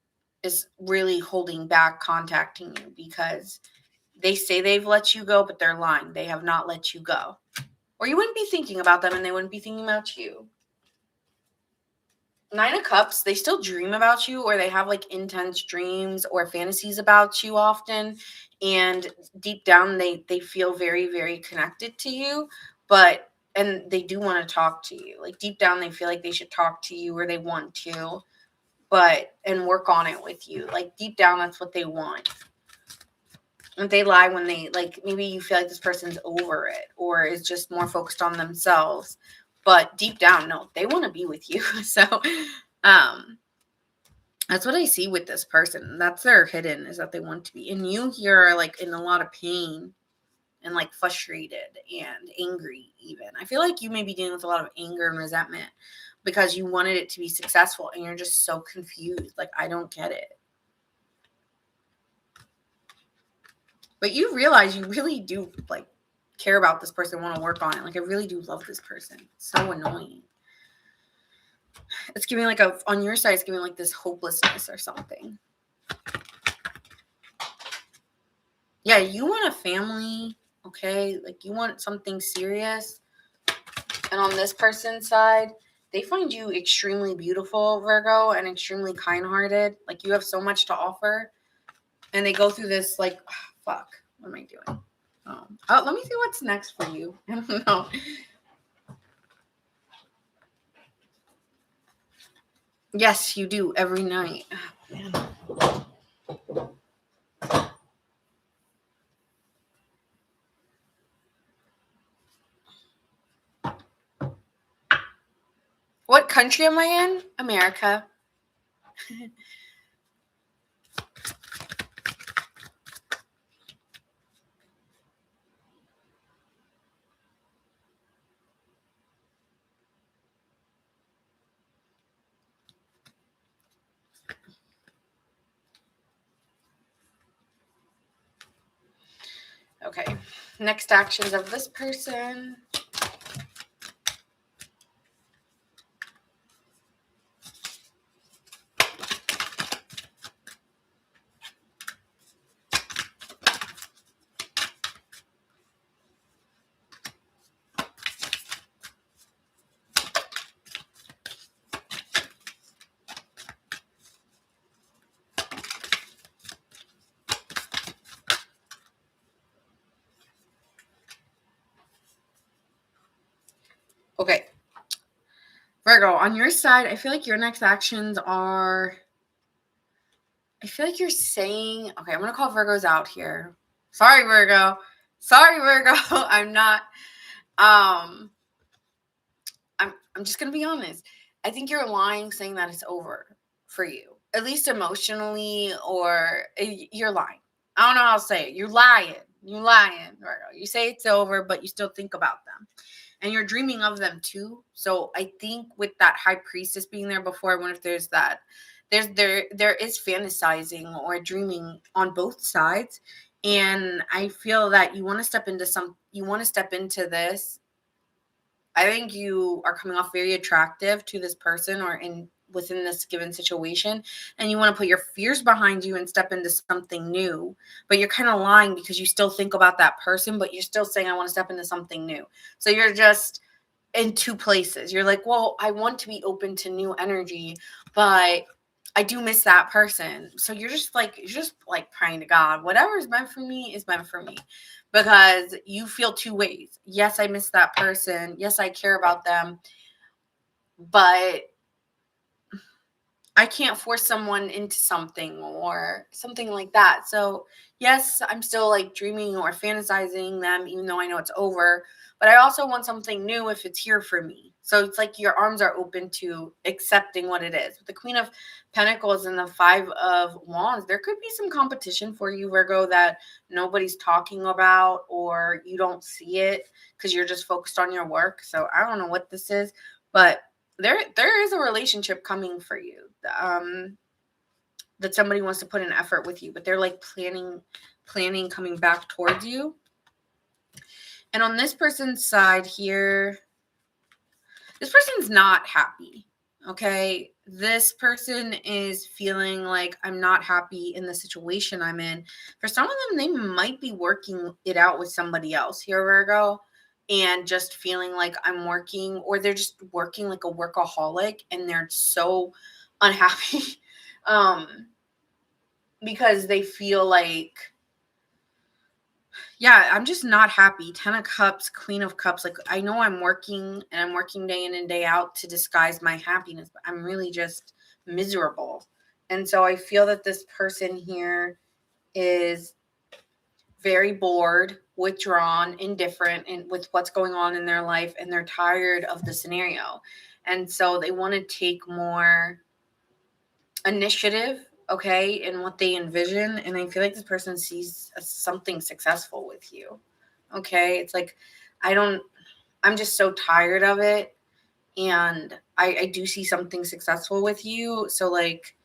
is really holding back contacting you because they say they've let you go, but they're lying. They have not let you go. Or you wouldn't be thinking about them and they wouldn't be thinking about you. 9 of Cups, they still dream about you, or they have like intense dreams or fantasies about you often. And deep down, they feel very, very connected to you. And they do want to talk to you. Like, deep down, they feel like they should talk to you, or they want to, and work on it with you. Like, deep down, that's what they want. And they lie when they, like, maybe you feel like this person's over it or is just more focused on themselves. But deep down, no, they want to be with you. So that's what I see with this person. That's their hidden, is that they want to be. And you here are like in a lot of pain and like frustrated and angry even. I feel like you may be dealing with a lot of anger and resentment because you wanted it to be successful and you're just so confused. Like, I don't get it. But you realize you really do like care about this person, want to work on it. Like, I really do love this person. It's so annoying. It's giving like on your side, it's giving like this hopelessness or something. Yeah, you want a family, okay? Like, you want something serious. And on this person's side, they find you extremely beautiful, Virgo, and extremely kind-hearted. Like, you have so much to offer. And they go through this like, fuck, what am I doing? Oh, let me see what's next for you. I don't know. Yes, you do every night. Oh, man. What country am I in? America. Next actions of this person. Okay. Virgo, on your side, I feel like your next actions are, I feel like you're saying, okay, I'm going to call Virgos out here. Sorry, Virgo. I'm not, I'm just going to be honest. I think you're lying saying that it's over for you, at least emotionally, or you're lying. I don't know how to say it. You're lying, Virgo. You say it's over, but you still think about them. And you're dreaming of them too. So I think with that high priestess being there before, I wonder if there's that, there is fantasizing or dreaming on both sides. And I feel that you want to step into this. I think you are coming off very attractive to this person or within this given situation, and you want to put your fears behind you and step into something new. But you're kind of lying because you still think about that person, but you're still saying I want to step into something new. So you're just in two places. You're like, well, I want to be open to new energy, but I do miss that person. So you're just like praying to God, whatever is meant for me is meant for me, because you feel two ways. Yes, I miss that person. Yes, I care about them, but I can't force someone into something or something like that. So yes, I'm still like dreaming or fantasizing them, even though I know it's over. But I also want something new if it's here for me. So it's like your arms are open to accepting what it is. With the Queen of Pentacles and the Five of Wands, there could be some competition for you, Virgo, that nobody's talking about or you don't see it because you're just focused on your work. So I don't know what this is, but there is a relationship coming for you, that somebody wants to put an effort with you, but they're like planning coming back towards you. And on this person's side here, this person's not happy. Okay, this person is feeling like I'm not happy in the situation I'm in. For some of them, they might be working it out with somebody else here, Virgo, and just feeling like I'm working, or they're just working like a workaholic and they're so unhappy because they feel like, yeah, I'm just not happy. 10 of Cups, Queen of Cups. Like, I know I'm working and I'm working day in and day out to disguise my happiness, but I'm really just miserable. And so I feel that this person here is very bored, withdrawn, indifferent with what's going on in their life, and they're tired of the scenario. And so they want to take more initiative, okay, in what they envision. And I feel like this person sees something successful with you. Okay. It's like, I'm just so tired of it. And I do see something successful with you. So like,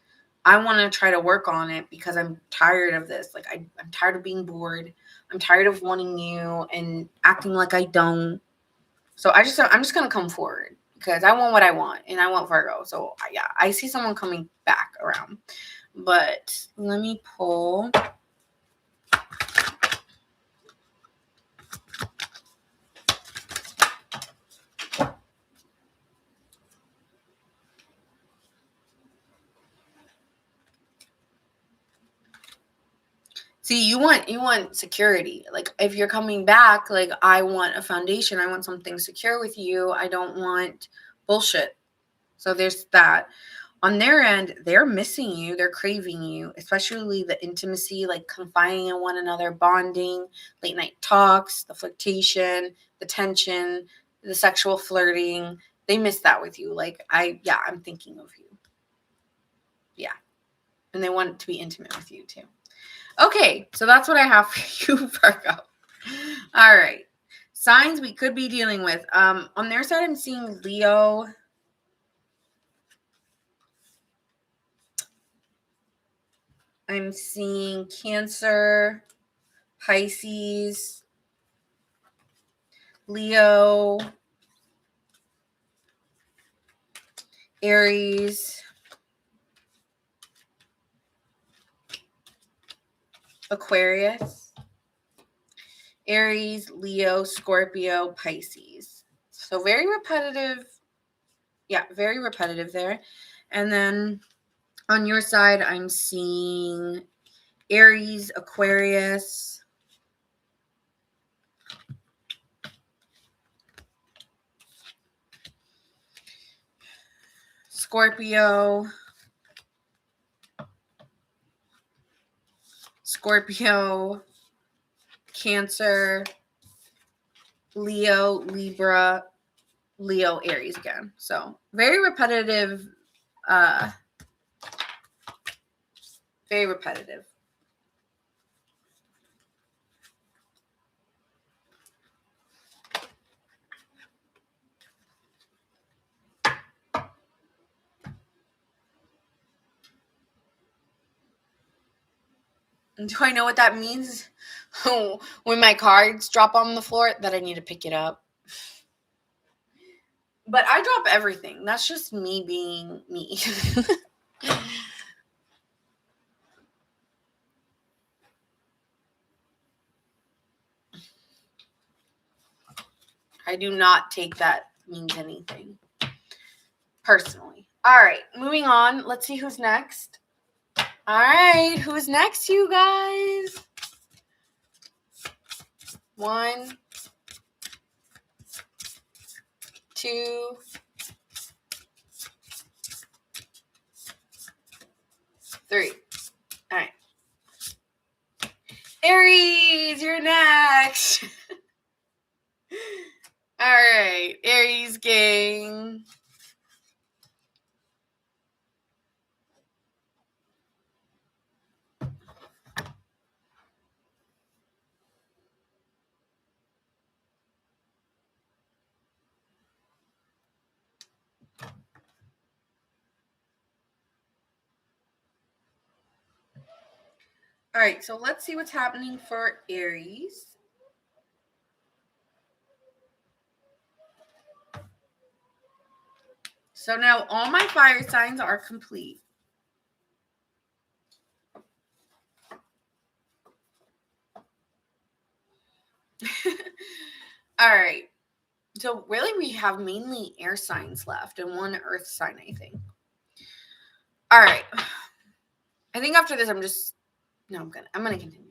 I want to try to work on it because I'm tired of this. Like, I'm tired of being bored. I'm tired of wanting you and acting like I don't. So I'm just going to come forward because I want what I want and I want Virgo. So yeah, I see someone coming back around. But let me pull. See, you want security. Like, if you're coming back, like, I want a foundation. I want something secure with you. I don't want bullshit. So there's that. On their end, they're missing you. They're craving you, especially the intimacy, like confiding in one another, bonding, late night talks, the flirtation, the tension, the sexual flirting. They miss that with you. Like, I'm thinking of you. Yeah. And they want to be intimate with you too. Okay, so that's what I have for you, Virgo. All right. Signs we could be dealing with. On their side, I'm seeing Leo. I'm seeing Cancer, Pisces, Leo, Aries, Aquarius, Aries, Leo, Scorpio, Pisces. So very repetitive. Yeah, very repetitive there. And then on your side, I'm seeing Aries, Aquarius, Scorpio, Cancer, Leo, Libra, Leo, Aries again. So very repetitive. Very repetitive. Do I know what that means? When my cards drop on the floor, that I need to pick it up. But I drop everything. That's just me being me. I do not take that means anything. Personally. All right, moving on. Let's see who's next. All right, who's next, you guys? 1, 2, 3. All right. Aries, you're next. All right, Aries gang. All right, so let's see what's happening for Aries. So now all my fire signs are complete. All right. So really we have mainly air signs left and 1 earth sign, I think. All right. I think after this I'm gonna continue.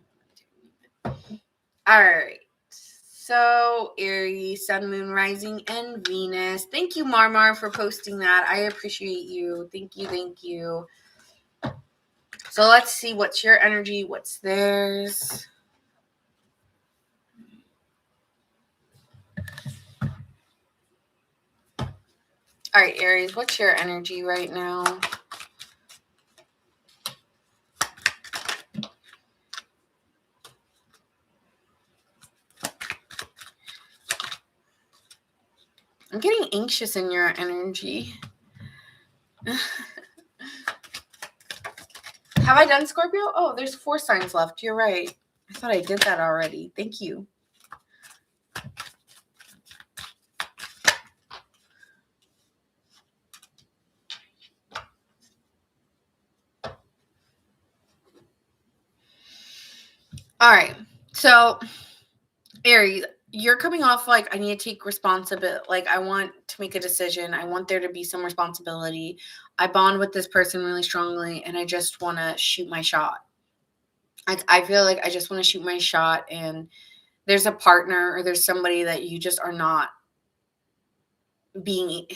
All right. So Aries, Sun, Moon, Rising, and Venus. Thank you, Marmar, for posting that. I appreciate you. Thank you. So let's see what's your energy, what's theirs. All right, Aries, what's your energy right now? I'm getting anxious in your energy. Have I done Scorpio? Oh, there's 4 signs left. You're right. I thought I did that already. Thank you. All right. So, Aries, you're coming off like I need to take responsibility. Like I want to make a decision. I want there to be some responsibility. I bond with this person really strongly and I just want to shoot my shot. I feel like I just want to shoot my shot and there's a partner or there's somebody that you just are not being,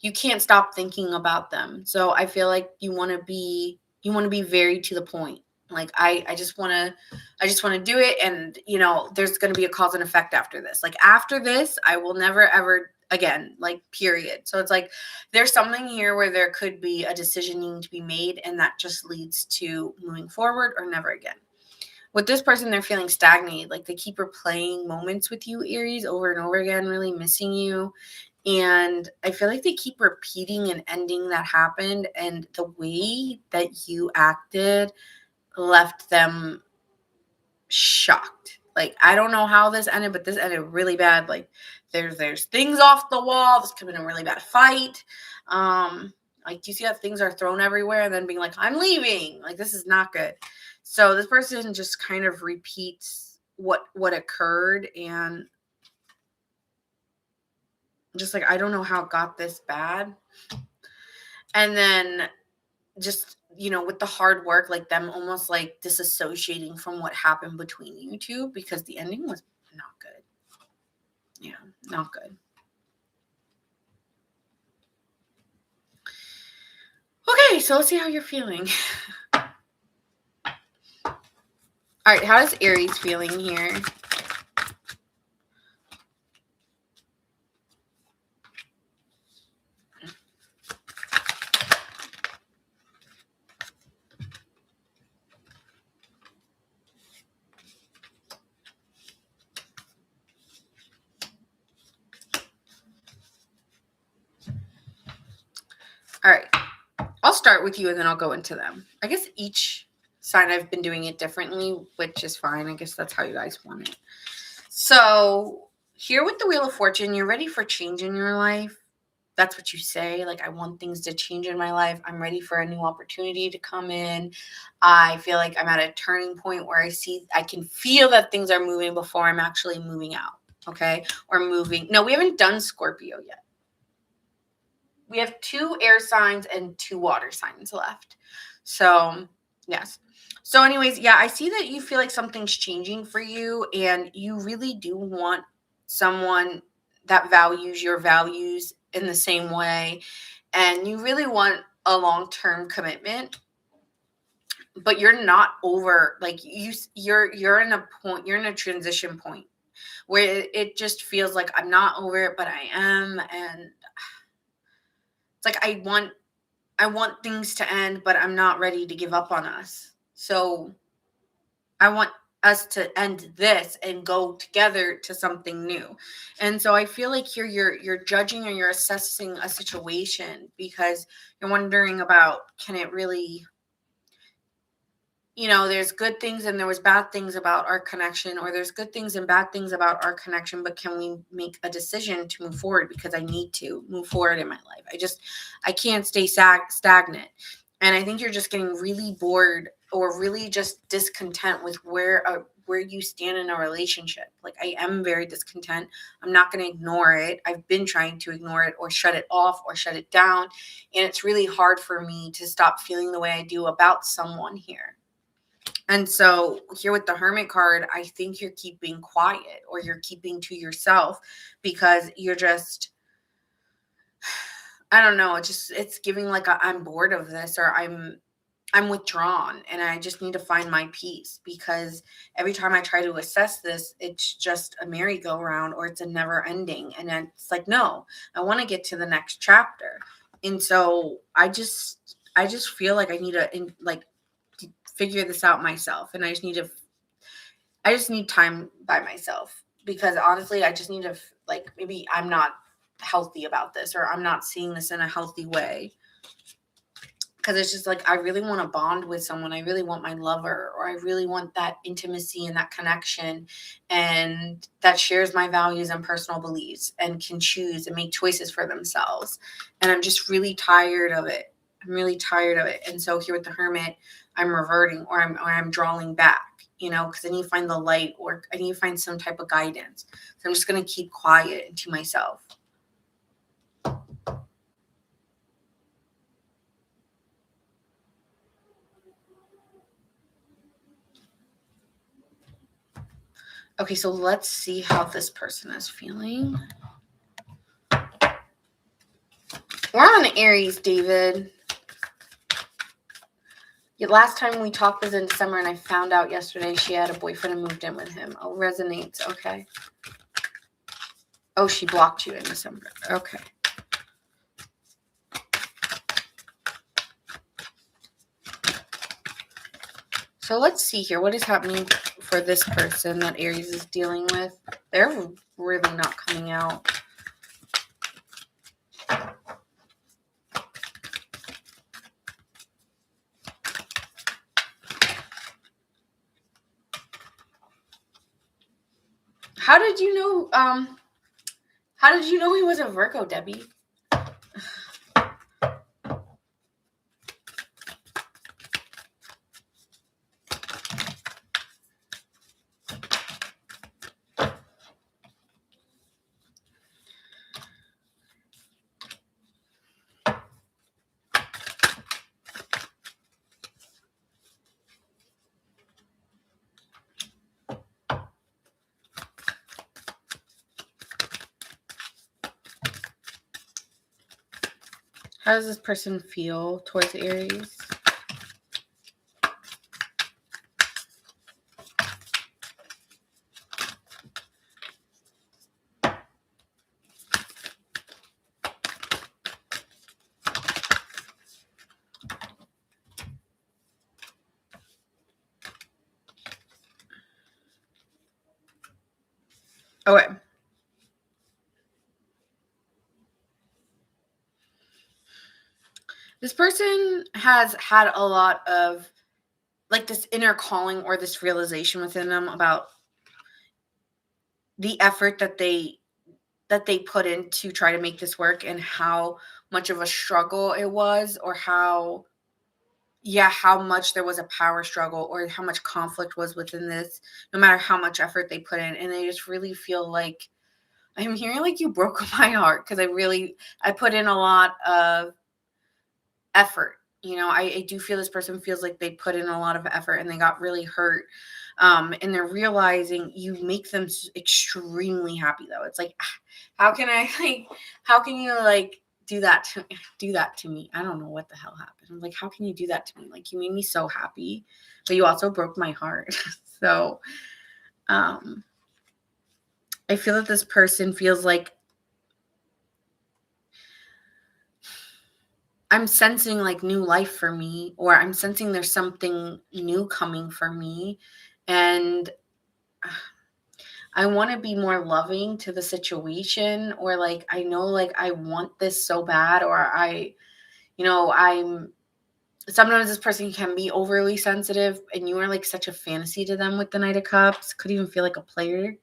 you can't stop thinking about them. So I feel like you want to be very to the point. Like I just want to do it. And there's going to be a cause and effect after this. Like after this, I will never, ever again, like period. So it's like, there's something here where there could be a decision needing to be made. And that just leads to moving forward or never again. With this person, they're feeling stagnated. Like they keep replaying moments with you, Aries, over and over again, really missing you. And I feel like they keep repeating an ending that happened. And the way that you acted left them shocked. Like, I don't know how this ended, but this ended really bad. Like, there's things off the wall. This could have been a really bad fight. Like, you see how things are thrown everywhere and then being like, I'm leaving. Like, this is not good. So this person just kind of repeats what occurred, and just like, I don't know how it got this bad. And then just, with the hard work, like them almost like disassociating from what happened between you two, because the ending was not good. Yeah, not good. Okay, so let's see how you're feeling. All right, how is Aries feeling here? All right, I'll start with you and then I'll go into them. I guess each sign I've been doing it differently, which is fine. I guess that's how you guys want it. So here with the Wheel of Fortune, you're ready for change in your life. That's what you say. Like, I want things to change in my life. I'm ready for a new opportunity to come in. I feel like I'm at a turning point where I can feel that things are moving before I'm actually moving out. Okay. Or moving. No, we haven't done Scorpio yet. We have 2 air signs and 2 water signs left. So, yes. So anyways, yeah, I see that you feel like something's changing for you, and you really do want someone that values your values in the same way, and you really want a long-term commitment, but you're not over, like, you're in a transition point where it just feels like I'm not over it, but I am, and it's like I want things to end, but I'm not ready to give up on us. So I want us to end this and go together to something new. And so I feel like here you're judging or you're assessing a situation because you're wondering about, can it really, there's good things and there was bad things about our connection, or there's good things and bad things about our connection, but can we make a decision to move forward, because I need to move forward in my life. I can't stay stagnant. And I think you're just getting really bored or really just discontent with where you stand in a relationship. Like, I am very discontent. I'm not going to ignore it. I've been trying to ignore it or shut it off or shut it down. And it's really hard for me to stop feeling the way I do about someone here. And so here with the Hermit card, I think you're keeping quiet, or you're keeping to yourself, because you're just, I don't know, it's giving like I'm bored of this, or I'm withdrawn and I just need to find my peace, because every time I try to assess this, it's just a merry-go-round, or it's a never ending. And it's like, no, I want to get to the next chapter. And so I just feel like I need to figure this out myself, and I just need time by myself, because honestly, I just need to, like, maybe I'm not healthy about this, or I'm not seeing this in a healthy way, because it's just like, I really want to bond with someone. I really want my lover, or I really want that intimacy and that connection, and that shares my values and personal beliefs and can choose and make choices for themselves. And I'm just really tired of it. I'm really tired of it. And so here with the Hermit, I'm reverting, or I'm drawing back, because I need to find the light, or I need to find some type of guidance. So I'm just going to keep quiet and to myself. Okay, so let's see how this person is feeling. We're on Aries, David. Last time we talked was in December, and I found out yesterday she had a boyfriend and moved in with him. Oh, resonates. Okay. Oh, she blocked you in December. Okay. So let's see here. What is happening for this person that Aries is dealing with? They're really not coming out. How did you know? How did you know he was a Virgo, Debbie? How does this person feel towards Aries? Okay. This person has had a lot of like this inner calling or this realization within them about the effort that they put in to try to make this work and how much of a struggle it was, or how much there was a power struggle or how much conflict was within this, no matter how much effort they put in. And they just really feel like, I'm hearing like you broke my heart, because I put in a lot of effort. I do feel this person feels like they put in a lot of effort and they got really hurt. And they're realizing you make them extremely happy, though. It's like, how can you like do that to me? I don't know what the hell happened. I'm like, how can you do that to me? Like, you made me so happy, but you also broke my heart. So, I feel that this person feels like, I'm sensing like new life for me, or I'm sensing there's something new coming for me. And I want to be more loving to the situation, or like, I know like I want this so bad, or sometimes this person can be overly sensitive and you are like such a fantasy to them with the Knight of Cups, could even feel like a player.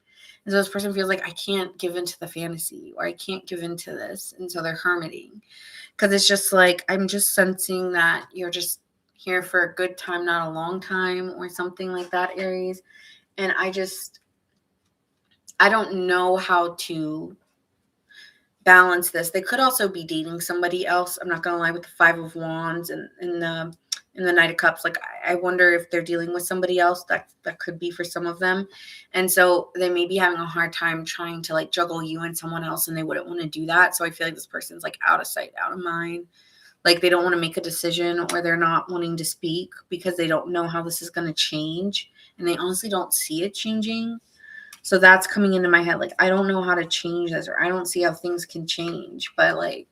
And so this person feels like, I can't give into the fantasy, or I can't give into this. And so they're hermiting. Because it's just like, I'm just sensing that you're just here for a good time, not a long time, or something like that, Aries. And I don't know how to balance this. They could also be dating somebody else. I'm not going to lie, with the Five of Wands and the Knight of Cups. Like, I wonder if they're dealing with somebody else. That could be for some of them. And so they may be having a hard time trying to like juggle you and someone else, and they wouldn't want to do that. So I feel like this person's like out of sight, out of mind. Like, they don't want to make a decision, or they're not wanting to speak because they don't know how this is going to change. And they honestly don't see it changing. So that's coming into my head. Like, I don't know how to change this, or I don't see how things can change. But like,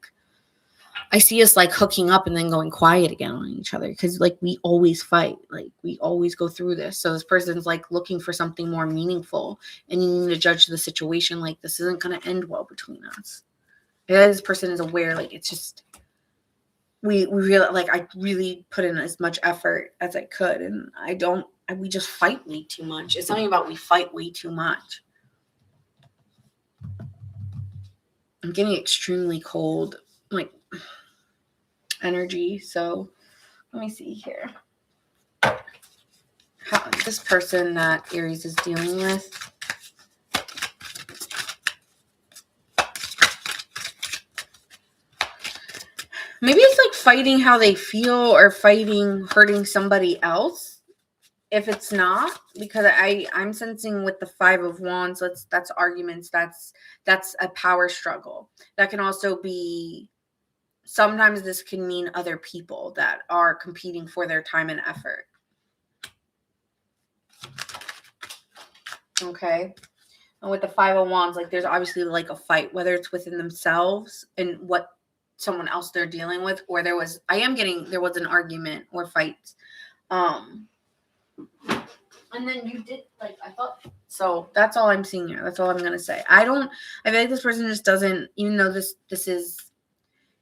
I see us like hooking up and then going quiet again on each other, because like we always fight. Like, we always go through this. So this person's like looking for something more meaningful, and you need to judge the situation like, this isn't going to end well between us. This person is aware, like, it's just, we really, like, I really put in as much effort as I could, and we just fight way too much. It's something about we fight way too much. I'm getting extremely cold, like, energy. So let me see here. How this person that Aries is dealing with. Maybe it's like fighting how they feel, or hurting somebody else. If it's not, because I'm sensing with the Five of Wands, that's arguments, that's a power struggle. That can also be, sometimes this can mean other people that are competing for their time and effort. Okay. And with the Five of Wands, like, there's obviously like a fight, whether it's within themselves and what someone else they're dealing with, or there was an argument or fight. And then you did, like, I thought, so that's all I'm seeing here. That's all I'm gonna say. I feel like this person just doesn't, even though this is,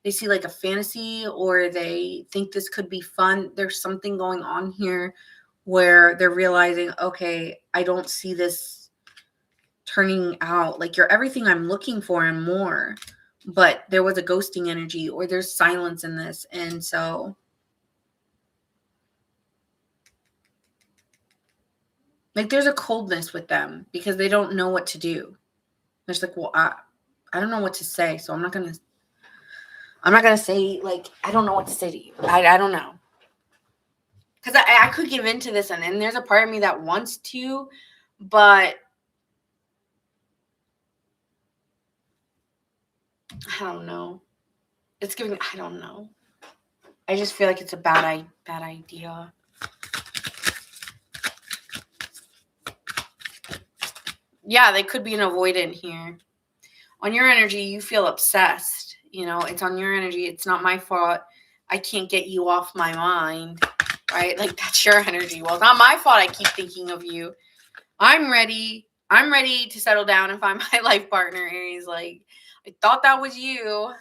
they see like a fantasy, or they think this could be fun. There's something going on here where they're realizing, okay, I don't see this turning out like you're everything I'm looking for and more, but there was a ghosting energy or there's silence in this. And so like there's a coldness with them because they don't know what to do. There's like, well, I don't know what to say, so I'm not gonna say, like, I don't know what to say to you. I don't know. Because I could give into this, and there's a part of me that wants to, but I don't know. I don't know. I just feel like it's a bad idea. Yeah, they could be an avoidant here. On your energy, you feel obsessed. You know, it's on your energy. It's not my fault. I can't get you off my mind, right? Like, that's your energy. Well, it's not my fault I keep thinking of you. I'm ready. I'm ready to settle down and find my life partner. Aries, like, I thought that was you.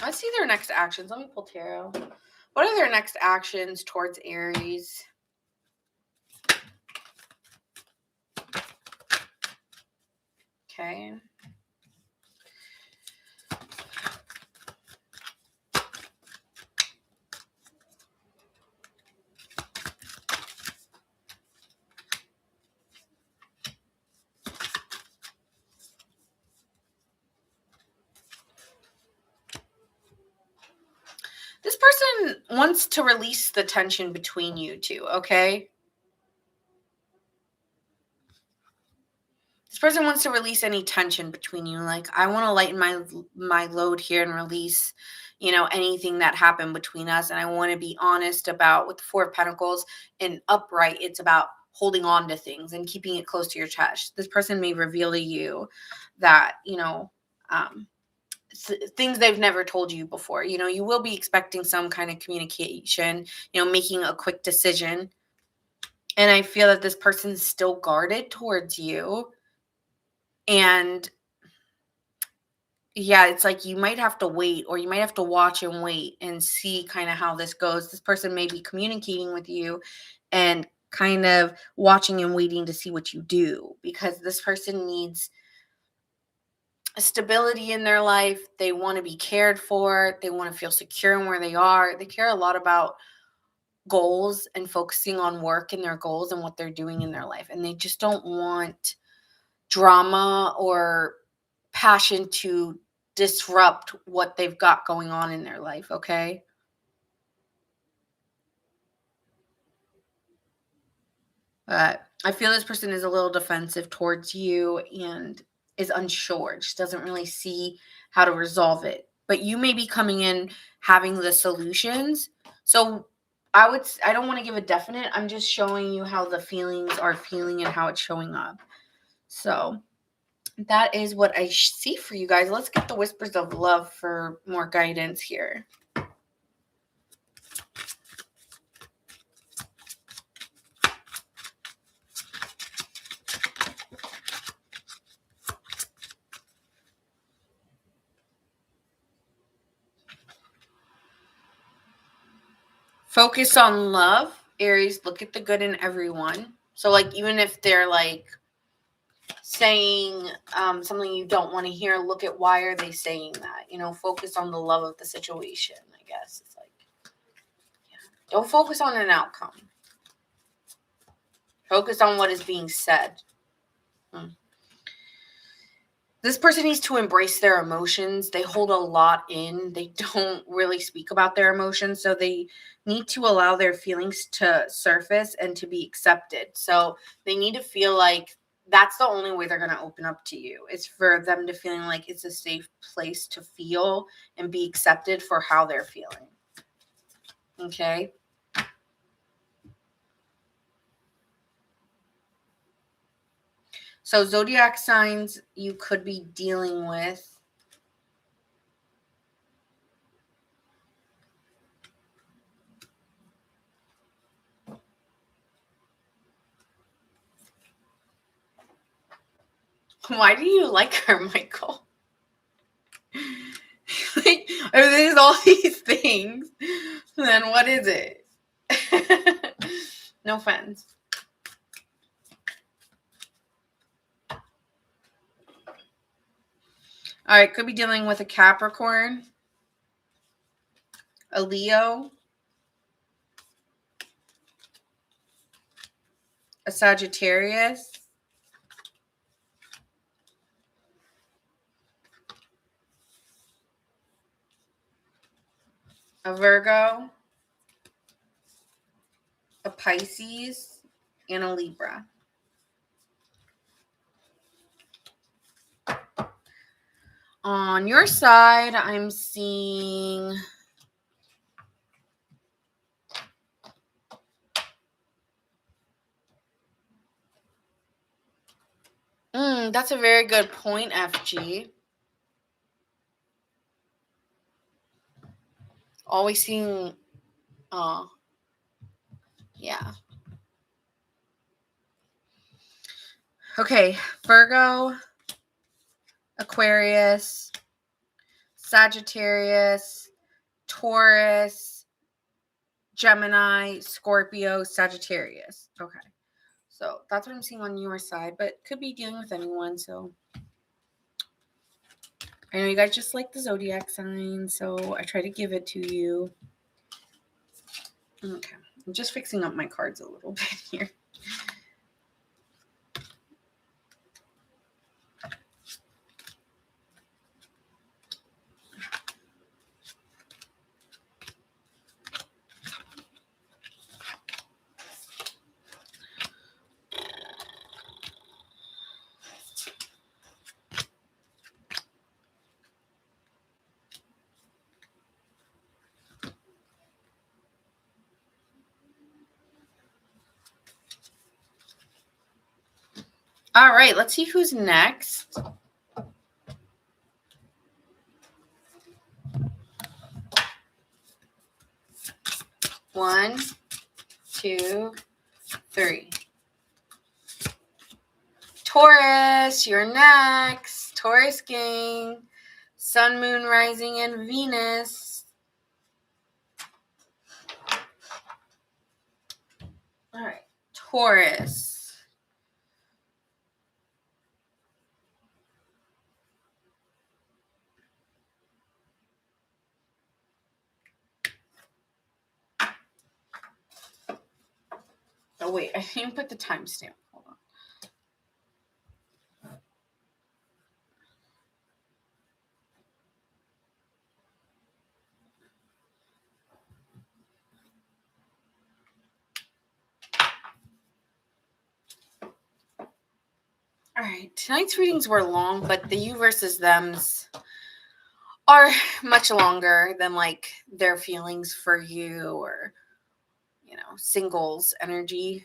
Let's see their next actions. Let me pull tarot. What are their next actions towards Aries? Okay. This person wants to release the tension between you two, okay? This person wants to release any tension between you. Like, I want to lighten my load here and release, you know, anything that happened between us. And I want to be honest about, with the Four of Pentacles and upright, it's about holding on to things and keeping it close to your chest. This person may reveal to you that, you know, things they've never told you before. You know, you will be expecting some kind of communication, you know, making a quick decision. And I feel that this person's still guarded towards you. And yeah, it's like you might have to wait, or you might have to watch and wait and see kind of how this goes. This person may be communicating with you and kind of watching and waiting to see what you do, because this person needs stability in their life. They want to be cared for. They want to feel secure in where they are. They care a lot about goals and focusing on work and their goals and what they're doing in their life. And they just don't want drama or passion to disrupt what they've got going on in their life, okay? I feel this person is a little defensive towards you and is unsure. Just doesn't really see how to resolve it. But you may be coming in having the solutions. So I don't want to give a definite. I'm just showing you how the feelings are feeling and how it's showing up. So that is what I see for you guys. Let's get the whispers of love for more guidance here. Focus on love. Aries, look at the good in everyone. So, like, even if they're like saying something you don't want to hear, look at why are they saying that. You know, focus on the love of the situation, I guess. It's like, yeah. Don't focus on an outcome. Focus on what is being said. This person needs to embrace their emotions. They hold a lot in. They don't really speak about their emotions. So they need to allow their feelings to surface and to be accepted. So they need to feel like that's the only way they're going to open up to you. It's for them to feeling like it's a safe place to feel and be accepted for how they're feeling. Okay? So zodiac signs you could be dealing with. Why do you like her, Michael? Like, I mean, there's all these things. Then what is it? No offense. All right, could be dealing with a Capricorn, a Leo, a Sagittarius, a Virgo, a Pisces, and a Libra. On your side, I'm seeing that's a very good point, FG. Always seeing, yeah. Okay, Virgo, Aquarius, Sagittarius, Taurus, Gemini, Scorpio, Sagittarius. Okay. So that's what I'm seeing on your side, but could be dealing with anyone. So I know you guys just like the zodiac sign, so I try to give it to you. Okay. I'm just fixing up my cards a little bit here. All right, let's see who's next. One, two, three. Taurus, you're next. Taurus gang. Sun, Moon, Rising, and Venus. All right, Taurus. Oh, wait, I didn't put the timestamp. Hold on. All right, tonight's readings were long, but the you versus thems are much longer than like their feelings for you or, you know, singles energy.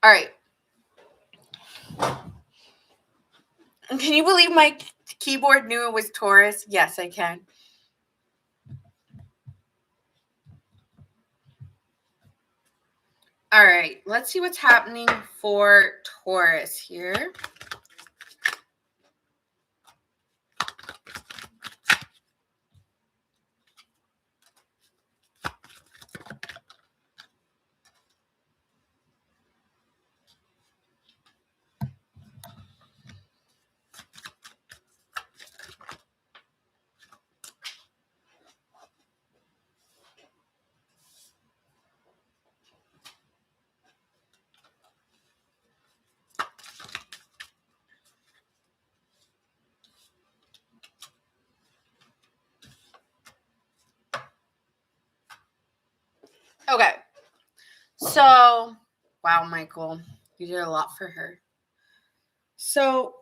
All right. Can you believe my keyboard knew it was Taurus? Yes, I can. All right, let's see what's happening for Taurus here. Okay. So, wow, Michael, you did a lot for her. So,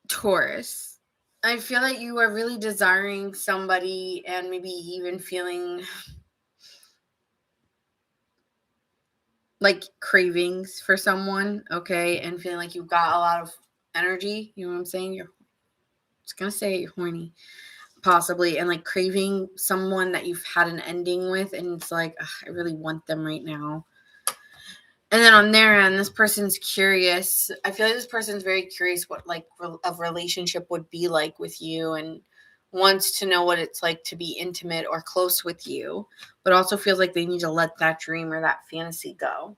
Taurus, I feel like you are really desiring somebody and maybe even feeling like cravings for someone, okay, and feeling like you've got a lot of energy. You know what I'm saying? You're just gonna say you're horny, possibly, and like craving someone that you've had an ending with, and it's like, ugh, I really want them right now. And then on their end, this person's curious. I feel like this person's very curious what like a relationship would be like with you, and wants to know what it's like to be intimate or close with you, but also feels like they need to let that dream or that fantasy go.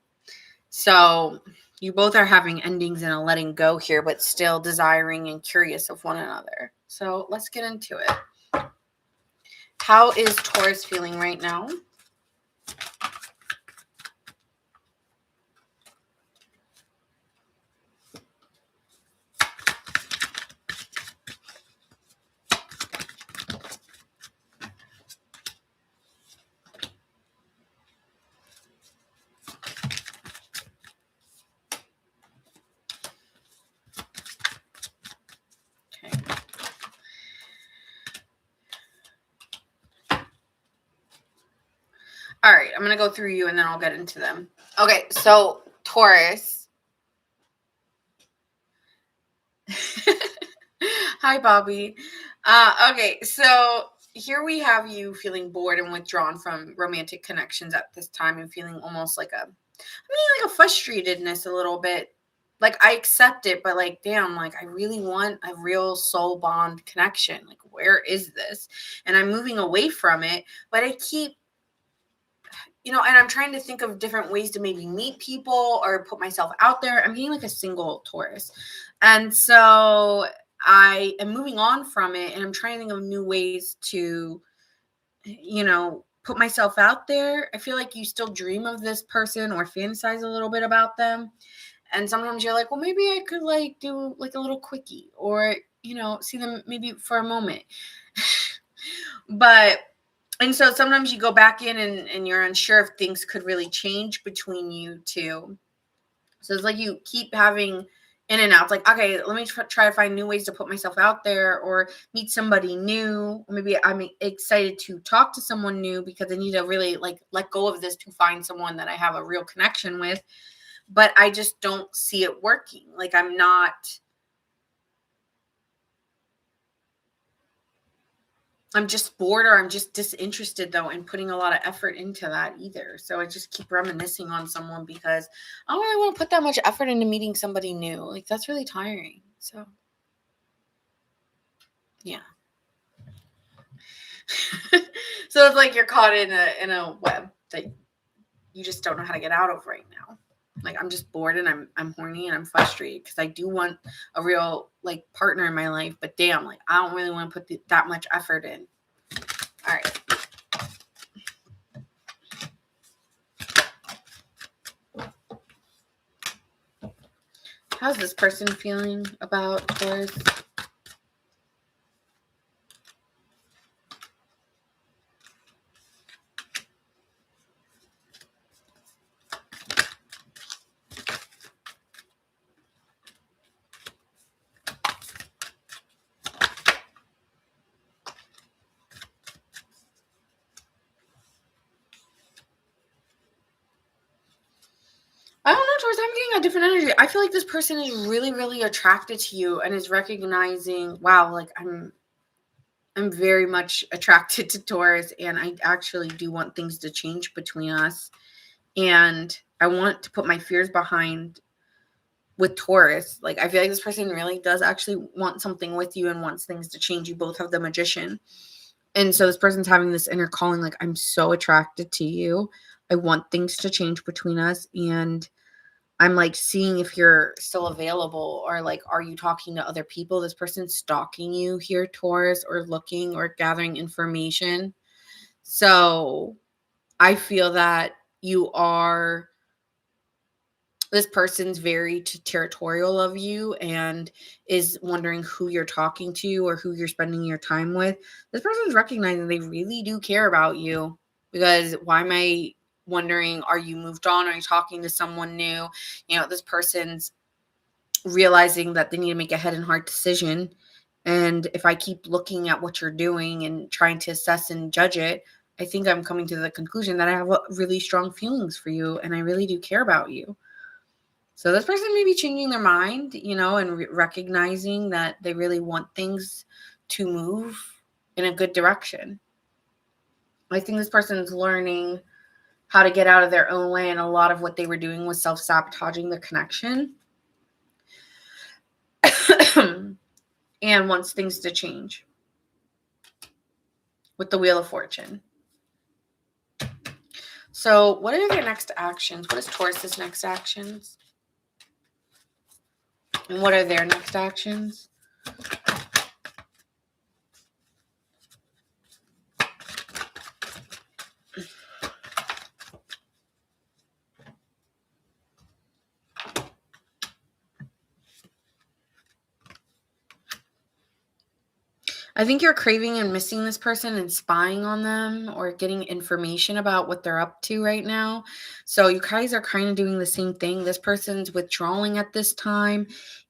So you both are having endings and a letting go here, but still desiring and curious of one another. So let's get into it. How is Taurus feeling right now? All right, I'm going to go through you and then I'll get into them. Okay, so Taurus. Hi, Bobby. Okay, so here we have you feeling bored and withdrawn from romantic connections at this time and feeling almost like like a frustratedness a little bit. Like, I accept it, but like, damn, like, I really want a real soul bond connection. Like, where is this? And I'm moving away from it, but I keep, and I'm trying to think of different ways to maybe meet people or put myself out there. I'm getting like a single Taurus. And so I am moving on from it and I'm trying to think of new ways to, put myself out there. I feel like you still dream of this person or fantasize a little bit about them. And sometimes you're like, well, maybe I could like do like a little quickie or, see them maybe for a moment. And so sometimes you go back in and you're unsure if things could really change between you two. So it's like you keep having in and out. It's like, okay, let me try to find new ways to put myself out there or meet somebody new. Or maybe I'm excited to talk to someone new because I need to really like let go of this to find someone that I have a real connection with. But I just don't see it working. Like I'm just bored or I'm just disinterested though in putting a lot of effort into that either. So I just keep reminiscing on someone because I don't really want to put that much effort into meeting somebody new. Like that's really tiring. So yeah. So it's like you're caught in a web that you just don't know how to get out of right now. Like I'm just bored and I'm horny and I'm frustrated because I do want a real like partner in my life, but damn, like I don't really want to put that much effort in. All right. How's this person feeling about Taurus? I don't know, Taurus. I'm getting a different energy. I feel like this person is really, really attracted to you and is recognizing, wow, like I'm very much attracted to Taurus, and I actually do want things to change between us. And I want to put my fears behind with Taurus. Like I feel like this person really does actually want something with you and wants things to change. You both have the Magician. And so this person's having this inner calling, like, I'm so attracted to you. I want things to change between us. And I'm like seeing if you're still available or like, are you talking to other people? This person's stalking you here, Taurus, or looking or gathering information. So I feel that this person's very territorial of you and is wondering who you're talking to or who you're spending your time with. This person's recognizing they really do care about you because why am I wondering, are you moved on? Are you talking to someone new? This person's realizing that they need to make a head and heart decision. And if I keep looking at what you're doing and trying to assess and judge it, I think I'm coming to the conclusion that I have really strong feelings for you and I really do care about you. So this person may be changing their mind, and recognizing that they really want things to move in a good direction. I think this person is learning how to get out of their own way, and a lot of what they were doing was self-sabotaging the connection. And wants things to change with the Wheel of Fortune. So what are their next actions? What is Taurus's next actions? And what are their next actions? I think you're craving and missing this person and spying on them or getting information about what they're up to right now. So you guys are kind of doing the same thing. This person's withdrawing at this time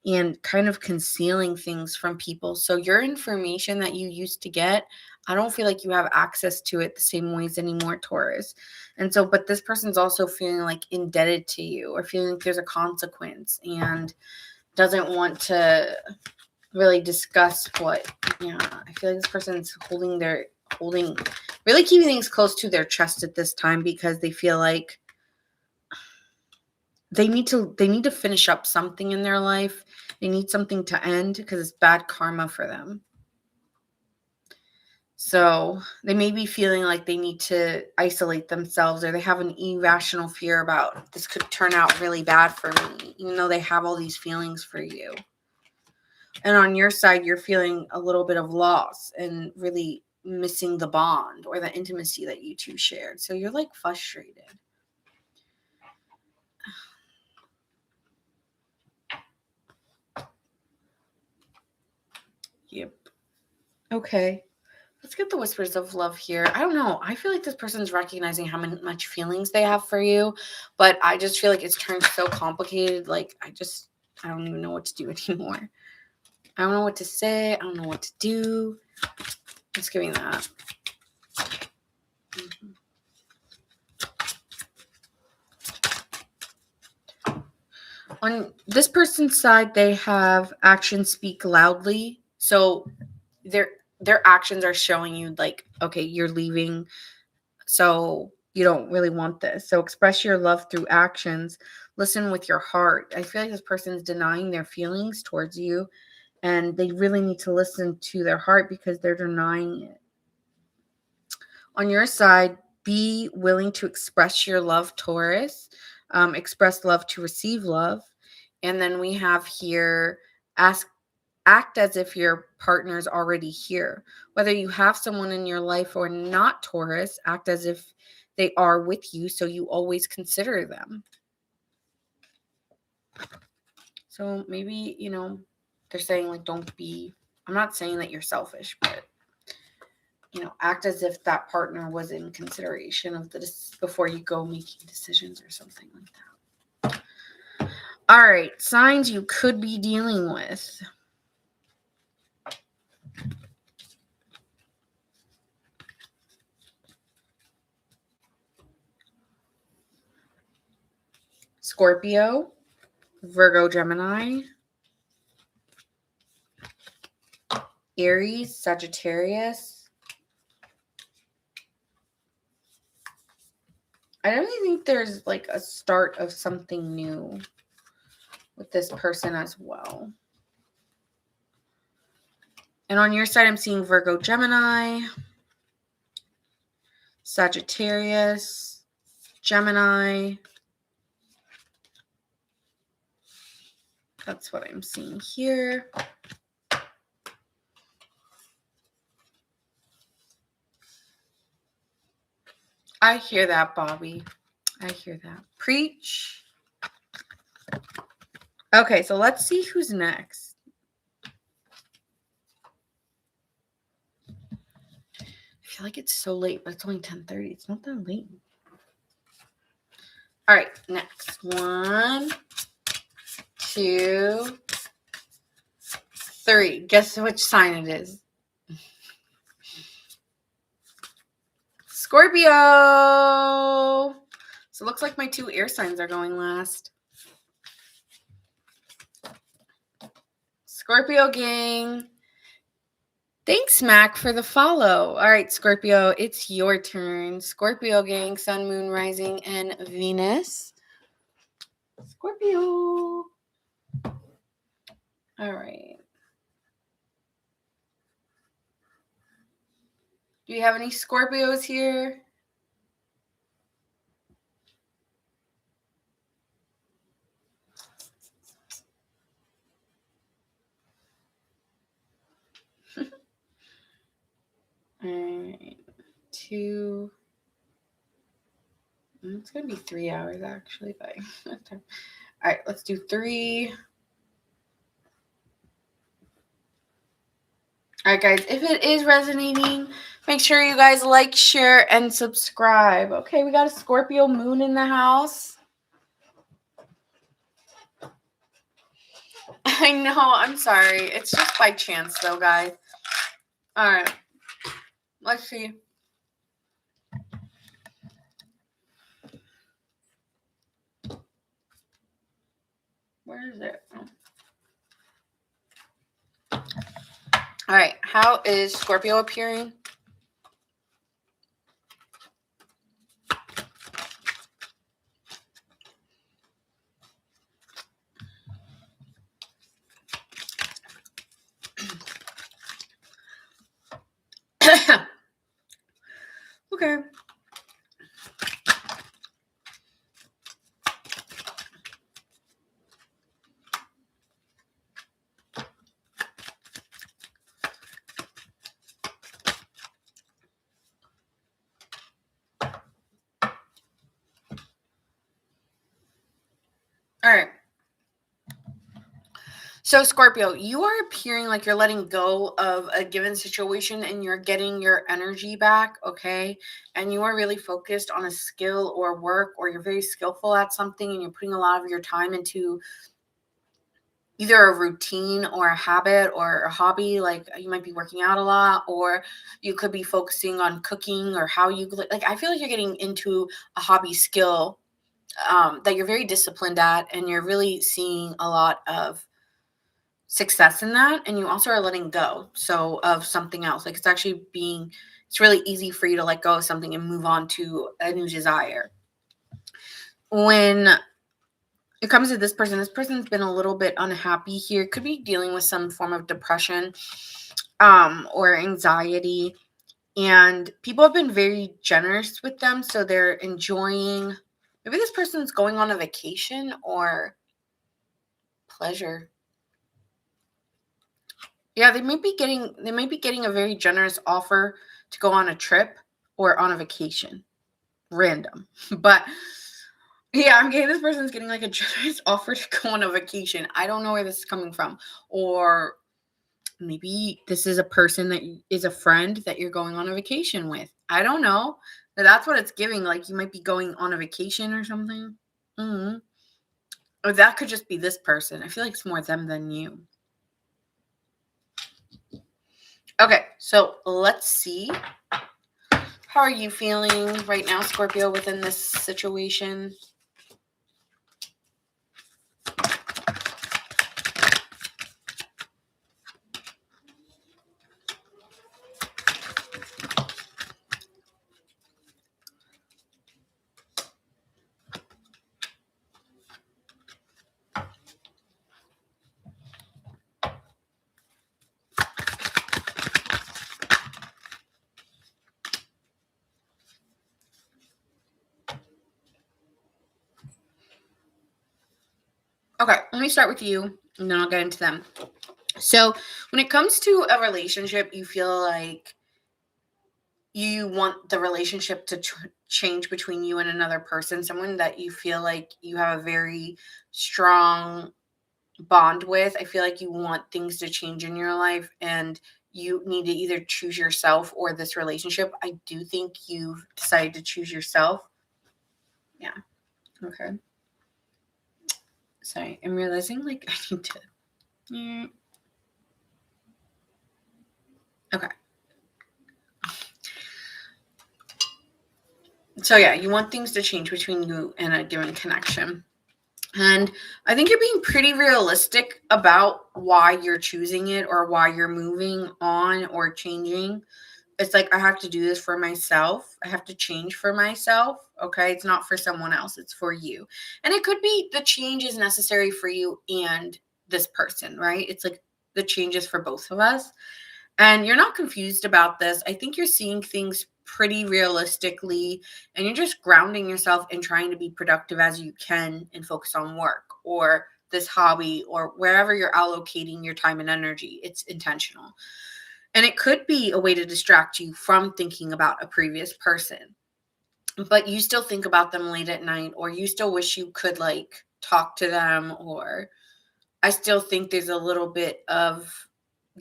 and kind of concealing things from people. So your information that you used to get, I don't feel like you have access to it the same ways anymore, Taurus. And so, but this person's also feeling like indebted to you or feeling like there's a consequence and doesn't want to really discuss what, yeah, I feel like this person's really keeping things close to their chest at this time because they feel like they need to finish up something in their life. They need something to end because it's bad karma for them. So they may be feeling like they need to isolate themselves, or they have an irrational fear about this could turn out really bad for me, even though they have all these feelings for you. And on your side, you're feeling a little bit of loss and really missing the bond or the intimacy that you two shared. So you're like frustrated. Yep. Okay. Let's get the whispers of love here. I don't know. I feel like this person's recognizing how much feelings they have for you, but I just feel like it's turned so complicated. Like, I don't even know what to do anymore. I don't know what to say. I don't know what to do. Let's give me that. On this person's side, they have actions speak loudly. So their actions are showing you like, okay, you're leaving, so you don't really want this. So express your love through actions. Listen with your heart. I feel like this person's denying their feelings towards you, and they really need to listen to their heart because they're denying it. On your side, be willing to express your love, Taurus. Express love to receive love. And then we have here, act as if your partner is already here. Whether you have someone in your life or not, Taurus, act as if they are with you, so you always consider them. So maybe, they're saying like, I'm not saying that you're selfish, but act as if that partner was in consideration of this before you go making decisions or something like that. All right, signs you could be dealing with. Scorpio, Virgo, Gemini, Aries, Sagittarius. I definitely think there's like a start of something new with this person as well. And on your side, I'm seeing Virgo, Gemini, Sagittarius, Gemini. That's what I'm seeing here. I hear that, Bobby. I hear that. Preach. Okay, so let's see who's next. I feel like it's so late, but it's only 10:30. It's not that late. All right, next. 1, 2, 3. Guess which sign it is? Scorpio. So it looks like my 2 air signs are going last. Scorpio gang. Thanks, Mac, for the follow. All right, Scorpio, it's your turn. Scorpio gang, Sun, Moon, Rising, and Venus. Scorpio. All right. Do you have any Scorpios here? All right. 2. It's going to be 3 hours, actually. But all right, let's do 3. All right, guys, if it is resonating, make sure you guys like, share, and subscribe. Okay, we got a Scorpio moon in the house. I know, I'm sorry. It's just by chance, though, guys. All right, let's see. Where is it? Oh. All right, how is Scorpio appearing? Okay. All right. So, Scorpio, you are appearing like you're letting go of a given situation and you're getting your energy back, okay? And you are really focused on a skill or work, or you're very skillful at something and you're putting a lot of your time into either a routine or a habit or a hobby. Like you might be working out a lot, or you could be focusing on cooking or how you like. I feel like you're getting into a hobby skill that you're very disciplined at, and you're really seeing a lot of success in that, and you also are letting go of something else. Like it's really easy for you to let go of something and move on to a new desire. When it comes to this person's been a little bit unhappy here, could be dealing with some form of depression or anxiety, and people have been very generous with them, so they're enjoying. Maybe this person's going on a vacation or pleasure. Yeah, they might be getting a very generous offer to go on a trip or on a vacation. Random. But yeah, I'm getting this person's getting like a generous offer to go on a vacation. I don't know where this is coming from. Or maybe this is a person that is a friend that you're going on a vacation with. I don't know. But that's what it's giving. Like you might be going on a vacation or something. Mm-hmm. Or that could just be this person. I feel like it's more them than you. Okay, so let's see. How are you feeling right now, Scorpio, within this situation? Okay, let me start with you, and then I'll get into them. So when it comes to a relationship, you feel like you want the relationship to change between you and another person, someone that you feel like you have a very strong bond with. I feel like you want things to change in your life, and you need to either choose yourself or this relationship. I do think you've decided to choose yourself. Yeah. Okay. Sorry, I'm realizing like I need to. Okay. So yeah, you want things to change between you and a given connection. And I think you're being pretty realistic about why you're choosing it or why you're moving on or changing. It's like, I have to do this for myself. I have to change for myself. Okay. It's not for someone else, it's for you. And it could be the change is necessary for you and this person, right? It's like the change is for both of us. And you're not confused about this. I think you're seeing things pretty realistically and you're just grounding yourself and trying to be productive as you can and focus on work or this hobby or wherever you're allocating your time and energy. It's intentional. And it could be a way to distract you from thinking about a previous person. But you still think about them late at night, or you still wish you could like talk to them, or I still think there's a little bit of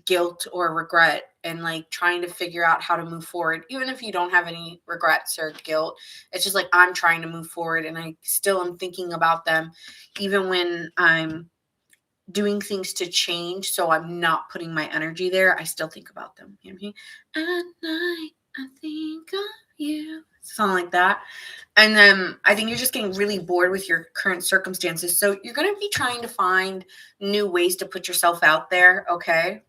guilt or regret and like trying to figure out how to move forward, even if you don't have any regrets or guilt. It's just like, I'm trying to move forward and I still am thinking about them, even when I'm doing things to change. So I'm not putting my energy there. I still think about them. You know what I mean? At night, I think of you. Something like that. And then I think you're just getting really bored with your current circumstances. So you're going to be trying to find new ways to put yourself out there. Okay.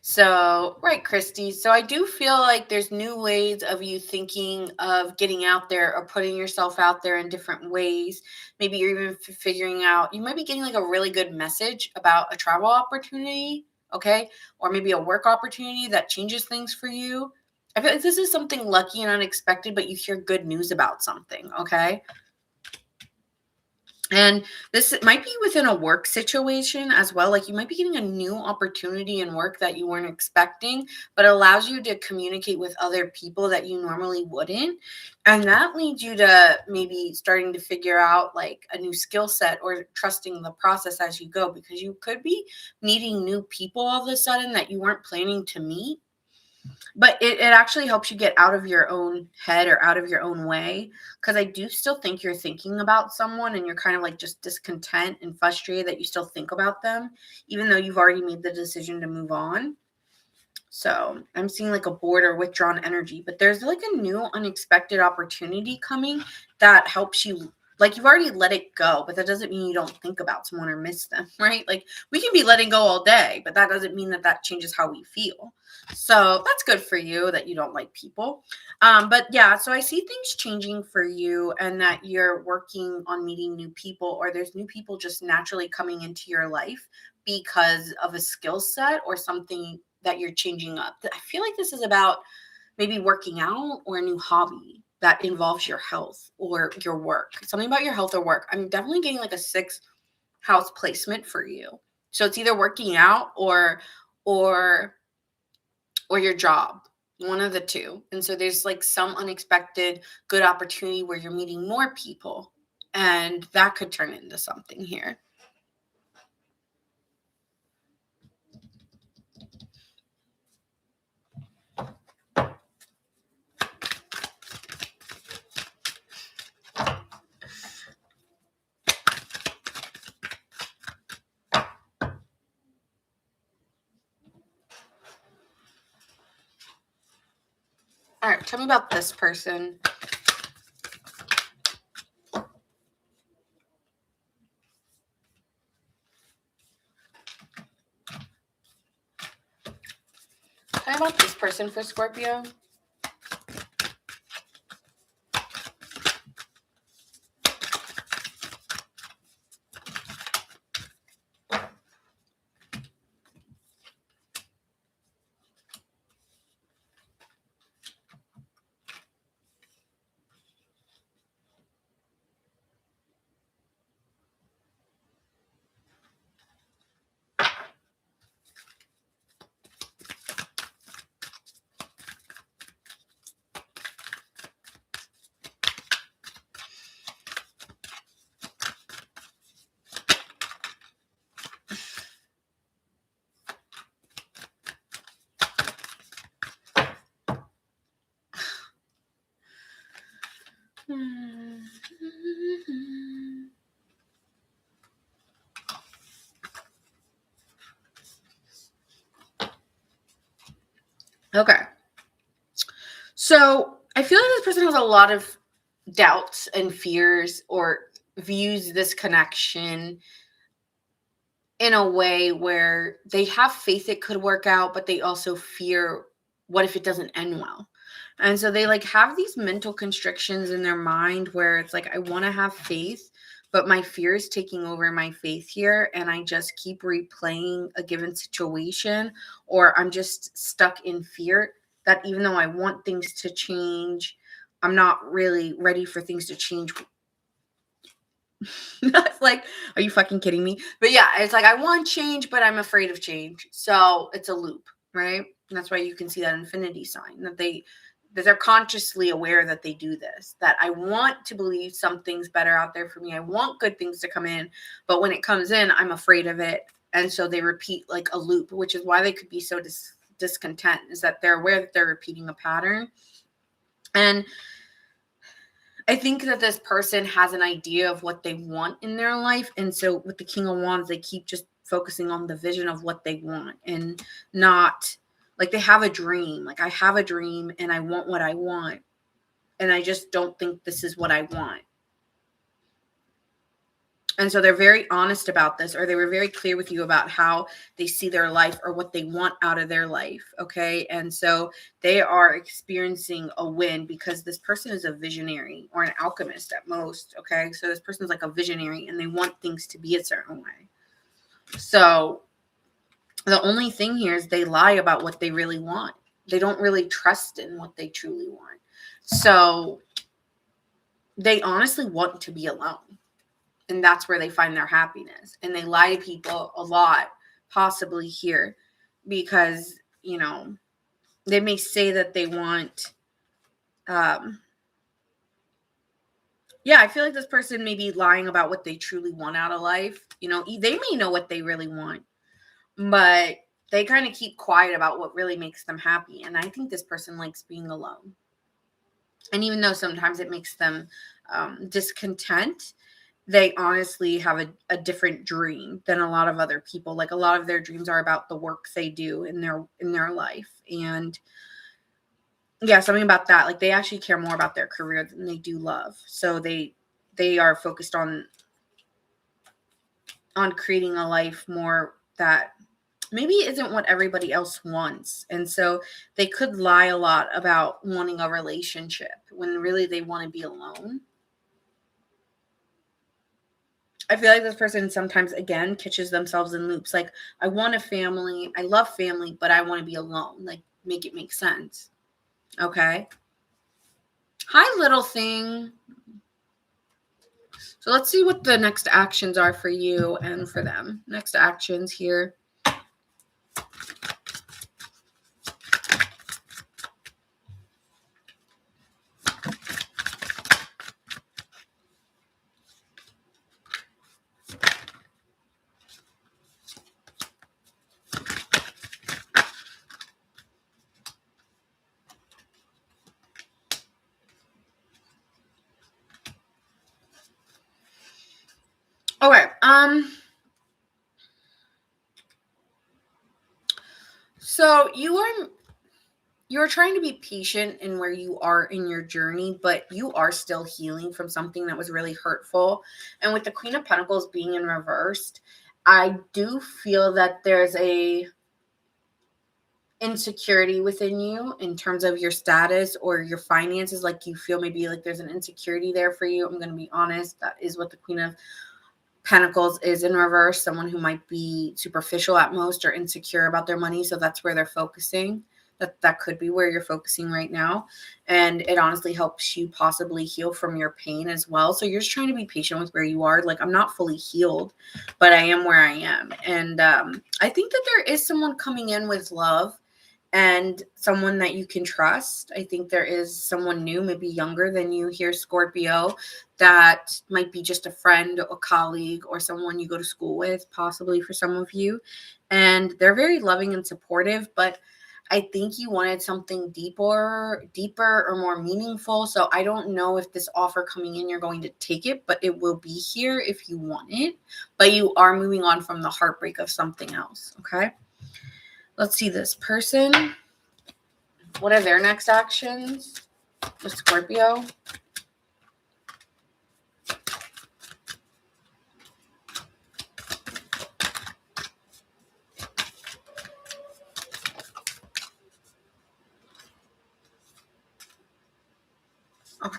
So, right, Christy. So I do feel like there's new ways of you thinking of getting out there or putting yourself out there in different ways. Maybe you're even figuring out, you might be getting like a really good message about a travel opportunity, okay? Or maybe a work opportunity that changes things for you. I feel like this is something lucky and unexpected, but you hear good news about something, okay? And this might be within a work situation as well. Like you might be getting a new opportunity in work that you weren't expecting, but allows you to communicate with other people that you normally wouldn't. And that leads you to maybe starting to figure out like a new skill set or trusting the process as you go, because you could be meeting new people all of a sudden that you weren't planning to meet. But it actually helps you get out of your own head or out of your own way, because I do still think you're thinking about someone and you're kind of like just discontent and frustrated that you still think about them, even though you've already made the decision to move on. So I'm seeing like a bored or withdrawn energy, but there's like a new unexpected opportunity coming that helps you. Like you've already let it go, but that doesn't mean you don't think about someone or miss them, right? Like we can be letting go all day, but that doesn't mean that that changes how we feel. So that's good for you that you don't like people. But yeah, so I see things changing for you and that you're working on meeting new people, or there's new people just naturally coming into your life because of a skill set or something that you're changing up. I feel like this is about maybe working out or a new hobby that involves your health or your work. Something about your health or work. I'm definitely getting like a 6th house placement for you. So it's either working out or or your job, one of the two. And so there's like some unexpected good opportunity where you're meeting more people, and that could turn into something here. All right, tell me about this person. Tell me about this person for Scorpio. Okay. So I feel like this person has a lot of doubts and fears, or views this connection in a way where they have faith it could work out, but they also fear, what if it doesn't end well? And so they like have these mental constrictions in their mind where it's like, I want to have faith, but my fear is taking over my faith here. And I just keep replaying a given situation, or I'm just stuck in fear that even though I want things to change, I'm not really ready for things to change. It's like, are you fucking kidding me? But yeah, it's like I want change, but I'm afraid of change. So it's a loop, right? And that's why you can see that infinity sign, that they're consciously aware that they do this, that I want to believe something's better out there for me. I want good things to come in, but when it comes in, I'm afraid of it. And so they repeat like a loop, which is why they could be so discontent, is that they're aware that they're repeating a pattern. And I think that this person has an idea of what they want in their life. And so with the King of Wands, they keep just focusing on the vision of what they want, and not like they have a dream. Like, I have a dream and I want what I want, and I just don't think this is what I want. And so they're very honest about this, or they were very clear with you about how they see their life or what they want out of their life. Okay. And so they are experiencing a win because this person is a visionary or an alchemist at most. Okay. So this person is like a visionary and they want things to be a certain way. So the only thing here is they lie about what they really want. They don't really trust in what they truly want. So they honestly want to be alone. And that's where they find their happiness. And they lie to people a lot, possibly here, because, you know, they may say that they want, I feel like this person may be lying about what they truly want out of life. You know, they may know what they really want, but they kind of keep quiet about what really makes them happy. And I think this person likes being alone. And even though sometimes it makes them discontent, they honestly have a different dream than a lot of other people. Like, a lot of their dreams are about the work they do in their life. And yeah, something about that. Like, they actually care more about their career than they do love. So they are focused on creating a life more that maybe isn't what everybody else wants. And so they could lie a lot about wanting a relationship when really they want to be alone. I feel like this person sometimes, again, catches themselves in loops. Like, I want a family. I love family, but I want to be alone. Like, make it make sense. Okay. Hi, little thing. So let's see what the next actions are for you and for them. Next actions here. Okay. So you're trying to be patient in where you are in your journey, but you are still healing from something that was really hurtful. And with the Queen of Pentacles being in reversed, I do feel that there's a insecurity within you in terms of your status or your finances. Like, you feel maybe like there's an insecurity there for you. I'm going to be honest. That is what the Queen of Pentacles is in reverse. Someone who might be superficial at most or insecure about their money. So that's where they're focusing. That could be where you're focusing right now. And it honestly helps you possibly heal from your pain as well. So you're just trying to be patient with where you are. Like, I'm not fully healed, but I am where I am. And I think that there is someone coming in with love and someone that you can trust. I think there is someone new, maybe younger than you here, Scorpio, that might be just a friend, a colleague, or someone you go to school with, possibly for some of you. And they're very loving and supportive, but I think you wanted something deeper or more meaningful. So I don't know if this offer coming in, you're going to take it, but it will be here if you want it. But you are moving on from the heartbreak of something else. Okay. Let's see this person. What are their next actions? with Scorpio. Okay.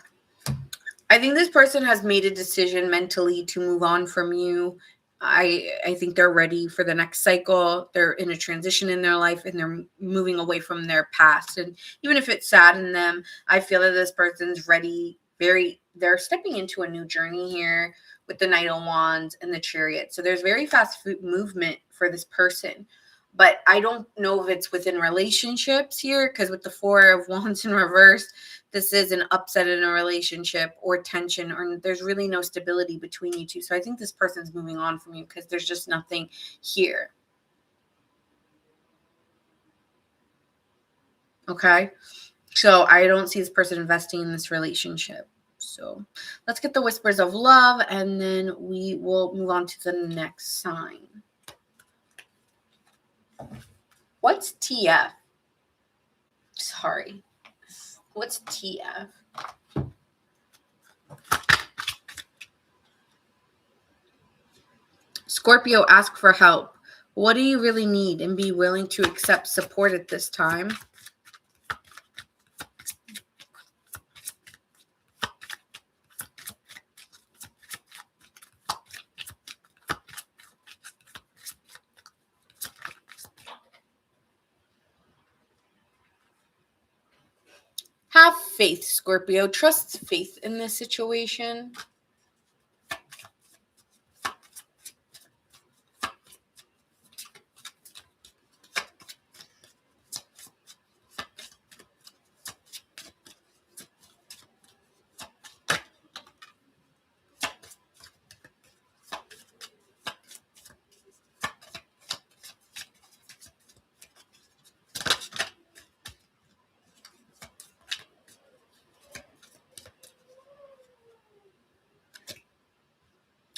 I think this person has made a decision mentally to move on from you. I think they're ready for the next cycle. They're in a transition in their life and they're moving away from their past. And even if it's sad in them, I feel that this person's ready. They're stepping into a new journey here with the Knight of Wands and the Chariot. So there's very fast movement for this person. But I don't know if it's within relationships here, because with the Four of Wands in reverse, this is an upset in a relationship or tension, or there's really no stability between you two. So I think this person's moving on from you because there's just nothing here. Okay. So I don't see this person investing in this relationship. So let's get the whispers of love and then we will move on to the next sign. What's TF? Sorry. What's TF? Scorpio, ask for help. What do you really need and be willing to accept support at this time? Have faith, Scorpio. Trust faith in this situation.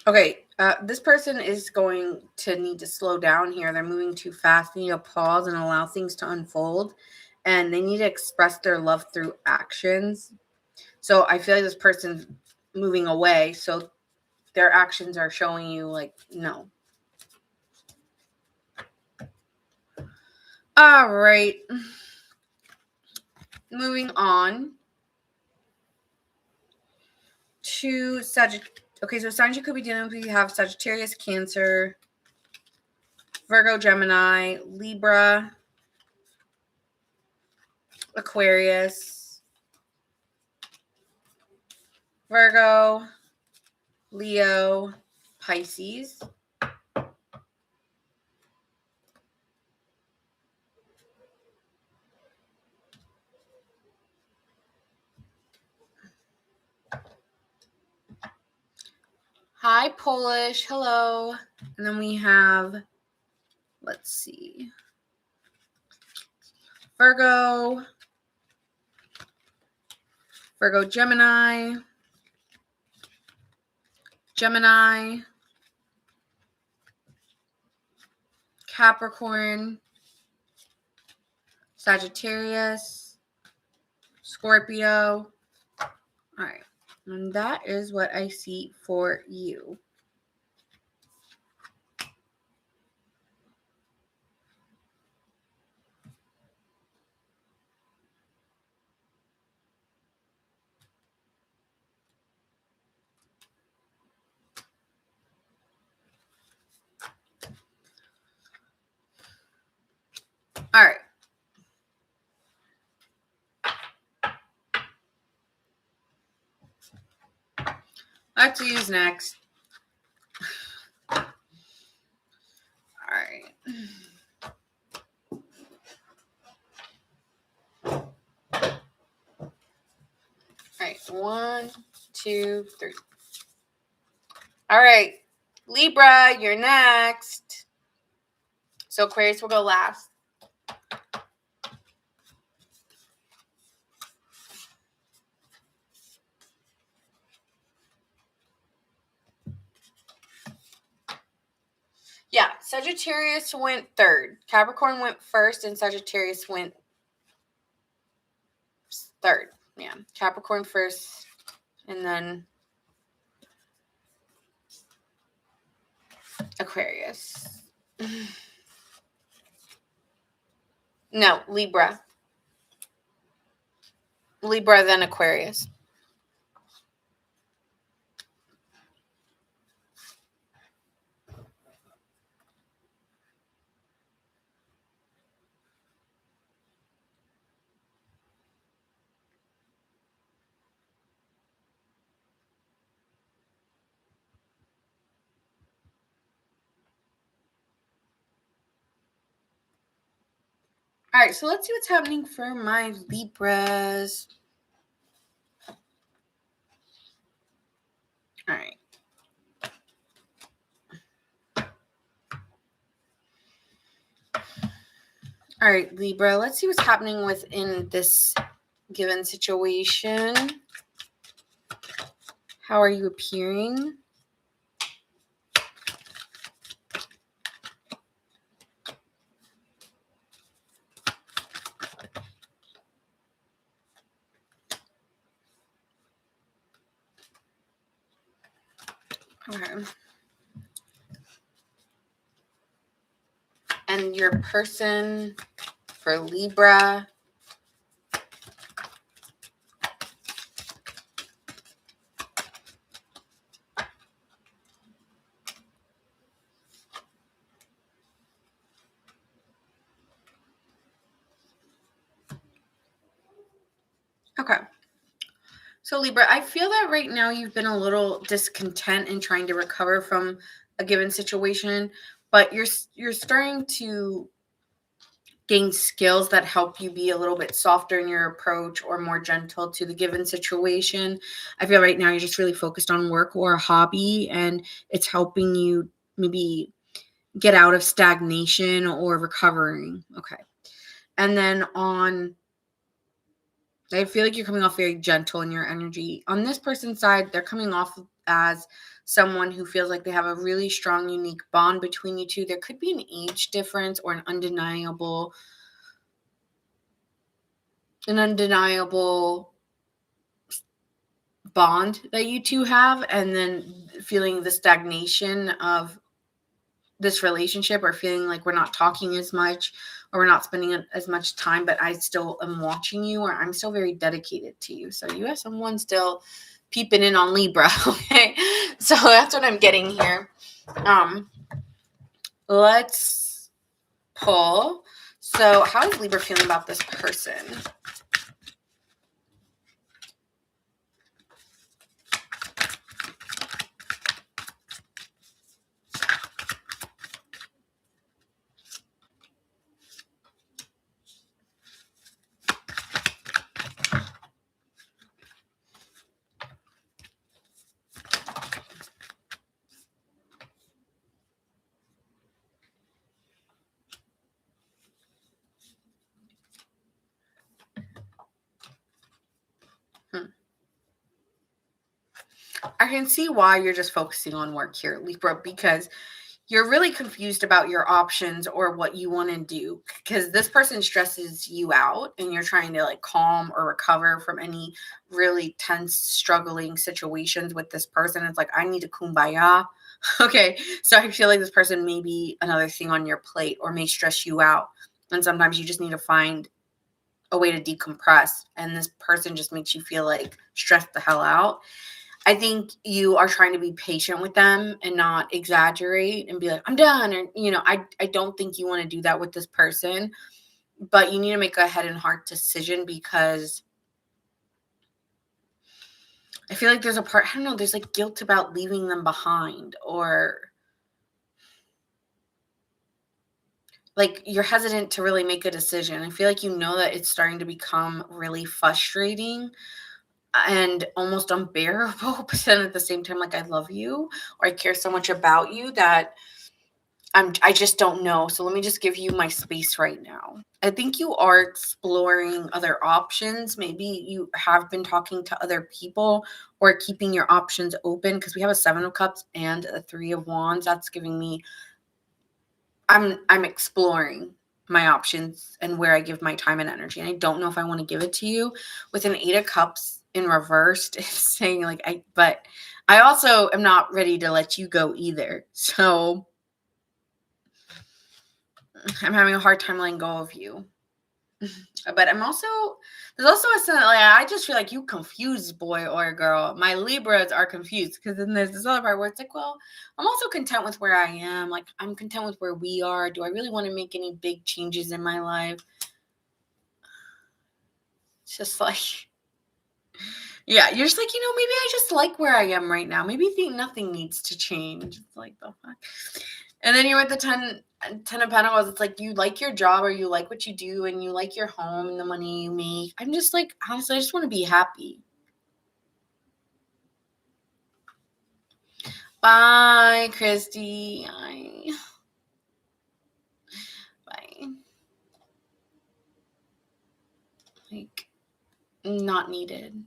Okay, this person is going to need to slow down here. They're moving too fast. They need to pause and allow things to unfold. And they need to express their love through actions. So I feel like this person's moving away. So their actions are showing you, like, no. All right. Moving on to Sagittarius. Okay, so signs you could be dealing with, you have Sagittarius, Cancer, Virgo, Gemini, Libra, Aquarius, Virgo, Leo, Pisces. Hi, Polish. Hello. And then we have, let's see, Virgo, Gemini, Capricorn, Sagittarius, Scorpio. All right. And that is what I see for you. All right. Let's use next. All right. All right. 1, 2, 3. All right. Libra, you're next. So Aquarius will go last. Yeah, Sagittarius went third. Capricorn went first, and Sagittarius went third. Yeah, Capricorn first, and then Aquarius. No, Libra. Libra, then Aquarius. All right, so let's see what's happening for my Libras. All right. All right, Libra, let's see what's happening within this given situation. How are you appearing? Okay. And your person for Libra. Okay. So Libra, I feel that right now you've been a little discontent in trying to recover from a given situation, but you're starting to gain skills that help you be a little bit softer in your approach or more gentle to the given situation. I feel right now you're just really focused on work or a hobby, and it's helping you maybe get out of stagnation or recovering. Okay. And then I feel like you're coming off very gentle in your energy. On this person's side, they're coming off as someone who feels like they have a really strong, unique bond between you two. There could be an age difference or an undeniable bond that you two have, and then feeling the stagnation of this relationship, or feeling like we're not talking as much or we're not spending as much time, but I still am watching you, or I'm still very dedicated to you. So you have someone still peeping in on Libra. Okay, so that's what I'm getting here. Let's pull. So how is Libra feeling about this person? I can see why you're just focusing on work here, Libra, because you're really confused about your options or what you want to do, because this person stresses you out and you're trying to like calm or recover from any really tense, struggling situations with this person. It's like, I need to kumbaya. Okay. So I feel like this person may be another thing on your plate or may stress you out. And sometimes you just need to find a way to decompress. And this person just makes you feel like stressed the hell out. I think you are trying to be patient with them and not exaggerate and be like, I'm done. Or, I don't think you want to do that with this person, but you need to make a head and heart decision, because I feel like there's a part, I don't know, there's like guilt about leaving them behind, or like you're hesitant to really make a decision. I feel like you know that it's starting to become really frustrating and almost unbearable, but then at the same time, like, I love you, or I care so much about you that I just don't know. So let me just give you my space right now. I think you are exploring other options. Maybe you have been talking to other people or keeping your options open, because we have a 7 of Cups and a 3 of Wands. That's giving me I'm exploring. my options and where I give my time and energy. And I don't know if I want to give it to you. With an 8 of Cups in reversed, it's saying like but I also am not ready to let you go either. So I'm having a hard time letting go of you. But there's also a sense like I just feel like you confused boy or girl. My Libras are confused because then there's this other part where it's like, well, I'm also content with where I am. Like I'm content with where we are. Do I really want to make any big changes in my life? It's just like, yeah, you're just like, maybe I just like where I am right now. Maybe think nothing needs to change. It's like the fuck. And then you're at the 10 of Pentacles. It's like you like your job or you like what you do and you like your home and the money you make. I'm just like, honestly, I just want to be happy. Bye, Christy. Bye. Like, not needed.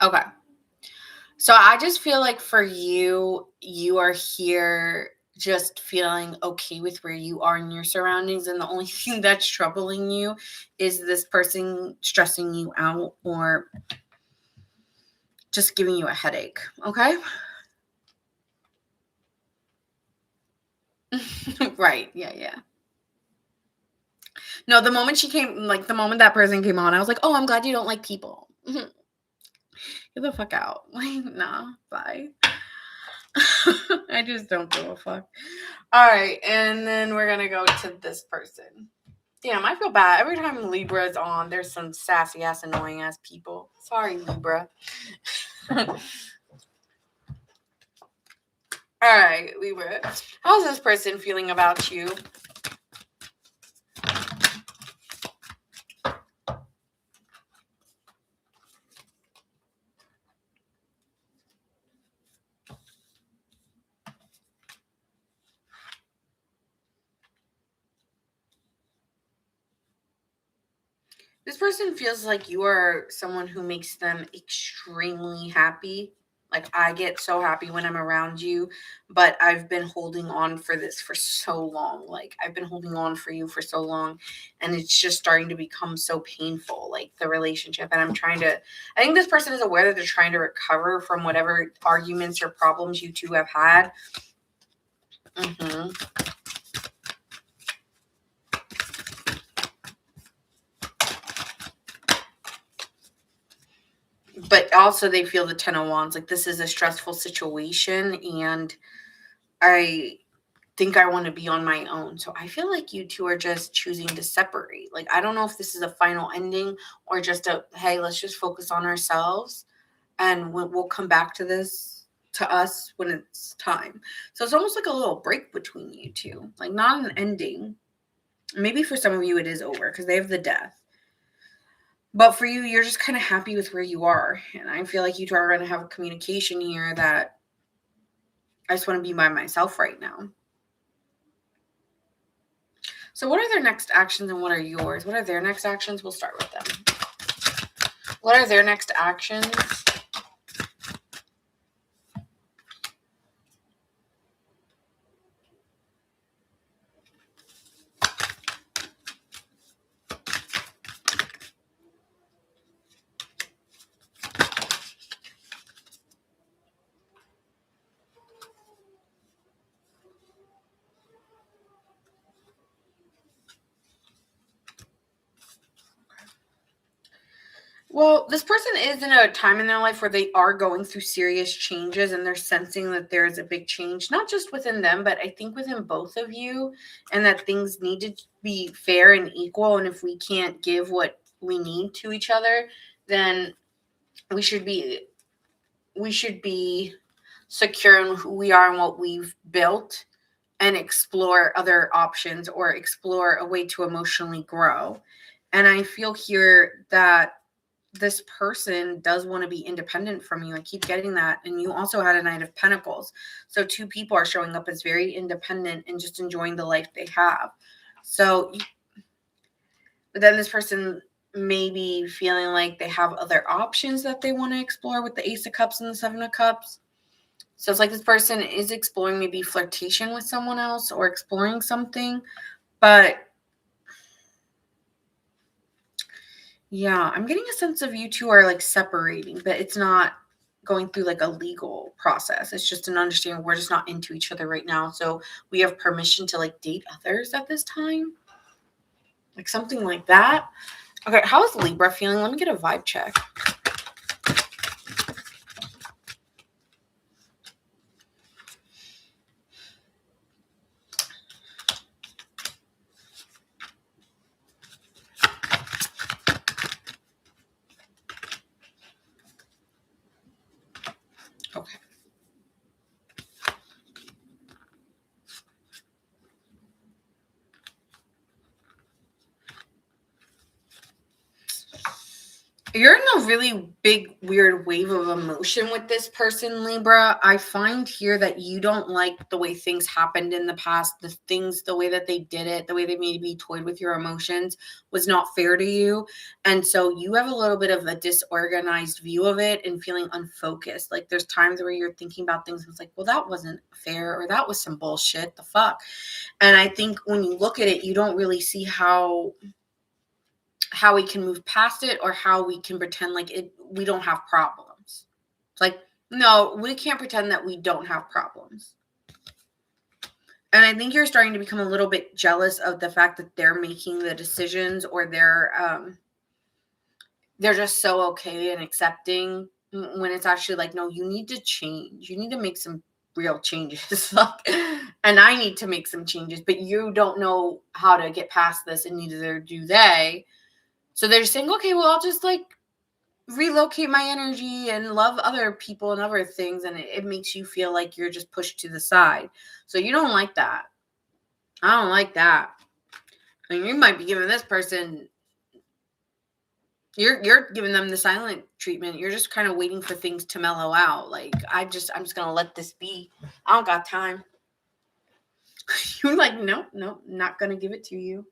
Okay. So I just feel like for you are here just feeling okay with where you are in your surroundings. And the only thing that's troubling you is this person stressing you out or just giving you a headache. Okay. Right. Yeah. No, the moment the moment that person came on, I was like, oh, I'm glad you don't like people. Get the fuck out. Like, nah, bye. I just don't give a fuck. All right, and then we're gonna go to this person. Damn, I feel bad. Every time Libra is on, there's some sassy ass, annoying ass people. Sorry, Libra. All right, Libra. How's this person feeling about you? This person feels like you are someone who makes them extremely happy. Like I get so happy when I'm around you, but I've been holding on for this for so long. Like I've been holding on for you for so long and it's just starting to become so painful, like the relationship. And I think this person is aware that they're trying to recover from whatever arguments or problems you two have had. But also they feel the 10 of Wands. Like this is a stressful situation and I think I want to be on my own. So I feel like you two are just choosing to separate. Like, I don't know if this is a final ending or just hey, let's just focus on ourselves and we'll come back to us when it's time. So it's almost like a little break between you two, like not an ending. Maybe for some of you it is over because they have the Death. But for you, you're just kind of happy with where you are. And I feel like you two are going to have a communication here that I just want to be by myself right now. So what are their next actions and what are yours? What are their next actions? We'll start with them. What are their next actions? Well, this person is in a time in their life where they are going through serious changes and they're sensing that there's a big change, not just within them, but I think within both of you, and that things need to be fair and equal. And if we can't give what we need to each other, then we should be secure in who we are and what we've built and explore other options or explore a way to emotionally grow. And I feel here that this person does want to be independent from you. I keep getting that. And you also had a Knight of Pentacles. So two people are showing up as very independent and just enjoying the life they have. So, but then this person may be feeling like they have other options that they want to explore with the Ace of Cups and the Seven of Cups. So it's like this person is exploring maybe flirtation with someone else or exploring something. But yeah, I'm getting a sense of you two are like separating, but it's not going through like a legal process. It's just an understanding we're just not into each other right now. So we have permission to like date others at this time. Like something like that. Okay, how is Libra feeling? Let me get a vibe check. Okay. You're in a really big, weird wave of emotion with this person, Libra. I find here that you don't like the way things happened in the past. The way that they did it, the way they maybe toyed with your emotions was not fair to you. And so you have a little bit of a disorganized view of it and feeling unfocused. Like there's times where you're thinking about things and it's like, well, that wasn't fair or that was some bullshit. The fuck? And I think when you look at it, you don't really see how we can move past it or how we can pretend like we don't have problems. It's like, no, we can't pretend that we don't have problems. And I think you're starting to become a little bit jealous of the fact that they're making the decisions or they're just so okay and accepting when it's actually like, no, you need to change. You need to make some real changes. And I need to make some changes, but you don't know how to get past this and neither do they. So they're saying, okay, well, I'll just like relocate my energy and love other people and other things. And it makes you feel like you're just pushed to the side. So you don't like that. I don't like that. I mean, you might be giving this person, you're giving them the silent treatment. You're just kind of waiting for things to mellow out. Like, I'm just going to let this be. I don't got time. You're like, nope, not going to give it to you.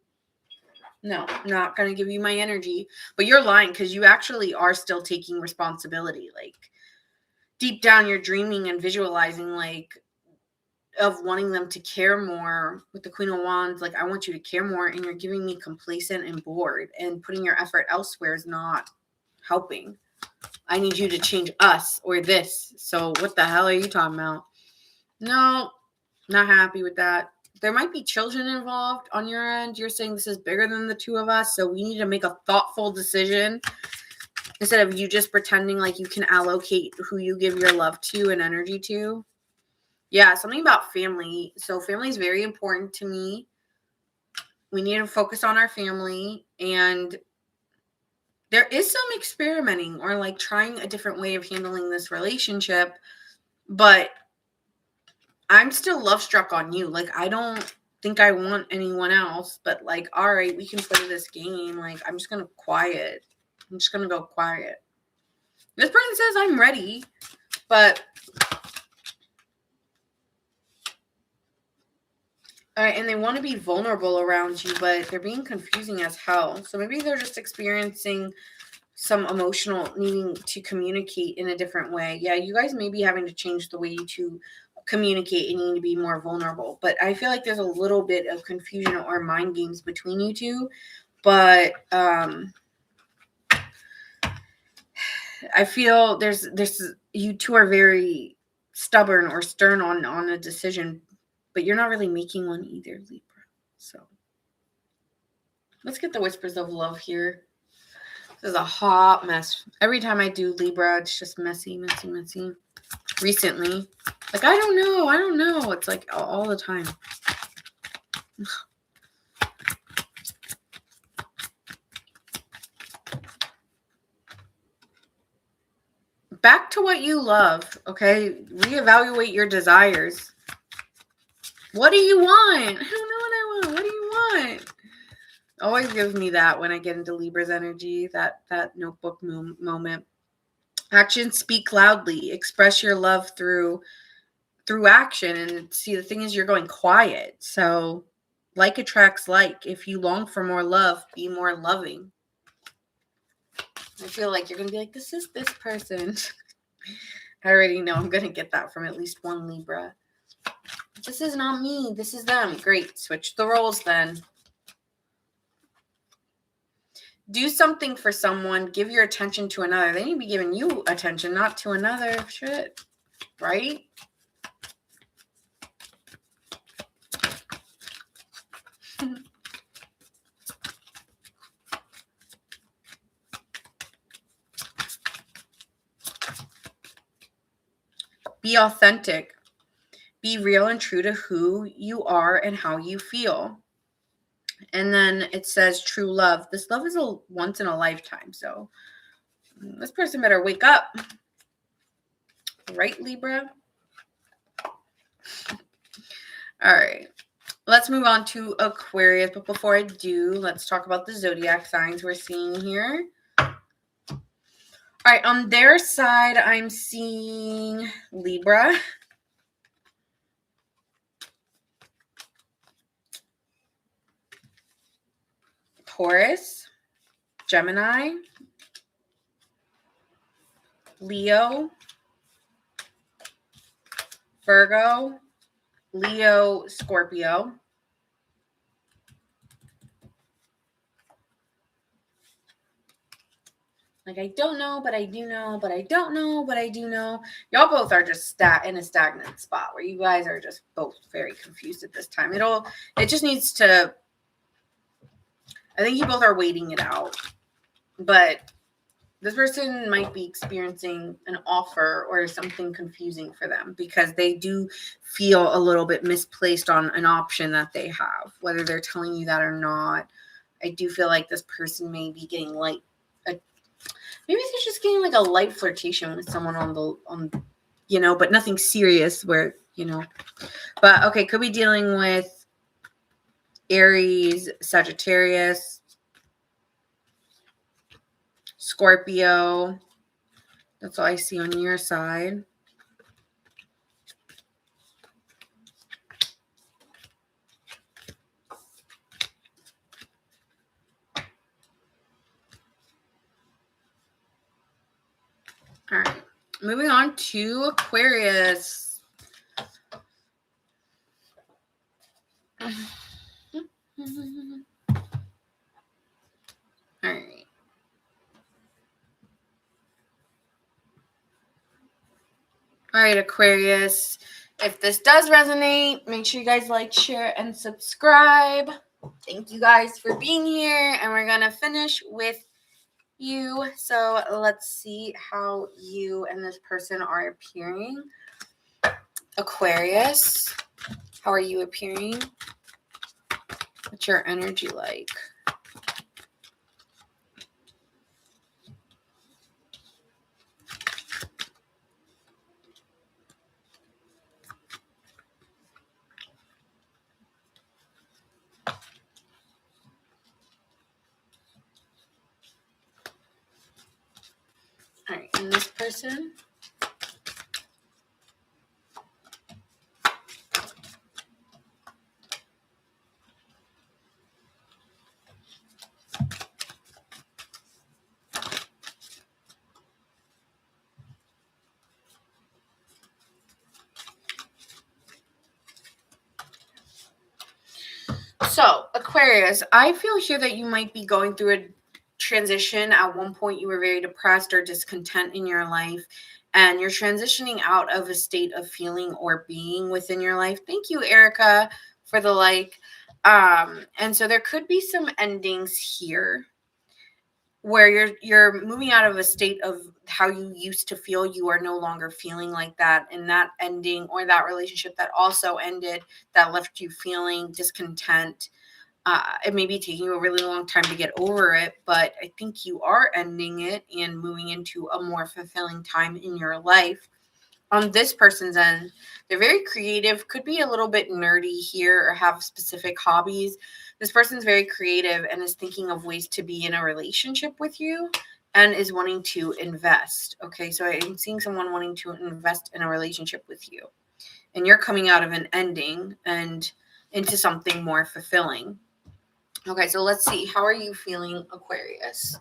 No, not going to give you my energy. But you're lying because you actually are still taking responsibility. Like deep down, you're dreaming and visualizing like of wanting them to care more with the Queen of Wands. Like, I want you to care more, and you're giving me complacent and bored, and putting your effort elsewhere is not helping. I need you to change us or this. So what the hell are you talking about? No, not happy with that. There might be children involved on your end. You're saying this is bigger than the two of us, so we need to make a thoughtful decision instead of you just pretending like you can allocate who you give your love to and energy to. Yeah, something about family. So family is very important to me. We need to focus on our family, and there is some experimenting or like trying a different way of handling this relationship, but I'm still love struck on you. Like, I don't think I want anyone else, but like, all right, we can play this game. Like, I'm just going to quiet. I'm just going to go quiet. This person says I'm ready, but all right, and they want to be vulnerable around you, but they're being confusing as hell. So maybe they're just experiencing some emotional needing to communicate in a different way. Yeah, you guys may be having to change the way you two communicate and need to be more vulnerable. But I feel like there's a little bit of confusion or mind games between you two. But I feel there's you two are very stubborn or stern on a decision, but you're not really making one either, Libra. So let's get the whispers of love here. This is a hot mess. Every time I do Libra, it's just messy. Recently, like, I don't know. It's like all the time. Back to what you love, okay? Reevaluate your desires. What do you want? I don't know what I want. What do you want? Always gives me that when I get into Libra's energy, that notebook moment. Actions speak loudly. Express your love through action. And see, the thing is, you're going quiet. So like attracts like. If you long for more love, be more loving. I feel like you're going to be like, this is this person. I already know I'm going to get that from at least one Libra. This is not me. This is them. Great. Switch the roles then. Do something for someone. Give your attention to another. They need to be giving you attention, not to another. Shit. Right? Be authentic. Be real and true to who you are and how you feel. And then it says true love. This love is a once in a lifetime. So this person better wake up. Right, Libra? All right. Let's move on to Aquarius. But before I do, let's talk about the zodiac signs we're seeing here. All right. On their side, I'm seeing Libra. Taurus, Gemini, Leo, Virgo, Leo, Scorpio. Like, I don't know, but I do know, but I don't know, but I do know. Y'all both are just in a stagnant spot where you guys are just both very confused at this time. It just needs to, I think you both are waiting it out. But this person might be experiencing an offer or something confusing for them because they do feel a little bit misplaced on an option that they have, whether they're telling you that or not. I do feel like this person may be getting maybe they're just getting like a light flirtation with someone but nothing serious where, but okay, could be dealing with Aries, Sagittarius, Scorpio. That's all I see on your side. All right, moving on to Aquarius. All right. All right, Aquarius. If this does resonate, make sure you guys like, share, and subscribe. Thank you guys for being here. And we're going to finish with you. So let's see how you and this person are appearing. Aquarius, how are you appearing? What's your energy like? All right, and this person? So, Aquarius, I feel here that you might be going through a transition. At one point, you were very depressed or discontent in your life, and you're transitioning out of a state of feeling or being within your life. Thank you, Erica, for the like. And so there could be some endings here where you're moving out of a state of how you used to feel. You are no longer feeling like that, and that ending or that relationship that also ended that left you feeling discontent. It may be taking you a really long time to get over it, but I think you are ending it and moving into a more fulfilling time in your life. On this person's end, they're very creative, could be a little bit nerdy here or have specific hobbies. This person's very creative and is thinking of ways to be in a relationship with you and is wanting to invest. Okay, so I'm seeing someone wanting to invest in a relationship with you. And you're coming out of an ending and into something more fulfilling. Okay, so let's see. How are you feeling, Aquarius?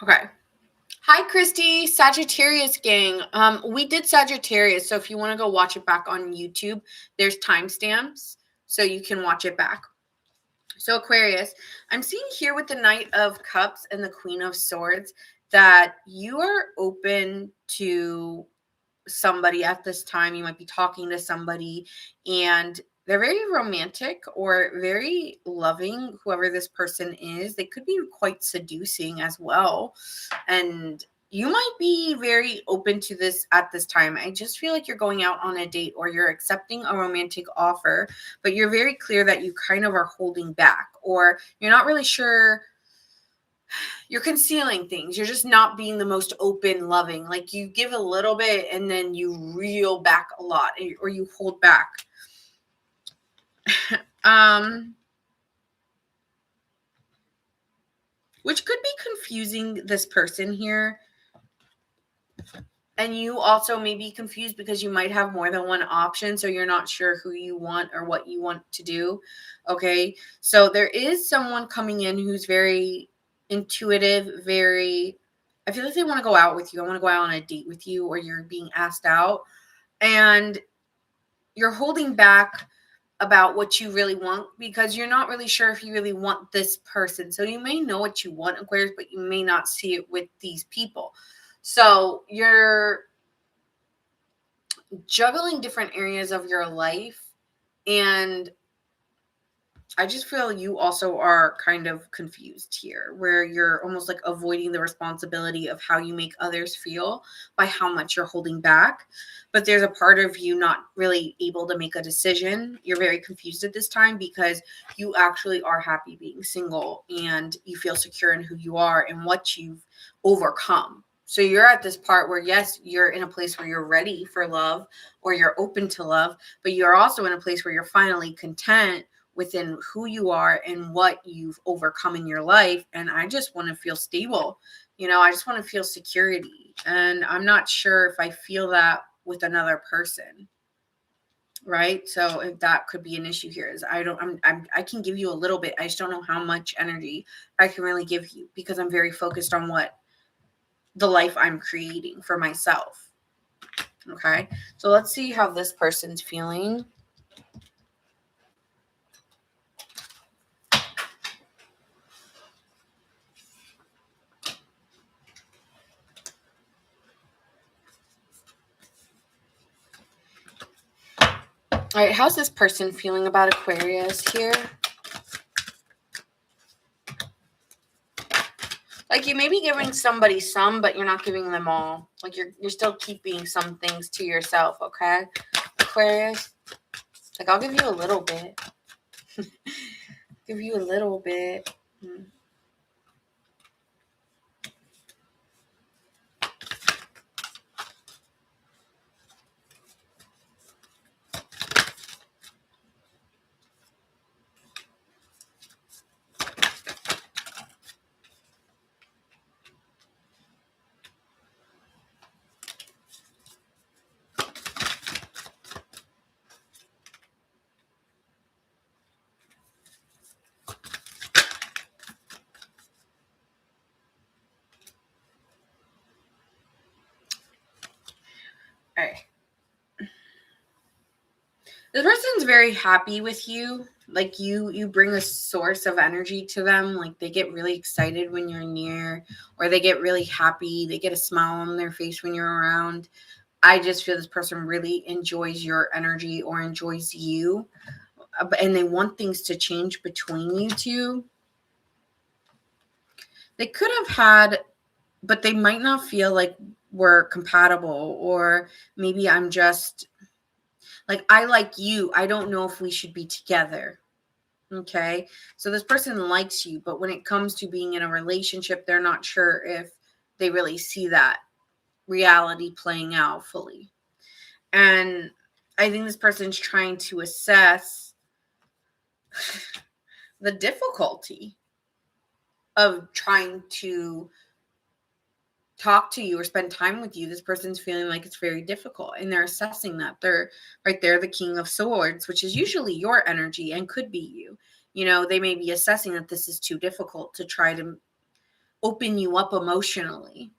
Okay. Hi, Christy, Sagittarius gang. We did Sagittarius, so if you want to go watch it back on YouTube, there's timestamps, so you can watch it back. So Aquarius, I'm seeing here with the Knight of Cups and the Queen of Swords that you are open to somebody at this time. You might be talking to somebody and they're very romantic or very loving, whoever this person is. They could be quite seducing as well. And you might be very open to this at this time. I just feel like you're going out on a date or you're accepting a romantic offer, but you're very clear that you kind of are holding back or you're not really sure. You're concealing things. You're just not being the most open, loving. Like you give a little bit and then you reel back a lot or you hold back. Which could be confusing this person here. And you also may be confused because you might have more than one option. So you're not sure who you want or what you want to do. Okay. So there is someone coming in who's very intuitive, I feel like they want to go out with you. I want to go out on a date with you, or you're being asked out. And you're holding back about what you really want because you're not really sure if you really want this person. So you may know what you want, Aquarius, but you may not see it with these people. So you're juggling different areas of your life. And I just feel you also are kind of confused here, where you're almost like avoiding the responsibility of how you make others feel by how much you're holding back. But there's a part of you not really able to make a decision. You're very confused at this time because you actually are happy being single and you feel secure in who you are and what you've overcome. So you're at this part where, yes, you're in a place where you're ready for love or you're open to love, but you're also in a place where you're finally content within who you are and what you've overcome in your life. And I just want to feel stable. I just want to feel security. And I'm not sure if I feel that with another person. Right. So if that could be an issue here is I can give you a little bit. I just don't know how much energy I can really give you because I'm very focused on what the life I'm creating for myself. Okay. So let's see how this person's feeling. All right, how's this person feeling about Aquarius here? Like you may be giving somebody some, but you're not giving them all. Like you're still keeping some things to yourself, okay? Aquarius. Like I'll give you a little bit. Give you a little bit. All right. This person's very happy with you. Like you bring a source of energy to them. Like they get really excited when you're near, or they get really happy. They get a smile on their face when you're around. I just feel this person really enjoys your energy or enjoys you. And they want things to change between you two. They could have had, but they might not feel like we're compatible, or maybe I'm just like, I like you. I don't know if we should be together. Okay. So this person likes you, but when it comes to being in a relationship, they're not sure if they really see that reality playing out fully. And I think this person's trying to assess the difficulty of trying to talk to you or spend time with you. This person's feeling like it's very difficult and they're assessing that. They're right there, the King of Swords, which is usually your energy and could be you. They may be assessing that this is too difficult to try to open you up emotionally.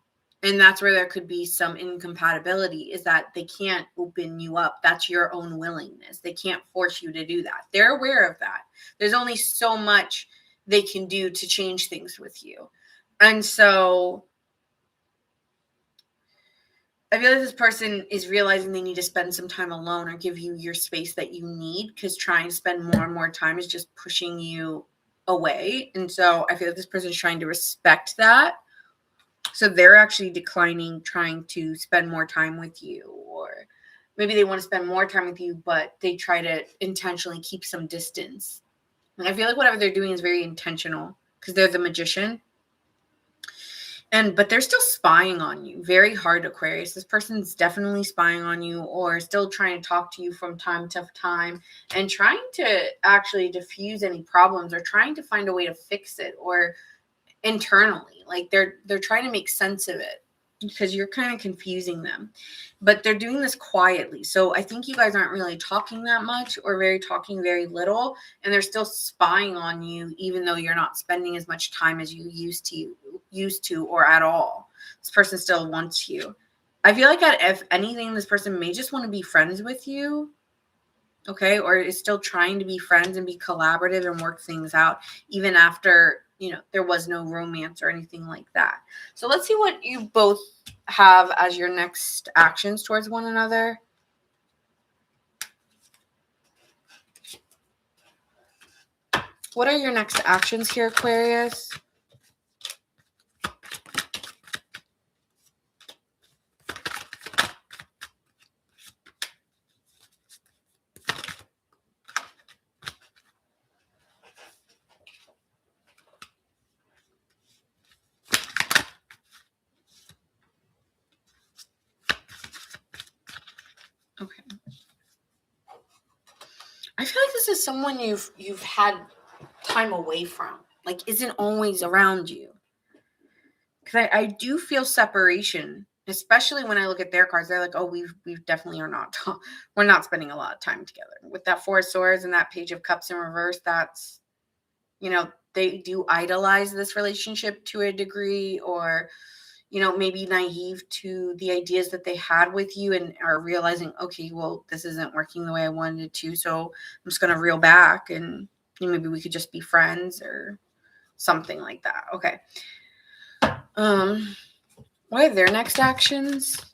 And that's where there could be some incompatibility, is that they can't open you up. That's your own willingness. They can't force you to do that. They're aware of that. There's only so much they can do to change things with you. And so I feel like this person is realizing they need to spend some time alone or give you your space that you need, because trying to spend more and more time is just pushing you away. And so I feel like this person is trying to respect that. So they're actually declining trying to spend more time with you, or maybe they want to spend more time with you, but they try to intentionally keep some distance. And I feel like whatever they're doing is very intentional, because they're the magician. But they're still spying on you very hard, Aquarius. This person's definitely spying on you, or still trying to talk to you from time to time and trying to actually diffuse any problems, or trying to find a way to fix it, or internally, like they're trying to make sense of it, because you're kind of confusing them. But they're doing this quietly. So I think you guys aren't really talking that much, or talking very little, and they're still spying on you, even though you're not spending as much time as you used to or at all. This person still wants you. I feel like that if anything, this person may just want to be friends with you. Okay, or is still trying to be friends and be collaborative and work things out, even after, there was no romance or anything like that. So let's see what you both have as your next actions towards one another. What are your next actions here, Aquarius? Okay. I feel like this is someone you've had time away from, like isn't always around you. Because I do feel separation, especially when I look at their cards. They're like, oh, we definitely are not, we're not spending a lot of time together. With that Four of Swords and that Page of Cups in reverse, that's, they do idolize this relationship to a degree, or, maybe naive to the ideas that they had with you, and are realizing, okay, well, this isn't working the way I wanted it to. So I'm just going to reel back, and maybe we could just be friends or something like that. Okay. What are their next actions?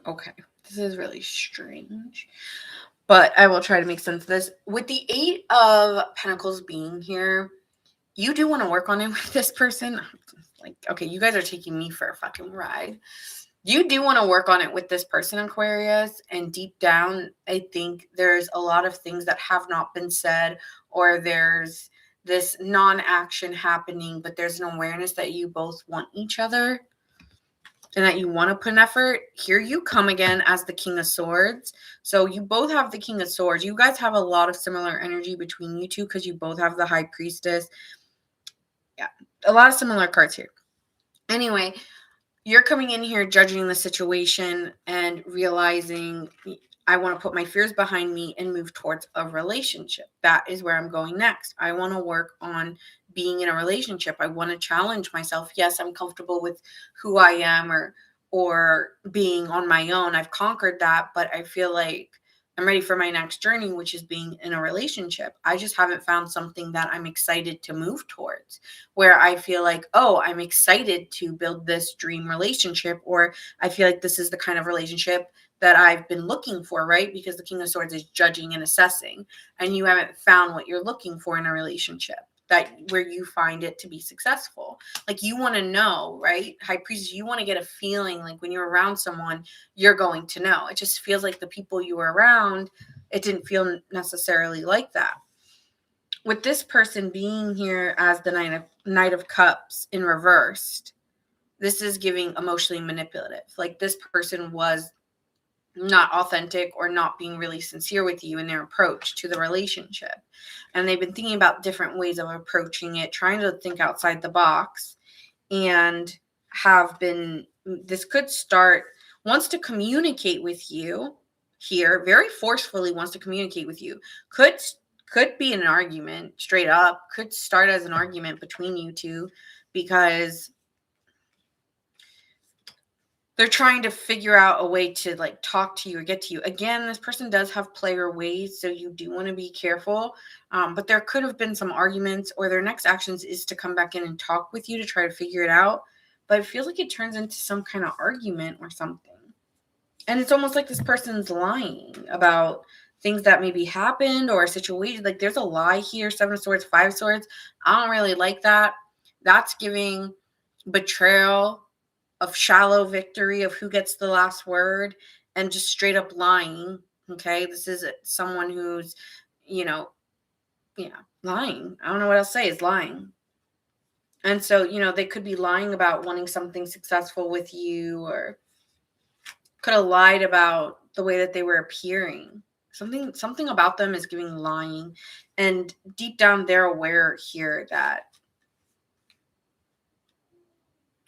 Okay, this is really strange, but I will try to make sense of this. With the Eight of Pentacles being here, you do want to work on it with this person. Like, okay, you guys are taking me for a fucking ride. You do want to work on it with this person, Aquarius, and deep down, I think there's a lot of things that have not been said, or there's this non-action happening, but there's an awareness that you both want each other and that you want to put an effort. Here you come again as the King of Swords. So you both have the King of Swords. You guys have a lot of similar energy between you two, because you both have the High Priestess. Yeah, a lot of similar cards here. Anyway, you're coming in here judging the situation and realizing, I want to put my fears behind me and move towards a relationship. That is where I'm going next. I want to work on being in a relationship. I want to challenge myself. Yes, I'm comfortable with who I am, or being on my own. I've conquered that, but I feel like I'm ready for my next journey, which is being in a relationship. I just haven't found something that I'm excited to move towards, where I feel like, oh, I'm excited to build this dream relationship, or I feel like this is the kind of relationship that I've been looking for, right? Because the King of Swords is judging and assessing, and you haven't found what you're looking for in a relationship. where you find it to be successful. Like you want to know, right? High Priestess, you want to get a feeling like when you're around someone, you're going to know. It just feels like the people you were around, it didn't feel necessarily like that. With this person being here as the Knight of Cups in reversed, this is giving emotionally manipulative. Like this person was not authentic or not being really sincere with you in their approach to the relationship. And they've been thinking about different ways of approaching it, trying to think outside the box, and this could start, wants to communicate with you here, very forcefully wants to communicate with you. Could be an argument straight up, could start as an argument between you two because they're trying to figure out a way to like talk to you or get to you. Again, this person does have player ways, so you do want to be careful. But there could have been some arguments, or their next actions is to come back in and talk with you to try to figure it out. But it feels like it turns into some kind of argument or something. And it's almost like this person's lying about things that maybe happened or a situation. Like there's a lie here, 7 of Swords, 5 of Swords. I don't really like that. That's giving betrayal, of shallow victory of who gets the last word, and just straight up lying. Okay, this is someone who's, lying. I don't know what else to say, is lying. And so, they could be lying about wanting something successful with you, or could have lied about the way that they were appearing. Something about them is giving lying, and deep down they're aware here that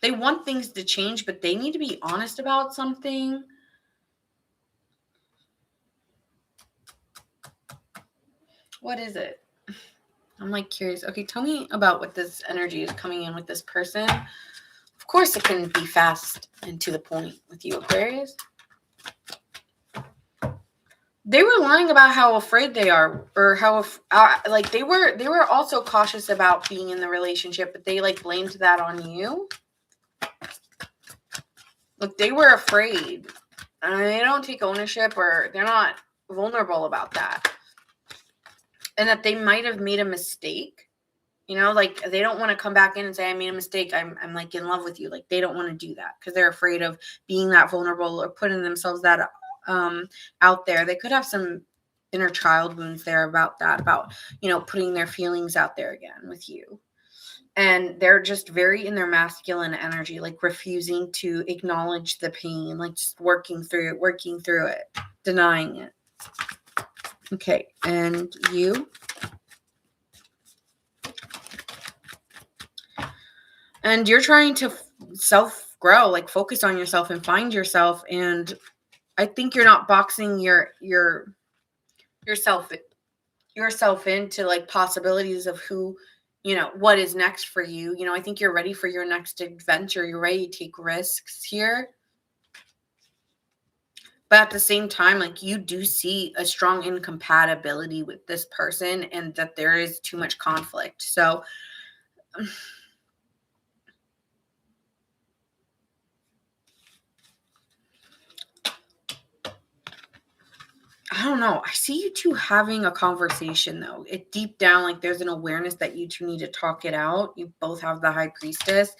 they want things to change, but they need to be honest about something. What is it? I'm like curious. Okay, tell me about what this energy is coming in with this person. Of course, it can be fast and to the point with you, Aquarius. They were lying about how afraid they are, or how they were also cautious about being in the relationship, but they like blamed that on you. Look, they were afraid, and they don't take ownership, or they're not vulnerable about that. And that they might have made a mistake, like they don't want to come back in and say, I made a mistake. I'm like in love with you. Like they don't want to do that because they're afraid of being that vulnerable or putting themselves that out there. They could have some inner child wounds there about that, about, putting their feelings out there again with you. And they're just very in their masculine energy, like refusing to acknowledge the pain, like just working through it, denying it. Okay, and you? And you're trying to self-grow, like focus on yourself and find yourself. And I think you're not boxing yourself into like possibilities of who, what is next for you. I think you're ready for your next adventure. You're ready to take risks here. But at the same time, like you do see a strong incompatibility with this person, and that there is too much conflict. So I don't know. I see you two having a conversation, though. It deep down, like there's an awareness that you two need to talk it out. You both have the High Priestess.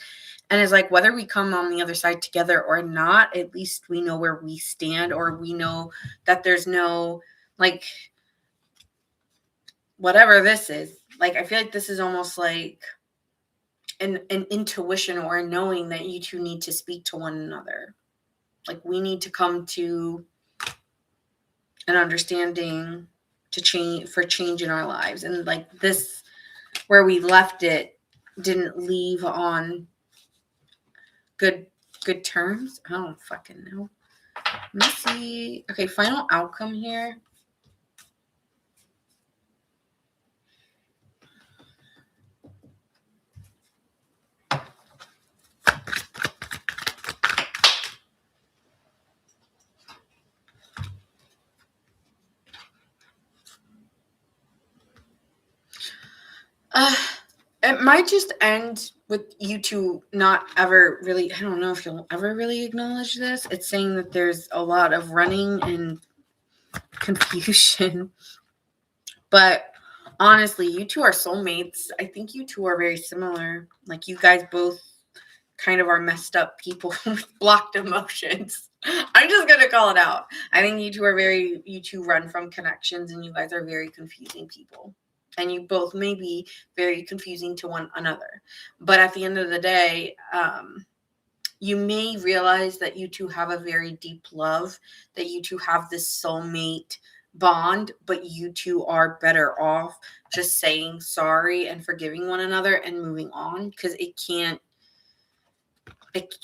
And it's like, whether we come on the other side together or not, at least we know where we stand, or we know that there's no, like, whatever this is. Like, I feel like this is almost like an intuition or a knowing that you two need to speak to one another. Like, we need to come to an understanding to change in our lives. And like this, where we left it, didn't leave on good terms. I don't fucking know. Let me see. Okay, final outcome here. It might just end with you two not ever really, I don't know if you'll ever really acknowledge this. It's saying that there's a lot of running and confusion. But Honestly, you two are soulmates. I think you two are very similar. Like you guys both kind of are messed up people with blocked emotions. I'm just gonna call it out. I think you two run from connections and you guys are very confusing people. And you both may be very confusing to one another. But at the end of the day, you may realize that you two have a very deep love, that you two have this soulmate bond, but you two are better off just saying sorry and forgiving one another and moving on because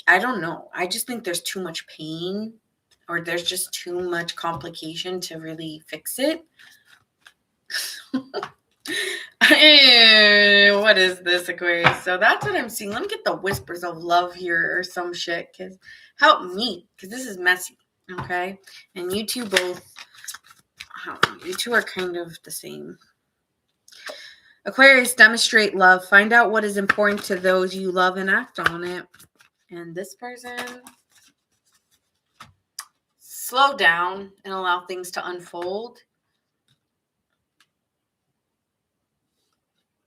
I don't know. I just think there's too much pain or there's just too much complication to really fix it. What is this, Aquarius? So that's what I'm seeing. Let me get the whispers of love here or some shit. Because help me. Because this is messy. Okay? And you two you two are kind of the same. Aquarius, demonstrate love. Find out what is important to those you love and act on it. And this person, slow down and allow things to unfold.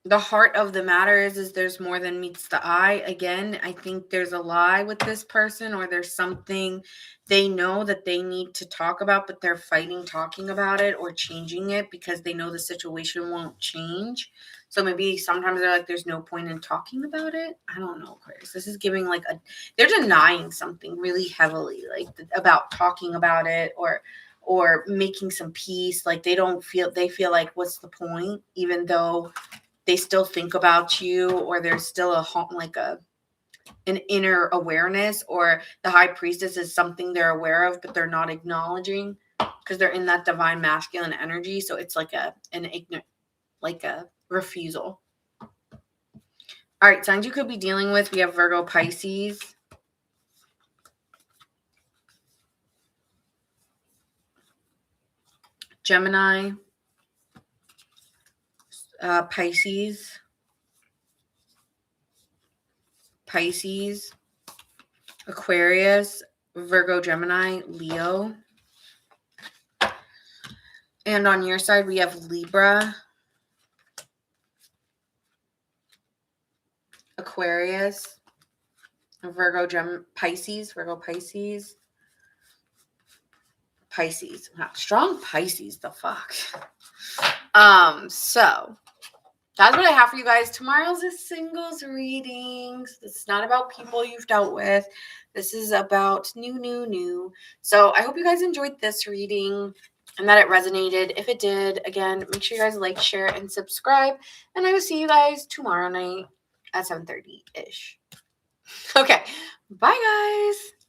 The heart of the matter is there's more than meets the eye. Again, I think there's a lie with this person or there's something they know that they need to talk about, but they're fighting talking about it or changing it because they know the situation won't change. So maybe sometimes they're like, there's no point in talking about it. I don't know, Aquarius. This is giving like they're denying something really heavily, like about talking about it or making some peace. Like they feel like, what's the point? Even though they still think about you or there's still an inner awareness or the high priestess is something they're aware of but they're not acknowledging because they're in that divine masculine energy. So it's like a refusal. All right, signs you could be dealing with. We have Virgo, Pisces. Gemini. Pisces. Aquarius, Virgo, Gemini, Leo. And on your side, we have Libra, Aquarius, Pisces. Wow, strong Pisces, the fuck. So that's what I have for you guys. Tomorrow's a singles readings. It's not about people you've dealt with. This is about new. So I hope you guys enjoyed this reading and that it resonated. If it did, again, make sure you guys like, share, and subscribe. And I will see you guys tomorrow night at 7:30-ish. Okay. Bye, guys.